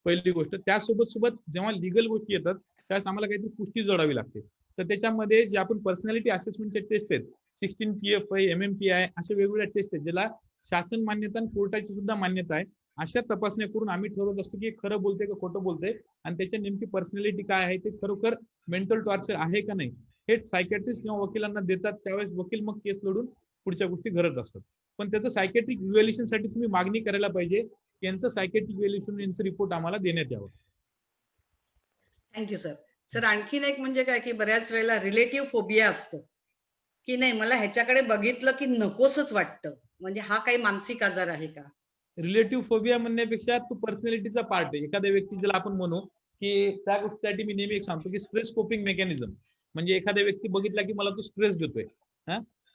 पहिली गोष्ट. त्यासोबत सोबत जेव्हा लिगल गोष्टी येतात त्यावेळेस आम्हाला काहीतरी पुष्टी जोडावी लागते. तर त्याच्यामध्ये जे आपण पर्सनॅलिटी असेसमेंटचे टेस्ट आहेत, 16 PFI, MMPI अशा वेगवेगळ्या टेस्ट आहेत, ज्याला शासन मान्यता आणि कोर्टाची सुद्धा मान्यता आहे. अशा तपासण्या करून आम्ही ठरवत असतो की खरं बोलते का खोटं बोलते, आणि त्याच्या नेमकी पर्सनॅलिटी काय आहे, ते खरोखर मेंटल टॉर्चर आहे का नाही, हे सायकॅट्रिस्ट किंवा वकिलांना देतात. त्यावेळेस वकील मग केस लढून पुढच्या गोष्टी करत असतात. पण त्याचं सायकॅट्रिक इव्हॅल्युएशनसाठी तुम्ही मागणी करायला पाहिजे, यांचं सायकॅट्रिक इव्हॅल्युएशन यांचं रिपोर्ट आम्हाला देण्यात यावं. Thank you sir. सर आणखीन एक म्हणजे काय की बऱ्याच वेळेला रिलेटिव्ह फोबिया असतो की नाही, मला ह्याच्याकडे बघितलं की नकोसच वाटतं, म्हणजे हा काही मानसिक आजार आहे का? रिलेटिव्ह फोबिया म्हणण्यापेक्षा तो पर्सनॅलिटीचा पार्ट आहे. एखाद्या व्यक्ती ज्याला आपण म्हणू की त्या गोष्टीसाठी मी नेहमी एक सांगतो की स्ट्रेस कोपिंग मेकॅनिझम, म्हणजे एखाद्या व्यक्ती बघितला की मला तो स्ट्रेस देतोय,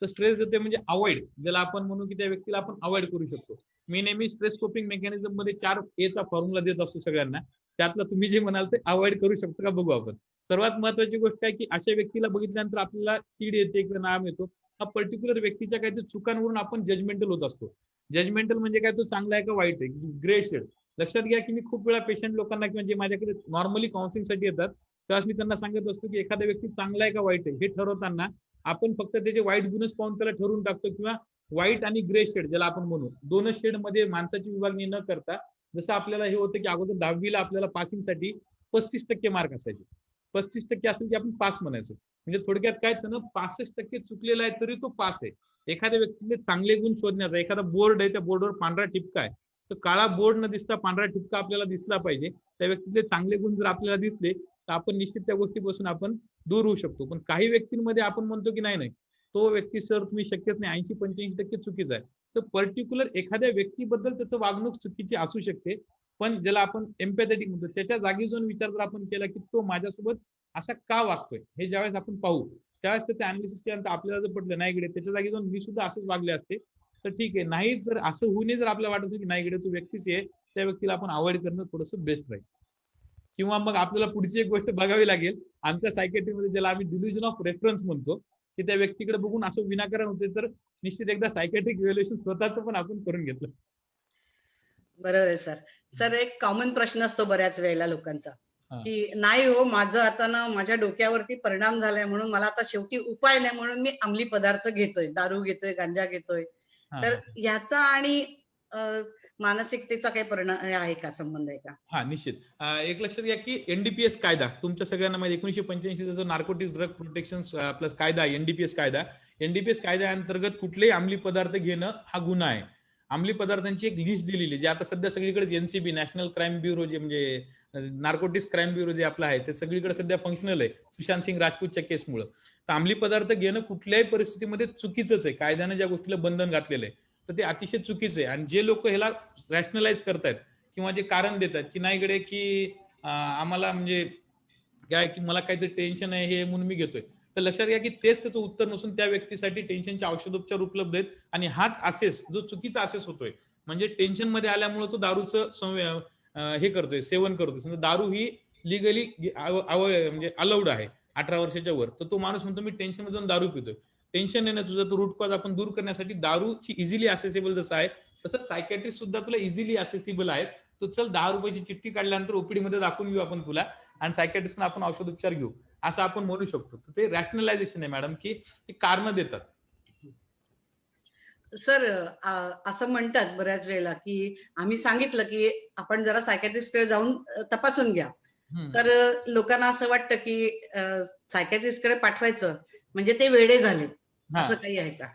तर स्ट्रेस देतोय म्हणजे अवॉइड, ज्याला आपण म्हणू की त्या व्यक्तीला आपण अवॉइड करू शकतो. मी नेहमी स्ट्रेस कोपिंग मेकॅनिझम मध्ये 4A चा फॉर्म्युला देत असतो सगळ्यांना. त्यातलं तुम्ही जे म्हणाल ते अवॉइड करू शकतो का बघू आपण. सर्वात महत्वाची गोष्ट आहे की अशा व्यक्तीला बघितल्यानंतर आपल्याला चीड येते किंवा नाम येतो, हा पर्टिक्युलर व्यक्तीच्या काहीतरी चुकांवरून आपण जजमेंटल होत असतो. जजमेंटल म्हणजे काय, तो चांगला आहे का वाईट आहे, ग्रे शेड. लक्षात घ्या की मी खूप वेळा पेशंट लोकांना किंवा जे माझ्याकडे नॉर्मली काउन्सिलिंगसाठी येतात त्यावेळेस मी त्यांना सांगत असतो की एखादा व्यक्ती चांगला आहे का वाईट आहे हे ठरवताना आपण फक्त त्याचे वाईट गुणच पाहून त्याला ठरवून टाकतो, किंवा व्हाईट आणि ग्रे शेड ज्याला आपण म्हणू, दोनच शेड मध्ये माणसाची विभागणी न करता, जसं आपल्याला हे होतं की अगोदर 10वीला आपल्याला पासिंगसाठी 35% मार्क असायचे, 35% असेल की आपण पास म्हणायचो. म्हणजे थोडक्यात काय, त्यानं 65% चुकलेला आहे तरी तो पास आहे. एखाद्या व्यक्तीचे चांगले गुण शोधण्याचा, एखादा बोर्ड आहे, त्या बोर्डवर पांढरा ठिपका आहे, तर काळा बोर्ड न दिसता पांढरा ठिपका आपल्याला दिसला पाहिजे. त्या व्यक्तीचे चांगले गुण जर आपल्याला दिसले तर आपण निश्चित त्या गोष्टीपासून आपण दूर होऊ शकतो. पण काही व्यक्तींमध्ये आपण म्हणतो की नाही, तो व्यक्ती सर तुम्ही शक्यच नाही, 80-85% चुकीचा आहे. तर पर्टिक्युलर एखाद्या व्यक्तीबद्दल त्याचं वागणूक चुकीची असू शकते, पण ज्याला आपण एम्पॅथेटिक म्हणतो, त्याच्या जागी जाऊन विचार जर आपण केला की तो माझ्यासोबत असा का वागतोय, हे ज्यावेळेस आपण पाहू त्यावेळेस त्याचं अनालिसिस केल्यानंतर आपल्याला जर पटलं नाही इकडे त्याच्या जागी जाऊन मी सुद्धा असंच वागले असते तर ठीक आहे. नाही जर असं होऊ नये, जर आपल्याला वाटत की नाही इकडे तो व्यक्तीच आहे, त्या व्यक्तीला आपण अवॉइड करणं थोडंसं बेस्ट राहील. किंवा मग आपल्याला पुढची एक गोष्ट बघावी लागेल आमच्या सायकॅट्रीमध्ये, ज्याला आम्ही डिल्युजन ऑफ रेफरन्स म्हणतो, की त्या व्यक्तीकडे बघून असं विनाकारण होते, तर निश्चित एकदा सायकॅट्रिक इव्हॅल्युएशन स्वतःच पण आपण करून घेतलं. बरोबर आहे सर. सर एक कॉमन प्रश्न असतो बऱ्याच वेळेला लोकांचा की नाही हो, माझं आता ना माझ्या डोक्यावरती परिणाम झालाय म्हणून मला आता शेवटी उपाय नाही म्हणून मी अंमली पदार्थ घेतोय, दारू घेतोय, गांजा घेतोय, तर ह्याचा आणि मानसिकतेचा काही परिणाम आहे का, संबंध आहे का? हा, निश्चित. एक लक्षात घ्या की NDPS कायदा तुमच्या सगळ्यांना माहिती, 1985 जो नार्कोटिक्स ड्रग प्रोटेक्शन प्लस कायदा, NDPS कायदा, NDPS कायद्याअंतर्गत कुठलेही अंमली पदार्थ घेणं हा गुन्हा आहे. अंमली पदार्थांची एक लिस्ट दिलेली, जे आता सध्या सगळीकडे NCB नॅशनल क्राईम ब्युरो, जे म्हणजे नार्कोटिक्स क्राईम ब्युरो जे आपलं आहे, ते सगळीकडे सध्या फंक्शनल आहे सुशांत सिंग राजपूतच्या केसमुळे. तर अंमली पदार्थ घेणं कुठल्याही परिस्थितीमध्ये चुकीचंच आहे. कायद्यानं ज्या गोष्टीला बंधन घातलेलं आहे तर ते अतिशय चुकीचं आहे. आणि जे लोक ह्याला रॅशनलाइज करतायत किंवा जे कारण देतात की नाही इकडे की आम्हाला म्हणजे काय की मला काहीतरी टेन्शन आहे हे म्हणून मी घेतोय, तर लक्षात घ्या की तेच त्याचं उत्तर नसून त्या व्यक्तीसाठी टेन्शनचे औषधोपचार उपलब्ध आहेत. आणि हाच असेस जो चुकीचा असेस होतोय, म्हणजे टेन्शन मध्ये आल्यामुळे तो दारूचं हे करतोय, सेवन करतोय. समजा दारू ही लिगली म्हणजे अलाउड आहे 18 वर्षाच्या वर, तर तो माणूस म्हणतो मी टेन्शन मध्ये जाऊन दारू पितोय. टेन्शन आहे ना तुझं, तो रूट कॉज आपण दूर करण्यासाठी दारूची इझिली असेसेबल जसं आहे तसं सायकॅट्रिस्ट सुद्धा तुला इझिली असेसेबल आहेत. तो चल 10 रुपयाची चिठ्ठी काढल्यानंतर ओपीडी मध्ये दाखवून घेऊ आपण तुला, आणि सायकॅट्रिस्ट आपण औषधोपचार घेऊ, असं आपण म्हणू शकतो. तर ते रॅशनलायझेशन आहे मॅडम, की ते कारण देतात. सर असं म्हणतात बऱ्याच वेळेला की आम्ही सांगितलं की आपण जरा सायकॅट्रिस्टकडे जाऊन तपासून घ्या, तर लोकांना असं वाटतं की सायकॅट्रिस्ट कडे पाठवायचं म्हणजे ते वेडे झालेत, असं काही आहे का?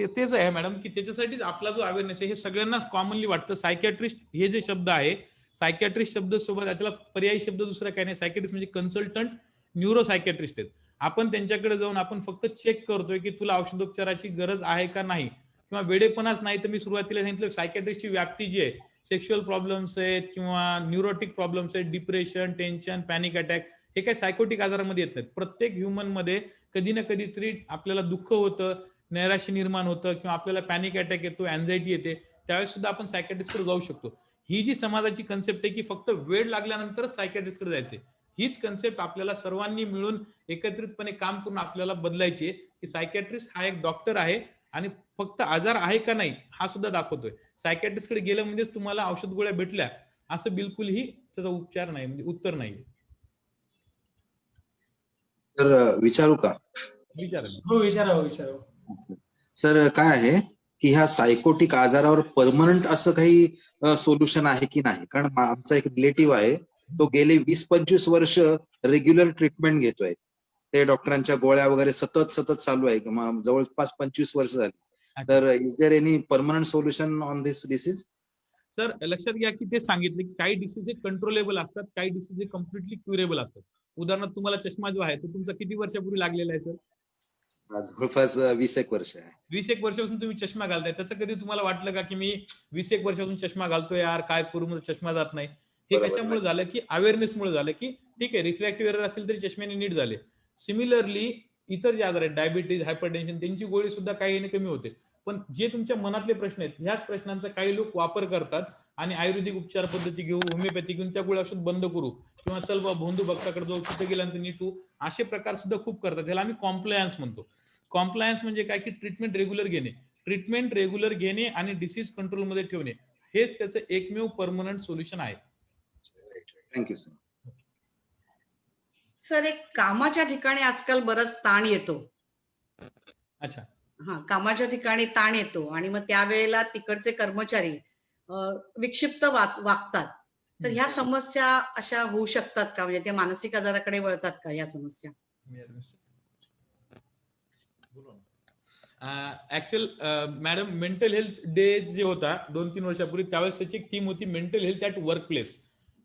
तेच आहे मॅडम, की त्याच्यासाठीच आपला जो अवेअरनेस आहे हे सगळ्यांनाच कॉमनली वाटतं. सायकॅट्रिस्ट हे जे शब्द आहे, सायकॅट्रिस्ट शब्द सोबत त्याला पर्यायी शब्द दुसरा काही नाही. सायकॅट्रिस्ट म्हणजे कन्सल्टंट न्यूरो सायकॅट्रिस्ट आहेत. आपण त्यांच्याकडे जाऊन आपण फक्त चेक करतोय की तुला औषधोपचाराची गरज आहे का नाही, किंवा वेडेपणाच नाही तर मी सुरुवातीला सांगितलं सायकॅट्रिस्टची व्याप्ती जी आहे, सेक्शुअल प्रॉब्लेम्स आहेत किंवा न्यूरोटिक प्रॉब्लेम्स आहेत, डिप्रेशन, टेन्शन, पॅनिक अटॅक, हे काही सायकोटिक आजारामध्ये येत नाहीत. प्रत्येक ह्युमन मध्ये कधी ना कधीतरी आपल्याला दुःख होतं, नैराश्य निर्माण होतं किंवा आपल्याला पॅनिक अटॅक येतो, अँझायटी येते, त्यावेळेस सुद्धा आपण सायकॅट्रिस्टकडे जाऊ शकतो. ही जी समाजाची कन्सेप्ट आहे की फक्त वेळ लागल्यानंतरच सायकॅट्रिस्टकडे जायचे, हीच कन्सेप्ट आपल्याला सर्वांनी मिळून एकत्रितपणे काम करून आपल्याला बदलायची आहे, की सायकॅट्रिस्ट हा एक डॉक्टर आहे आणि फक्त आजार आहे का नाही हा सुद्धा दाखवतोय. सायकॅट्रिस्टकडे गेलं म्हणजेच तुम्हाला औषध गोळ्या भेटल्या असं बिलकुलही त्याचा उपचार नाही, म्हणजे उत्तर नाही. तर विचारू का? हो, विचारा. सर काय आहे की ह्या सायकोटिक आजारावर परमनंट असं काही सोल्युशन आहे की नाही? कारण आमचा एक रिलेटिव्ह आहे, तो गेले 20-25 वर्ष रेग्युलर ट्रीटमेंट घेतोय. ते डॉक्टरांच्या गोळ्या वगैरे सतत चालू आहे, जवळपास 25 वर्ष झाली. तर is there any permanent solution on this disease? Sir लक्षात घ्या की ते सांगितले की काही डिसीज हे कंट्रोलेबल असतात, काही डिसीज हे कम्प्लिटली क्युरेबल असतात. उदाहरणार्थ तुम्हाला चष्मा जो आहे तो तुमचा किती वर्षापूर्वी लागलेला आहे सर? जवळपास 20-1 वर्ष आहे. 20-1 वर्षापासून तुम्ही चष्मा घालताय, त्याचं कधी तुम्हाला वाटलं का की मी 20-1 वर्षापासून चष्मा घालतोय यार, काय करू, मला चष्मा जात नाही? हे कशामुळे झालं की अवेअरनेसमुळे झालं की ठीक आहे, रिफ्रॅक्टिव्ह एरर असेल तरी चष्म्याने नीट झाले. सिमिलरली इतर जे आजार आहेत, डायबिटीज, हायपरटेन्शन, त्यांची गोळी सुद्धा काही कमी होते. पण जे तुमच्या मनातले प्रश्न आहेत, ह्याच प्रश्नांचा काही लोक वापर करतात आणि आयुर्वेदिक उपचार पद्धती घेऊ, होमिओपॅथी घेऊन त्या गोळ्या औषध बंद करू, किंवा चल बा भोंदू भक्ताकडे जाऊ, तिथे गेल्यानंतर नीट होऊ, असे प्रकार सुद्धा खूप करतात. ह्याला आम्ही कॉम्प्लायन्स म्हणतो. कॉम्प्लायन्स म्हणजे काय की ट्रीटमेंट रेग्युलर घेणे आणि डिसीज कंट्रोलमध्ये ठेवणे, हेच त्याचं एकमेव परमनंट सोल्युशन आहे. Thank you sir. सर एक कामाच्या ठिकाणी आजकाल बराच ताण येतो. अच्छा. कामाच्या ठिकाणी ताण येतो आणि मग त्यावेळेला तिकडचे कर्मचारी विक्षिप्त वागतात. तर ह्या समस्या अशा होऊ शकतात का? म्हणजे ते मानसिक आजाराकडे वळतात का या समस्या? Actual madam, mental health day जे होता 2-3 वर्षापूर्वी, त्यावेळेस त्याची एक थीम होती mental health at work place.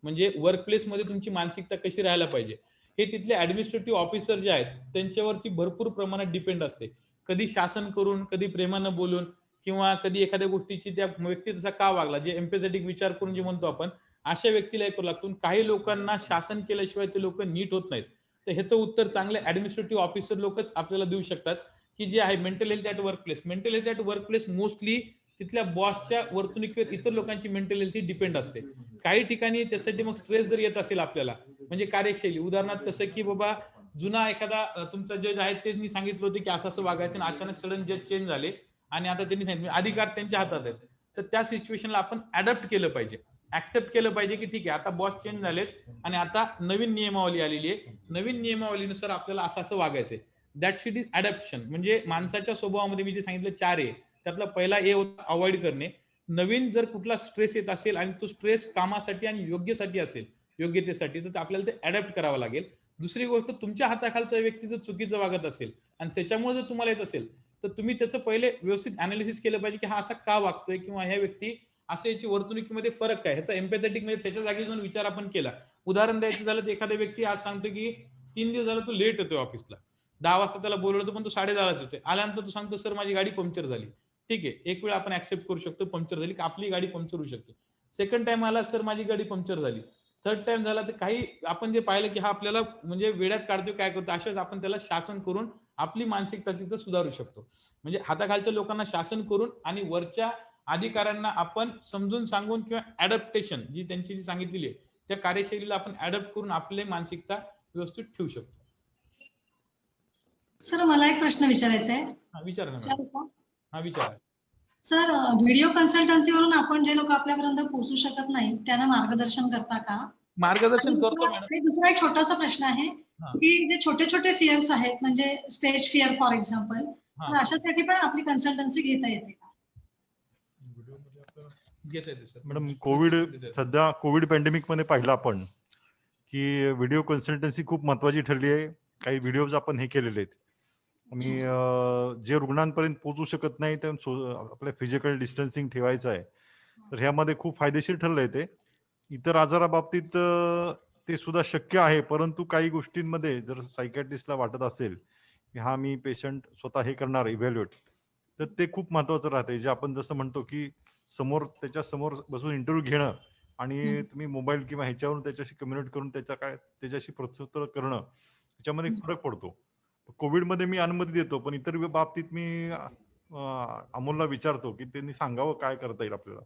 म्हणजे वर्क प्लेस मध्ये तुमची मानसिकता कशी राहायला पाहिजे हे तिथले ऍडमिनिस्ट्रेटिव्ह ऑफिसर जे आहेत त्यांच्यावरती भरपूर प्रमाणात डिपेंड असते. कधी शासन करून, कधी प्रेमानं बोलून, किंवा कधी एखाद्या गोष्टीची त्या व्यक्ती तसा का वागला, जे एम्पॅथेटिक विचार करून जे म्हणतो आपण, अशा व्यक्तीला हे करू लागतो. काही लोकांना शासन केल्याशिवाय ते लोक नीट होत नाहीत. तर ह्याचं उत्तर चांगले ऍडमिनिस्ट्रेटिव्ह ऑफिसर लोकच आपल्याला देऊ शकतात, की जे आहे mental health at work place. Mental health at work place mostly तिथल्या बॉसच्या वर्तणुकीवर इतर लोकांची मेंटल हेल्थ डिपेंड असते. काही ठिकाणी त्यासाठी मग स्ट्रेस जर येत असेल आपल्याला, म्हणजे कार्यशैली, उदाहरणार्थ कसं की बाबा जुना एखादा तुमचा जज आहे, त्यांनी सांगितलं होतं की असं वागायचं आणि अचानक सडन जज चेंज झाले आणि आता त्यांनी सांगितलं अधिकार त्यांच्या हातात आहेत, तर त्या सिच्युएशनला आपण अडॅप्ट केलं पाहिजे, ऍक्सेप्ट केलं पाहिजे की ठीक आहे आता बॉस चेंज झालेत आणि आता नवीन नियमावली आलेली आहे, नवीन नियमावलीनुसार आपल्याला असं वागायचंय. That sheet is adaptation. म्हणजे माणसाच्या स्वभावामध्ये मी जे सांगितलं 4 ए, त्यातला पहिला ए होता अवॉइड करणे. नवीन जर कुठला स्ट्रेस येत असेल आणि तो स्ट्रेस कामासाठी आणि योग्यसाठी असेल, योग्यतेसाठी, तर आपल्याला ते अडॅप्ट करावं लागेल. दुसरी गोष्ट, तुमच्या हाताखालचा व्यक्ती जर चुकीचं वागत असेल आणि त्याच्यामुळे जर तुम्हाला येत असेल, तर तुम्ही त्याचं पहिले व्यवस्थित अनालिसिस केलं पाहिजे की हा असा का वागतोय, किंवा ह्या व्यक्ती असं याची वर्तणुकीमध्ये फरक काय, ह्याचा एम्पॅथेटिक मध्ये त्याच्या जागी जाऊन विचार आपण केला. उदाहरण द्यायचं झालं तर एखादा व्यक्ती आज सांगतो की 3 दिवस झाला तो लेट येतोय ऑफिसला, 10 वाजता त्याला बोलवलं पण तो 10:30 येतोय. आल्यानंतर तो सांगतो सर माझी गाडी पंक्चर झाली. ठीक आहे, एक वेळ आपण ऍक्सेप्ट करू शकतो पंक्चर झाली, की आपली गाडी पंक्चर होऊ शकते. सेकंड टाइम आला सर माझी गाडी पंक्चर झाली. थर्ड टाइम झाला तर काही आपण जे पाहिलं की हा आपल्याला म्हणजे वेड्यात काढतोय, काय करतो, अशाच आपण त्याला शासन करून आपली मानसिकता तिथं सुधारू शकतो. म्हणजे हाताखालच्या लोकांना शासन करून आणि वरच्या अधिकाऱ्यांना आपण समजून सांगून किंवा ऍडॅप्टेशन जी त्यांची जी सांगितलेली आहे त्या कार्यशैलीला आपण ऍडॅप्ट करून आपली मानसिकता व्यवस्थित ठेवू शकतो. सर मला एक प्रश्न विचारायचा आहे. विचारा ना. हा विचारा. सर व्हिडिओ कन्सल्टन्सीवरून आपण जे लोक आपल्यापर्यंत पोहोचू शकत नाही त्यांना मार्गदर्शन करता का? मार्गदर्शन करतो मॅडम. आणि दुसरा एक छोटासा प्रश्न आहे की जे छोटे छोटे फिअर्स आहेत, म्हणजे स्टेज फिअर फॉर एक्झाम्पल, तर अशासाठी पण आपली कन्सल्टन्सी घेता येते का? मॅडम, सध्या कोविड पॅन्डेमिक मध्ये पाहिलं आपण की व्हिडिओ कन्सल्टन्सी खूप महत्वाची ठरली आहे. काही व्हिडिओज आपण हे केलेले आहेत आणि जे रुग्णांपर्यंत पोहोचू शकत नाही तर आपल्या फिजिकल डिस्टन्सिंग ठेवायचं आहे. तर ह्यामध्ये खूप फायदेशीर ठरलंय ते. इतर आजाराबाबतीत ते सुद्धा शक्य आहे, परंतु काही गोष्टींमध्ये जर सायकॅट्रिस्टला वाटत असेल की हा मी पेशंट स्वतः हे करणार इव्हॅल्युएट, तर ते खूप महत्वाचं राहते. जे आपण जसं म्हणतो की त्याच्या समोर बसून इंटरव्ह्यू घेणं आणि तुम्ही मोबाईल किंवा ह्याच्यावरून त्याच्याशी कम्युनिकेट करून त्याच्याशी प्रत्युत्तर करणं, त्याच्यामध्ये फरक पडतो. कोविडमध्ये मी अनुमती देतो, पण इतर बाबतीत मी अमोलला विचारतो की त्यांनी सांगावं काय करता येईल आपल्याला.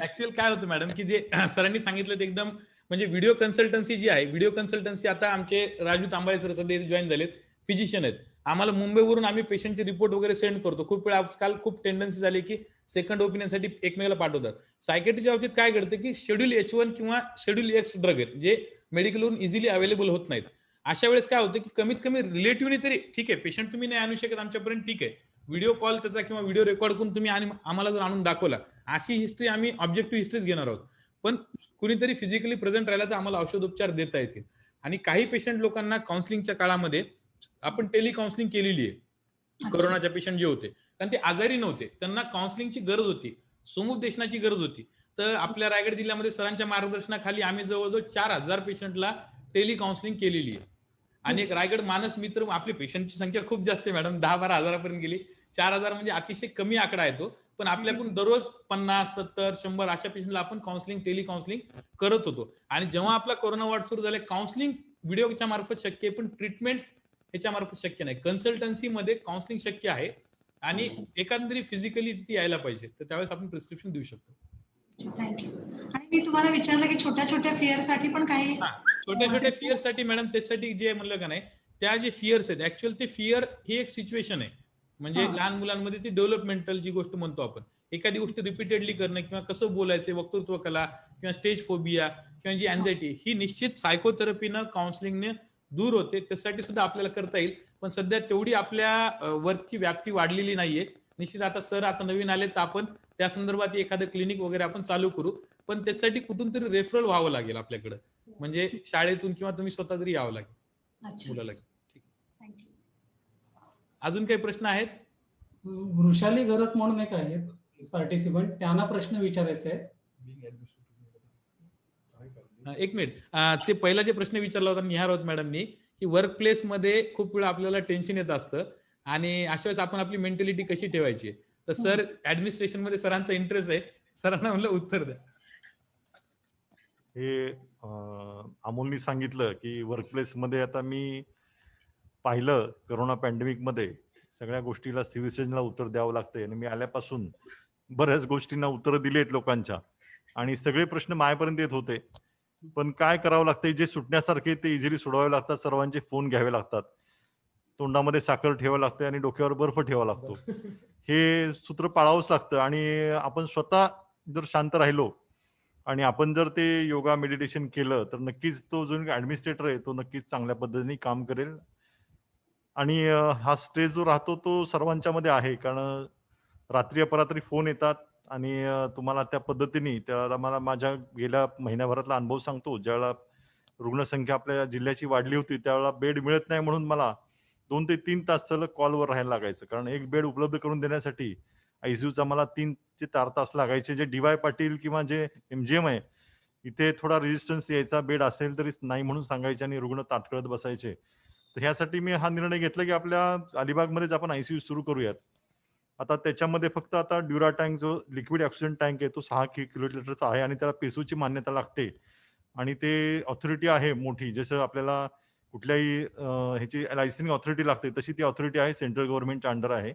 ऍक्च्युअल काय होतं मॅडम की जे सरांनी सांगितलं ते एकदम म्हणजे व्हिडिओ कन्सल्टन्सी जी आहे, व्हिडिओ कन्सल्टन्सी आता आमचे राजू तांबाळे सर सध्या जॉईन झालेत, फिजिशियन आहेत. आम्हाला मुंबईवरून आम्ही पेशंटचे रिपोर्ट वगैरे सेंड करतो. खूप वेळा आजकाल खूप टेंडन्सी झाली की सेकंड ओपिनियनसाठी एकमेकाला पाठवतात. सायकॅट्रीच्या बाबतीत काय घडतं की शेड्यूल H1 किंवा शेड्यूल X ड्रग आहेत जे मेडिकलवरून इझिली अवेलेबल होत नाहीत. अशा वेळेस काय होतं की कमीत कमी रिलेटिव्हली तरी ठीक आहे, पेशंट तुम्ही नाही आणू शकत आमच्यापर्यंत, ठीक आहे, व्हिडिओ कॉल त्याचा किंवा व्हिडिओ रेकॉर्ड करून तुम्ही आम्हाला जर आणून दाखवला, अशी हिस्ट्री आम्ही ऑब्जेक्टिव्ह हिस्ट्रीज घेणार आहोत. पण कुणीतरी फिजिकली प्रेझेंट राहिला तर आम्हाला औषधोपचार देता येतील. आणि काही पेशंट लोकांना काउन्सिलिंगच्या काळामध्ये आपण टेलिकाउन्सिलिंग केलेली आहे. कोरोनाचे पेशंट जे होते, कारण ते आजारी नव्हते, त्यांना काउन्सिलिंगची गरज होती, समुपदेशनाची गरज होती. तर आपल्या रायगड जिल्ह्यामध्ये सरांच्या मार्गदर्शनाखाली आम्ही जवळजवळ 4000 पेशंटला टेलिकाउन्सिलिंग केलेली आहे. आणि एक रायगड मानस मित्र, आपली पेशंटची संख्या खूप जास्त आहे मॅडम, 10-12 हजारापर्यंत गेली. 4000 म्हणजे अतिशय कमी आकडा येतो, पण आपल्याकडून दररोज 50, 70, 100 अशा पेशंटला आपण काउन्सिलिंग टेलिकाउन्सिलिंग करत होतो. आणि जेव्हा आपला कोरोना वॉर्ड सुरू झाला, काउन्सिलिंग व्हिडिओच्या मार्फत शक्य आहे, पण ट्रीटमेंट ह्याच्या मार्फत शक्य नाही. कन्सल्टन्सी मध्ये काउन्सिलिंग शक्य आहे आणि एकंदरी फिजिकली ती यायला पाहिजे, तर त्यावेळेस आपण प्रिस्क्रिप्शन देऊ शकतो. थँक्यू. आणि मी तुम्हाला विचारलं की छोट्या छोट्या फिअर साठी पण काही छोट्या छोट्या फिअर साठी मॅडम, त्यासाठी जे म्हणलं का नाही, त्या जे फिअर्स आहेत ऍक्च्युअल ते फिअर ही एक सिच्युएशन आहे. म्हणजे लहान मुलांमध्ये ती डेव्हलपमेंटल जी गोष्ट म्हणतो आपण, एखादी गोष्ट रिपीटेडली करणं किंवा कसं बोलायचं, वक्तृत्व कला किंवा स्टेज फोबिया किंवा जी अँझायटी, ही निश्चित सायकोथेरपीनं काउन्सिलिंगने दूर होते. त्यासाठी सुद्धा आपल्याला करता येईल, पण सध्या तेवढी आपल्या वर्कची व्याप्ती वाढलेली नाहीये. निश्चित आता सर आता नवीन आले तर आपण त्या संदर्भात एखादं क्लिनिक वगैरे आपण चालू करू, पण त्यासाठी कुठून तरी रेफरल व्हावं लागेल आपल्याकडे, म्हणजे शाळेतून किंवा तुम्ही स्वतः तरी यावं लागेल मुलाला. अजून काही प्रश्न आहेत? वृषाली गरत म्हणून एक आहे पार्टिसिपंट, त्यांना प्रश्न विचारायचा आहे. एक मिनिट, ते पहिला जे प्रश्न विचारला होता निहार होत मॅडमनी, की वर्क प्लेस मध्ये खूप वेळा आपल्याला टेन्शन येत असतं आणि अशा वेळेस आपण आपली मेंटॅलिटी कशी ठेवायची. तर सर ऍडमिनिस्ट्रेशन मध्ये सरांचा इंटरेस्ट आहे, सरांना म्हणलं उत्तर द्या. हे अमोलनी सांगितलं की वर्कप्लेस मध्ये आता मी पाहिलं कोरोना पॅन्डेमिक मध्ये सगळ्या गोष्टीला सिव्हिल सर्जनला उत्तर द्यावं लागतंय आणि मी आल्यापासून बऱ्याच गोष्टींना उत्तरं दिली आहेत लोकांच्या आणि सगळे प्रश्न माझ्यापर्यंत येत होते. पण काय करावं लागतंय, जे सुटण्यासारखे ते इझिली सोडवावे लागतात. सर्वांचे फोन घ्यावे लागतात, तोंडामध्ये साखर ठेवावं लागते आणि डोक्यावर बर्फ ठेवावा लागतो. हे सूत्र पाळावंच लागतं आणि आपण स्वतः जर शांत राहिलो आणि आपण जर ते योगा मेडिटेशन केलं तर नक्कीच तो जो ऍडमिनिस्ट्रेटर आहे तो नक्कीच चांगल्या पद्धतीने काम करेल. आणि हा स्ट्रेस जो राहतो तो सर्वांच्या मध्ये आहे, कारण रात्री अपरात्री फोन येतात आणि तुम्हाला त्या पद्धतीने त्याला मला माझ्या गेल्या महिन्याभरातला अनुभव सांगतो. ज्यावेळेला रुग्णसंख्या आपल्या जिल्ह्याची वाढली होती त्यावेळेला बेड मिळत नाही म्हणून मला 2 ते 3 तास सलग कॉलवर राहायला लागायचं, कारण एक बेड उपलब्ध करून देण्यासाठी आयसीयूचा मला 3 ते 4 तास लागायचे. जे DY पाटील किंवा जे MGM आहे इथे थोडा रेजिस्टन्स यायचा, बेड असेल तरी नाही म्हणून सांगायचे आणि रुग्ण ताटकळत बसायचे. तर ह्यासाठी मी हा निर्णय घेतला की आपल्या अलिबागमध्येच आपण आयसीयू सुरू करूयात. आता त्याच्यामध्ये फक्त आता ड्युरा टँक जो लिक्विड ऑक्सिजन टँक आहे तो 6 किलोलीटरचा आहे आणि त्याला पेसूची मान्यता लागते आणि ते ऑथॉरिटी आहे मोठी, जसं आपल्याला कुठल्याही ह्याची लायसन्सिंग ऑथॉरिटी लागते तशी ती ऑथॉरिटी आहे, सेंट्रल गव्हर्नमेंटच्या अंडर आहे.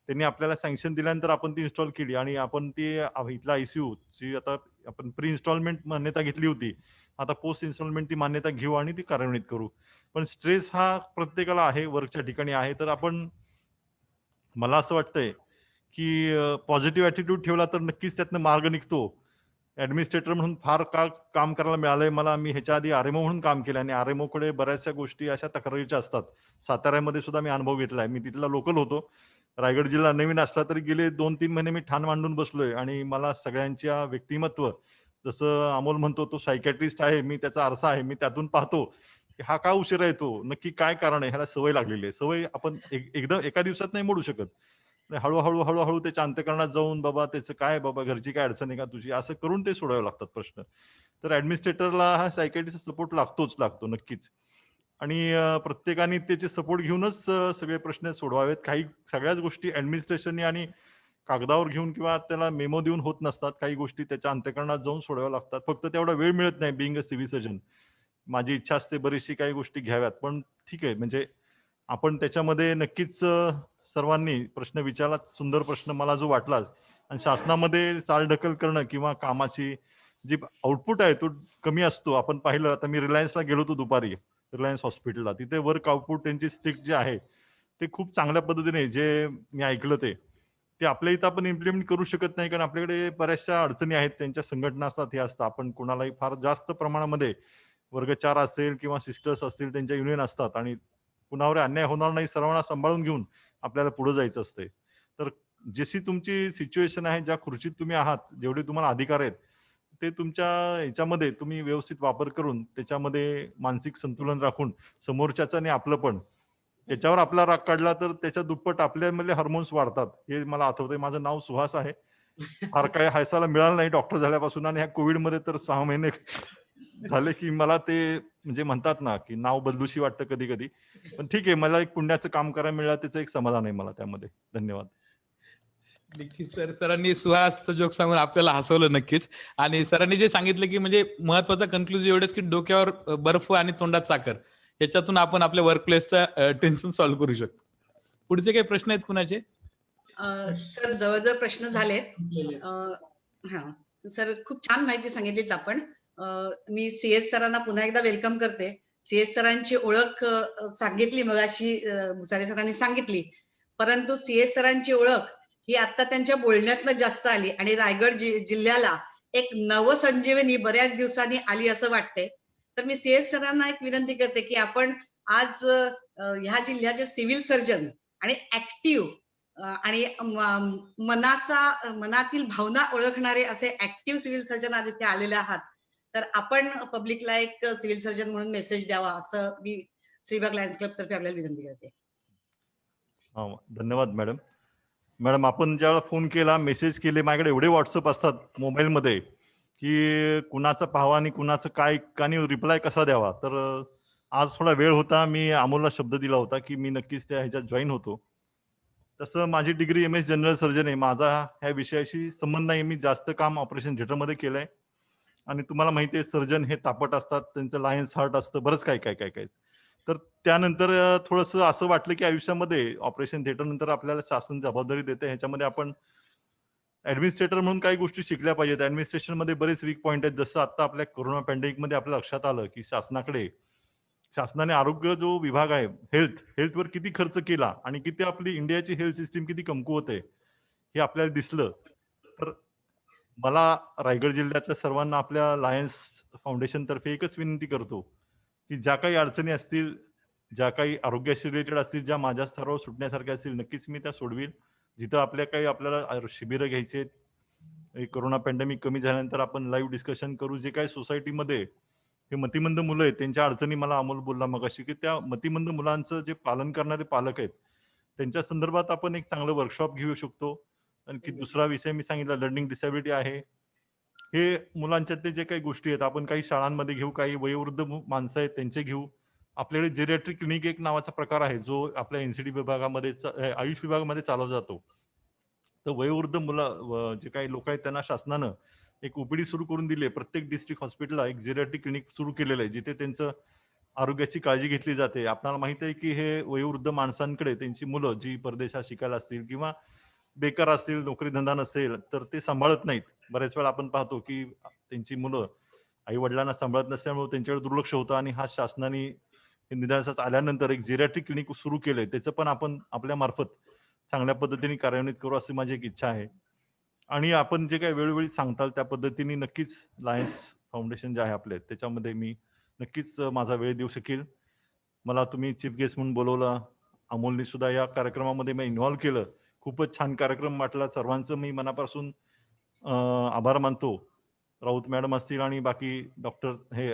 त्यांनी आपल्याला सँक्शन दिल्यानंतर आपण ती इन्स्टॉल केली आणि आपण ती इथला आयसीयू ची आता आपण प्री इन्स्टॉलमेंट मान्यता घेतली होती, आता पोस्ट इन्स्टॉलमेंट ती मान्यता घेऊ आणि ती कार्यान्वित करू. पण स्ट्रेस हा प्रत्येकाला आहे, वर्कच्या ठिकाणी आहे. तर आपण, मला असं वाटतंय की पॉझिटिव्ह ॲटिट्यूड ठेवला तर नक्कीच त्यातनं मार्ग निघतो. ऍडमिनिस्ट्रेटर म्हणून फार काळ काम करायला मिळालंय मला. मी ह्याच्या आधी आरएमओ म्हणून काम केलं आणि आरएमओ कडे बऱ्याचशा गोष्टी अशा तक्रारीच्या असतात. साताऱ्यामध्ये सुद्धा मी अनुभव घेतलाय. मी तिथला लोकल होतो. रायगड जिल्हा नवीन असला तरी गेले 2-3 महिने मी ठाण मांडून बसलोय आणि मला सगळ्यांच्या व्यक्तिमत्व जसं अमोल म्हणतो तो सायकॅट्रिस्ट आहे, मी त्याचा आरसा आहे, मी त्यातून पाहतो की हा का उशिरा येतो, नक्की काय कारण आहे, ह्याला सवय लागलेली आहे. सवय आपण एकदम एका दिवसात नाही मोडू शकत. हळूहळू हळूहळू त्याच्या अंतःकरणात जाऊन बाबा त्याचं काय, बाबा घरची काय अडचण आहे का तुझी, असं करून ते सोडवावे लागतात प्रश्न. तर ऍडमिनिस्ट्रेटरला हा सायकॅट्रिस्ट सपोर्ट लागतो नक्कीच. आणि प्रत्येकाने त्याचे सपोर्ट घेऊनच सगळे प्रश्न सोडवावेत. काही सगळ्याच गोष्टी ऍडमिनिस्ट्रेशनने आणि कागदावर घेऊन किंवा त्याला मेमो देऊन होत नसतात. काही गोष्टी त्याच्या अंतःकरणात जाऊन सोडवाव्या लागतात. फक्त तेवढा वेळ मिळत नाही बिंग अ सिव्हिल सर्जन. माझी इच्छा असते बरीचशी काही गोष्टी घ्याव्यात, पण ठीक आहे, म्हणजे आपण त्याच्यामध्ये नक्कीच सर्वांनी प्रश्न विचारला. सुंदर प्रश्न मला जो वाटला. आणि शासनामध्ये चालढकल करणं किंवा कामाची जी आउटपुट आहे तो कमी असतो. आपण पाहिलं, आता मी रिलायन्सला गेलो होतो दुपारी, रिलायन्स हॉस्पिटलला. तिथे वर्क आउटपुट त्यांची स्ट्रिक्ट जे आहे ते खूप चांगल्या पद्धतीने, जे मी ऐकलं ते आपल्या इथं आपण इम्प्लिमेंट करू शकत नाही, कारण आपल्याकडे बऱ्याचशा अडचणी आहेत. त्यांच्या संघटना असतात, हे असतं. आपण कोणालाही फार जास्त प्रमाणामध्ये वर्ग 4 असेल किंवा सिस्टर्स असतील, त्यांच्या युनियन असतात आणि कुणावर अन्याय होणार नाही, सर्वांना सांभाळून घेऊन आपल्याला पुढे जायचं असते. तर जशी तुमची सिच्युएशन आहे, ज्या खुर्चीत तुम्ही आहात, जेवढे तुम्हाला अधिकार आहेत ते तुमच्या ह्याच्यामध्ये तुम्ही व्यवस्थित वापर करून त्याच्यामध्ये मानसिक संतुलन राखून समोरच्याचं आणि आपलं पण, याच्यावर आपला राग काढला तर त्याच्या दुप्पट आपल्यामधले हार्मोन्स वाढतात. हे मला आठवतंय. माझं नाव सुहास आहे. फार काय हायसाला मिळालं नाही डॉक्टर झाल्यापासून, आणि ह्या कोविडमध्ये तर 6 महिने झाले की मला ते म्हणजे म्हणतात ना की नाव बदलूशी वाटतं कधी कधी. पण ठीक आहे, मला एक पुण्याचं काम करायला मिळालं त्याचं एक समाधान आहे मला त्यामध्ये. धन्यवाद. नक्कीच सर, सरांनी सुहासचं जोक सांगून आपल्याला हसवलं नक्कीच. आणि सरांनी जे सांगितलं की म्हणजे महत्वाचा कन्क्लुजन एवढंच की डोक्यावर बर्फ आणि तोंडात साखर, याच्यातून आपण आपल्या वर्कप्लेसचा टेन्शन सॉल्व्ह करू शकतो. पुढचे काही प्रश्न आहेत कुणाचे? सर जवळजवळ प्रश्न झालेत. हा सर, खूप छान माहिती सांगितलीच आपण. मी सीएस सरांना पुन्हा एकदा वेलकम करते. सीएस सरांची ओळख सांगितली मगाशी, मुसारे सरांनी सांगितली, परंतु सीएस सरांची ओळख ही आता त्यांच्या बोलण्यातनं जास्त आली आणि रायगड जिल्ह्याला एक नवसंजीवनी बऱ्याच दिवसांनी आली असं वाटतंय. तर मी सीएस सरांना एक विनंती करते की आपण आज ह्या जिल्ह्याचे सिव्हिल सर्जन आणि ऍक्टिव्ह आणि मनातील भावना ओळखणारे असे ऍक्टिव्ह सिव्हिल सर्जन आज इथे आलेले आहात. तर आपण पब्लिकला एक सिव्हिल सर्जन म्हणून मेसेज द्यावा असं मी श्रीबाग लायन्स क्लब तर्फे आपल्याला विनंती करते. धन्यवाद मॅडम. मॅडम, आपण ज्यावेळेला फोन केला, मेसेज केले, माझ्याकडे एवढे व्हॉट्सअप असतात मोबाईलमध्ये की कुणाचं पाहावं आणि कुणाचं काय आणि रिप्लाय कसा द्यावा. तर आज थोडा वेळ होता. मी अमोलला शब्द दिला होता की मी नक्कीच त्या ह्याच्यात जॉईन होतो. तसं माझी डिग्री MS जनरल सर्जन आहे. माझा ह्या विषयाशी संबंध नाही. मी जास्त काम ऑपरेशन थिएटरमध्ये केलंय आणि तुम्हाला माहिती आहे सर्जन हे तापट असतात, त्यांचं लायन्स हार्ट असतं, बरंच काय काय काय काय. तर त्यानंतर थोडंसं असं वाटलं की आयुष्यामध्ये ऑपरेशन थिएटर नंतर आपल्याला शासन जबाबदारी देते, ह्याच्यामध्ये आपण ऍडमिनिस्ट्रेटर म्हणून काही गोष्टी शिकल्या पाहिजेत. ऍडमिनिस्ट्रेशन मध्ये बरेच वीक पॉईंट आहेत. जसं आता आपल्या कोरोना पॅन्डेमिक मध्ये आपल्या लक्षात आलं की शासनाने आरोग्य जो विभाग आहे, हेल्थवर किती खर्च केला आणि किती आपली इंडियाची हेल्थ सिस्टीम किती कमकुवत आहे हे आपल्याला दिसलं. तर मला रायगड जिल्ह्यातल्या सर्वांना आपल्या लायन्स फाउंडेशन तर्फे एकच विनंती करतो की ज्या काही अडचणी असतील, ज्या काही आरोग्याशी रिलेटेड असतील, ज्या माझ्या स्तरावर सुटण्यासारख्या असतील, नक्कीच मी त्या सोडवील. जिथं आपल्याला शिबिरं घ्यायची आहेत, कोरोना पॅन्डेमिक कमी झाल्यानंतर आपण लाईव्ह डिस्कशन करू. जे काही सोसायटीमध्ये हे मतिमंद मुलं आहेत त्यांच्या अडचणी, मला अमोल बोलला मगाशी की त्या मतिमंद मुलांचं जे पालन करणारे पालक आहेत त्यांच्या संदर्भात आपण एक चांगलं वर्कशॉप घेऊ शकतो. आणखी दुसरा विषय मी सांगितला, लर्निंग डिसॅबिलिटी आहे. हे मुलांच्यातले जे काही गोष्टी आहेत आपण काही शाळांमध्ये घेऊ, काही वयोवृद्ध माणसं आहेत त्यांचे घेऊ. आपल्याकडे जेरियाट्रिक क्लिनिक एक नावाचा प्रकार आहे जो आपल्या NCD विभागामध्ये, आयुष विभागामध्ये चालवला जातो. तर वयोवृद्ध मुलं जे काही लोक आहेत त्यांना शासनानं एक OPD सुरू करून दिली आहे. प्रत्येक डिस्ट्रिक्ट हॉस्पिटलला एक जेरियाट्रिक क्लिनिक सुरू केलेलं आहे जिथे त्यांचं आरोग्याची काळजी घेतली जाते. आपल्याला माहिती आहे की हे वयोवृद्ध माणसांकडे त्यांची मुलं जी परदेशात शिकायला असतील किंवा बेकार असतील, नोकरी धंदा नसेल तर ते सांभाळत नाहीत. बऱ्याच वेळा आपण पाहतो की त्यांची मुलं आई वडिलांना सांभाळत नसल्यामुळे त्यांच्याकडे दुर्लक्ष होतं आणि हा शासनाने निदानास आल्यानंतर एक जेरियाट्रिक क्लिनिक सुरू केलंय. त्याचं पण आपण आपल्या मार्फत चांगल्या पद्धतीने कार्यान्वित करू अशी माझी एक इच्छा आहे. आणि आपण जे काही वेळोवेळी सांगताल त्या पद्धतीने नक्कीच लायन्स फाउंडेशन जे आहे आपले त्याच्यामध्ये मी नक्कीच माझा वेळ देऊ शकेल. मला तुम्ही चीफ गेस्ट म्हणून बोलवलं, अमोलने सुद्धा या कार्यक्रमामध्ये मी इन्व्हॉल्व केलं. खूपच छान कार्यक्रम वाटला. सर्वांचं मी मनापासून आभार मानतो. राऊत मॅडम असतील आणि बाकी डॉक्टर हे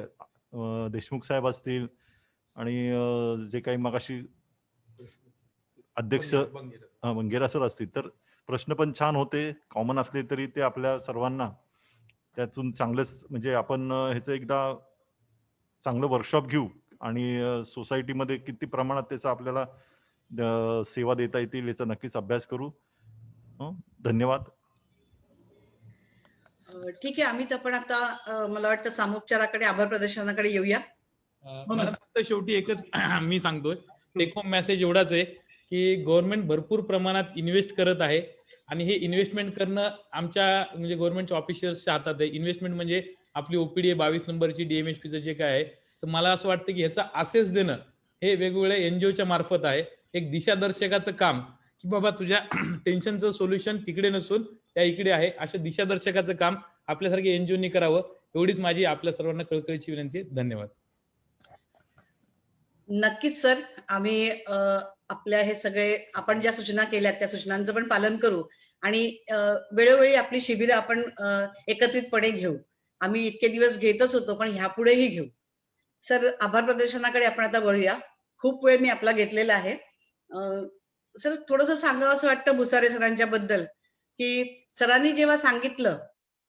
देशमुख साहेब असतील आणि जे काही मगाशी अध्यक्ष बंगेरा सर असतील, तर प्रश्न पण छान होते, कॉमन असले तरी ते आपल्या सर्वांना त्यातून चांगलंच म्हणजे आपण ह्याचं एकदा चांगलं वर्कशॉप घेऊ आणि सोसायटीमध्ये किती प्रमाणात त्याचा आपल्याला सेवा देता येतील याचा नक्कीच अभ्यास करू. धन्यवाद. ठीक आहे, अमित, आपण आता मला वाटतं सामोपचाराकडे, आभार प्रदर्शनाकडे येऊया. मॅडम, फक्त शेवटी एकच मी सांगतोय, टेक होम मेसेज एवढाच आहे की गव्हर्नमेंट भरपूर प्रमाणात इन्व्हेस्ट करत आहे आणि हे इन्व्हेस्टमेंट करणं आमच्या म्हणजे गव्हर्नमेंटच्या ऑफिशियल्सच्या हातात आहे. इन्व्हेस्टमेंट म्हणजे आपली ओपीडी 22 नंबरची डीएमएचपीचं जे काय आहे, तर मला असं वाटतं की ह्याचा असेस देणं हे वेगवेगळ्या एनजीओच्या मार्फत आहे. एक दिशादर्शकाचं काम की बाबा तुझ्या टेन्शनचं सोल्युशन तिकडे नसून त्या इकडे आहे, अशा दिशादर्शकाचं काम आपल्यासारख्या एनजीओनी करावं, एवढीच माझी आपल्या सर्वांना कळकळीची विनंती. धन्यवाद. नक्कीच सर, आम्ही आपल्या हे सगळे आपण ज्या सूचना केल्या त्या सूचनांचं पण पालन करू आणि वेळोवेळी आपली शिबिरं आपण एकत्रितपणे घेऊ. आम्ही इतके दिवस घेतच होतो, पण ह्यापुढेही घेऊ. सर, आभार प्रदर्शनाकडे आपण आता वळूया. खूप वेळ मी आपला घेतलेला आहे. सर, थोडंसं सांगावं असं वाटतं भुसारे सरांच्या बद्दल की सरांनी जेव्हा सांगितलं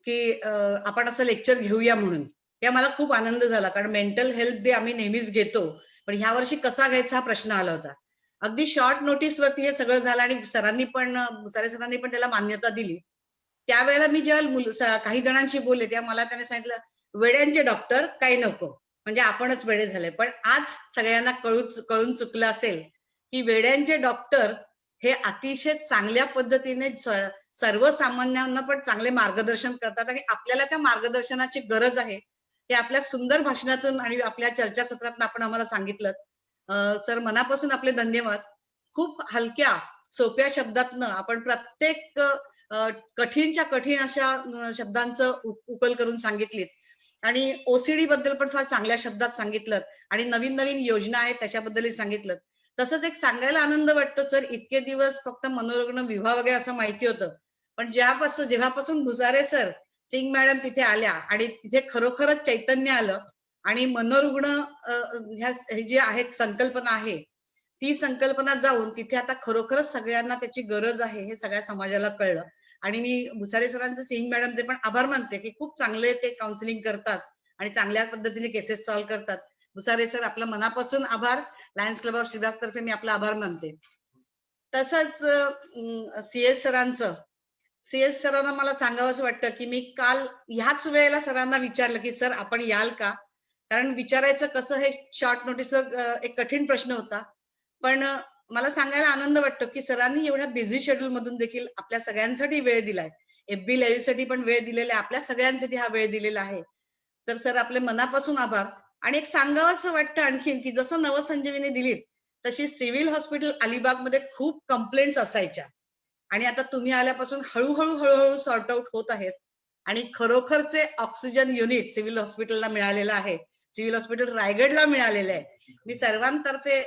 की आपण असं लेक्चर घेऊया म्हणून, या मला खूप आनंद झाला, कारण मेंटल हेल्थ डे आम्ही नेहमीच घेतो, पण ह्या वर्षी कसा घ्यायचा हा प्रश्न आला होता. अगदी शॉर्ट नोटीस वरती हे सगळं झालं आणि सरांनी पण, भुसारे सरांनी पण त्याला मान्यता दिली. त्यावेळेला मी जेव्हा काही जणांशी बोलले तेव्हा मला त्याने सांगितलं, वेड्यांचे डॉक्टर काही नको, म्हणजे आपणच वेडे झाले. पण आज सगळ्यांना कळून चुकलं असेल की वेड्यांचे डॉक्टर हे अतिशय चांगल्या पद्धतीने सर्वसामान्यांना पण चांगले मार्गदर्शन करतात आणि आपल्याला त्या मार्गदर्शनाची गरज आहे. ते आपल्या सुंदर भाषणातून आणि आपल्या चर्चासत्रातून आपण आम्हाला सांगितलं. सर, मनापासून आपले धन्यवाद. खूप हलक्या सोप्या शब्दातनं आपण प्रत्येक कठीणच्या कठीण अशा शब्दांचं उकल करून सांगितलीत आणि ओसीडी बद्दल पण फार चांगल्या शब्दात सांगितलं आणि नवीन नवीन योजना आहेत त्याच्याबद्दलही सांगितलं. तसंच एक सांगायला आनंद वाटतो सर, इतके दिवस फक्त मनोरुग्ण विभाग वगैरे असं माहिती होतं, पण जेव्हापासून भुसारे सर, सिंग मॅडम तिथे आल्या आणि तिथे खरोखरच चैतन्य आलं आणि मनोरुग्ण ह्या जी आहे संकल्पना आहे, ती संकल्पना जाऊन तिथे आता खरोखरच सगळ्यांना त्याची गरज आहे हे सगळ्या समाजाला कळलं. आणि मी भुसारे सरांचे, सिंग मॅडमचे पण आभार मानते की खूप चांगले ते काउन्सिलिंग करतात आणि चांगल्या पद्धतीने केसेस सॉल्व्ह करतात. भुसारे सर, आपला मनापासून आभार. लायन्स क्लब ऑफ श्रीबाग तर्फे मी आपला आभार मानते. तसंच सीएस सरांना मला सांगावं असं वाटतं की मी काल ह्याच वेळेला सरांना विचारलं की सर आपण याल का, कारण विचारायचं कसं हे शॉर्ट नोटीसवर एक कठीण प्रश्न होता. पण मला सांगायला आनंद वाटतो की सरांनी एवढ्या बिझी शेड्यूल मधून देखील आपल्या सगळ्यांसाठी वेळ दिलाय. FB लाईव्ह साठी पण वेळ दिलेला आहे, आपल्या सगळ्यांसाठी हा वेळ दिलेला आहे. तर सर, आपले मनापासून आभार. आणि एक सांगावं असं वाटतं आणखीन की जसं नवसंजीवनी दिलीत तशी सिव्हिल हॉस्पिटल अलिबागमध्ये खूप कंप्लेंट्स असायच्या आणि आता तुम्ही आल्यापासून हळूहळू सॉर्ट आउट होत आहेत आणि खरोखरचे ऑक्सिजन युनिट सिव्हिल हॉस्पिटलला मिळालेलं आहे, सिव्हिल हॉस्पिटल रायगडला मिळालेलं आहे. मी सर्वांतर्फे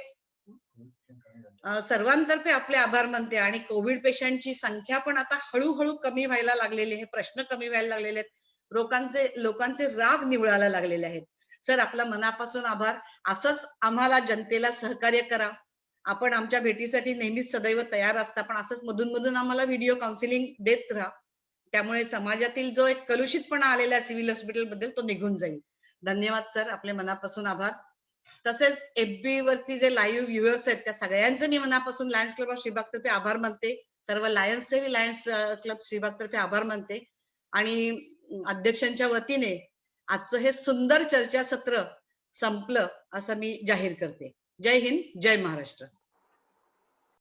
आपले आभार मानते आणि कोविड पेशंटची संख्या पण आता हळूहळू कमी व्हायला लागलेली आहे, प्रश्न कमी व्हायला लागलेले आहेत, लोकांचे राग निवळायला लागलेले आहेत. सर, आपला मनापासून आभार. असंच आम्हाला जनतेला सहकार्य करा. आपण आमच्या भेटीसाठी नेहमीच सदैव तयार असता, पण असंच मधून आम्हाला व्हिडिओ काउन्सिलिंग देत राहा. त्यामुळे समाजातील जो एक कलुषितपणा आलेला आहे सिव्हिल हॉस्पिटल बद्दल तो निघून जाईल. धन्यवाद सर, आपले मनापासून आभार. तसेच FB वरती जे लाईव्ह व्ह्युअर्स आहेत त्या सगळ्यांचे मी मनापासून लायन्स क्लब ऑफ श्रीबाग तर्फे आभार मानते. सर्व लायन्सचे लायन्स क्लब श्रीबाग तर्फे आभार मानते आणि अध्यक्षांच्या वतीने आजचं हे सुंदर चर्चासत्र संपलं असं मी जाहीर करते. जय हिंद, जय महाराष्ट्र.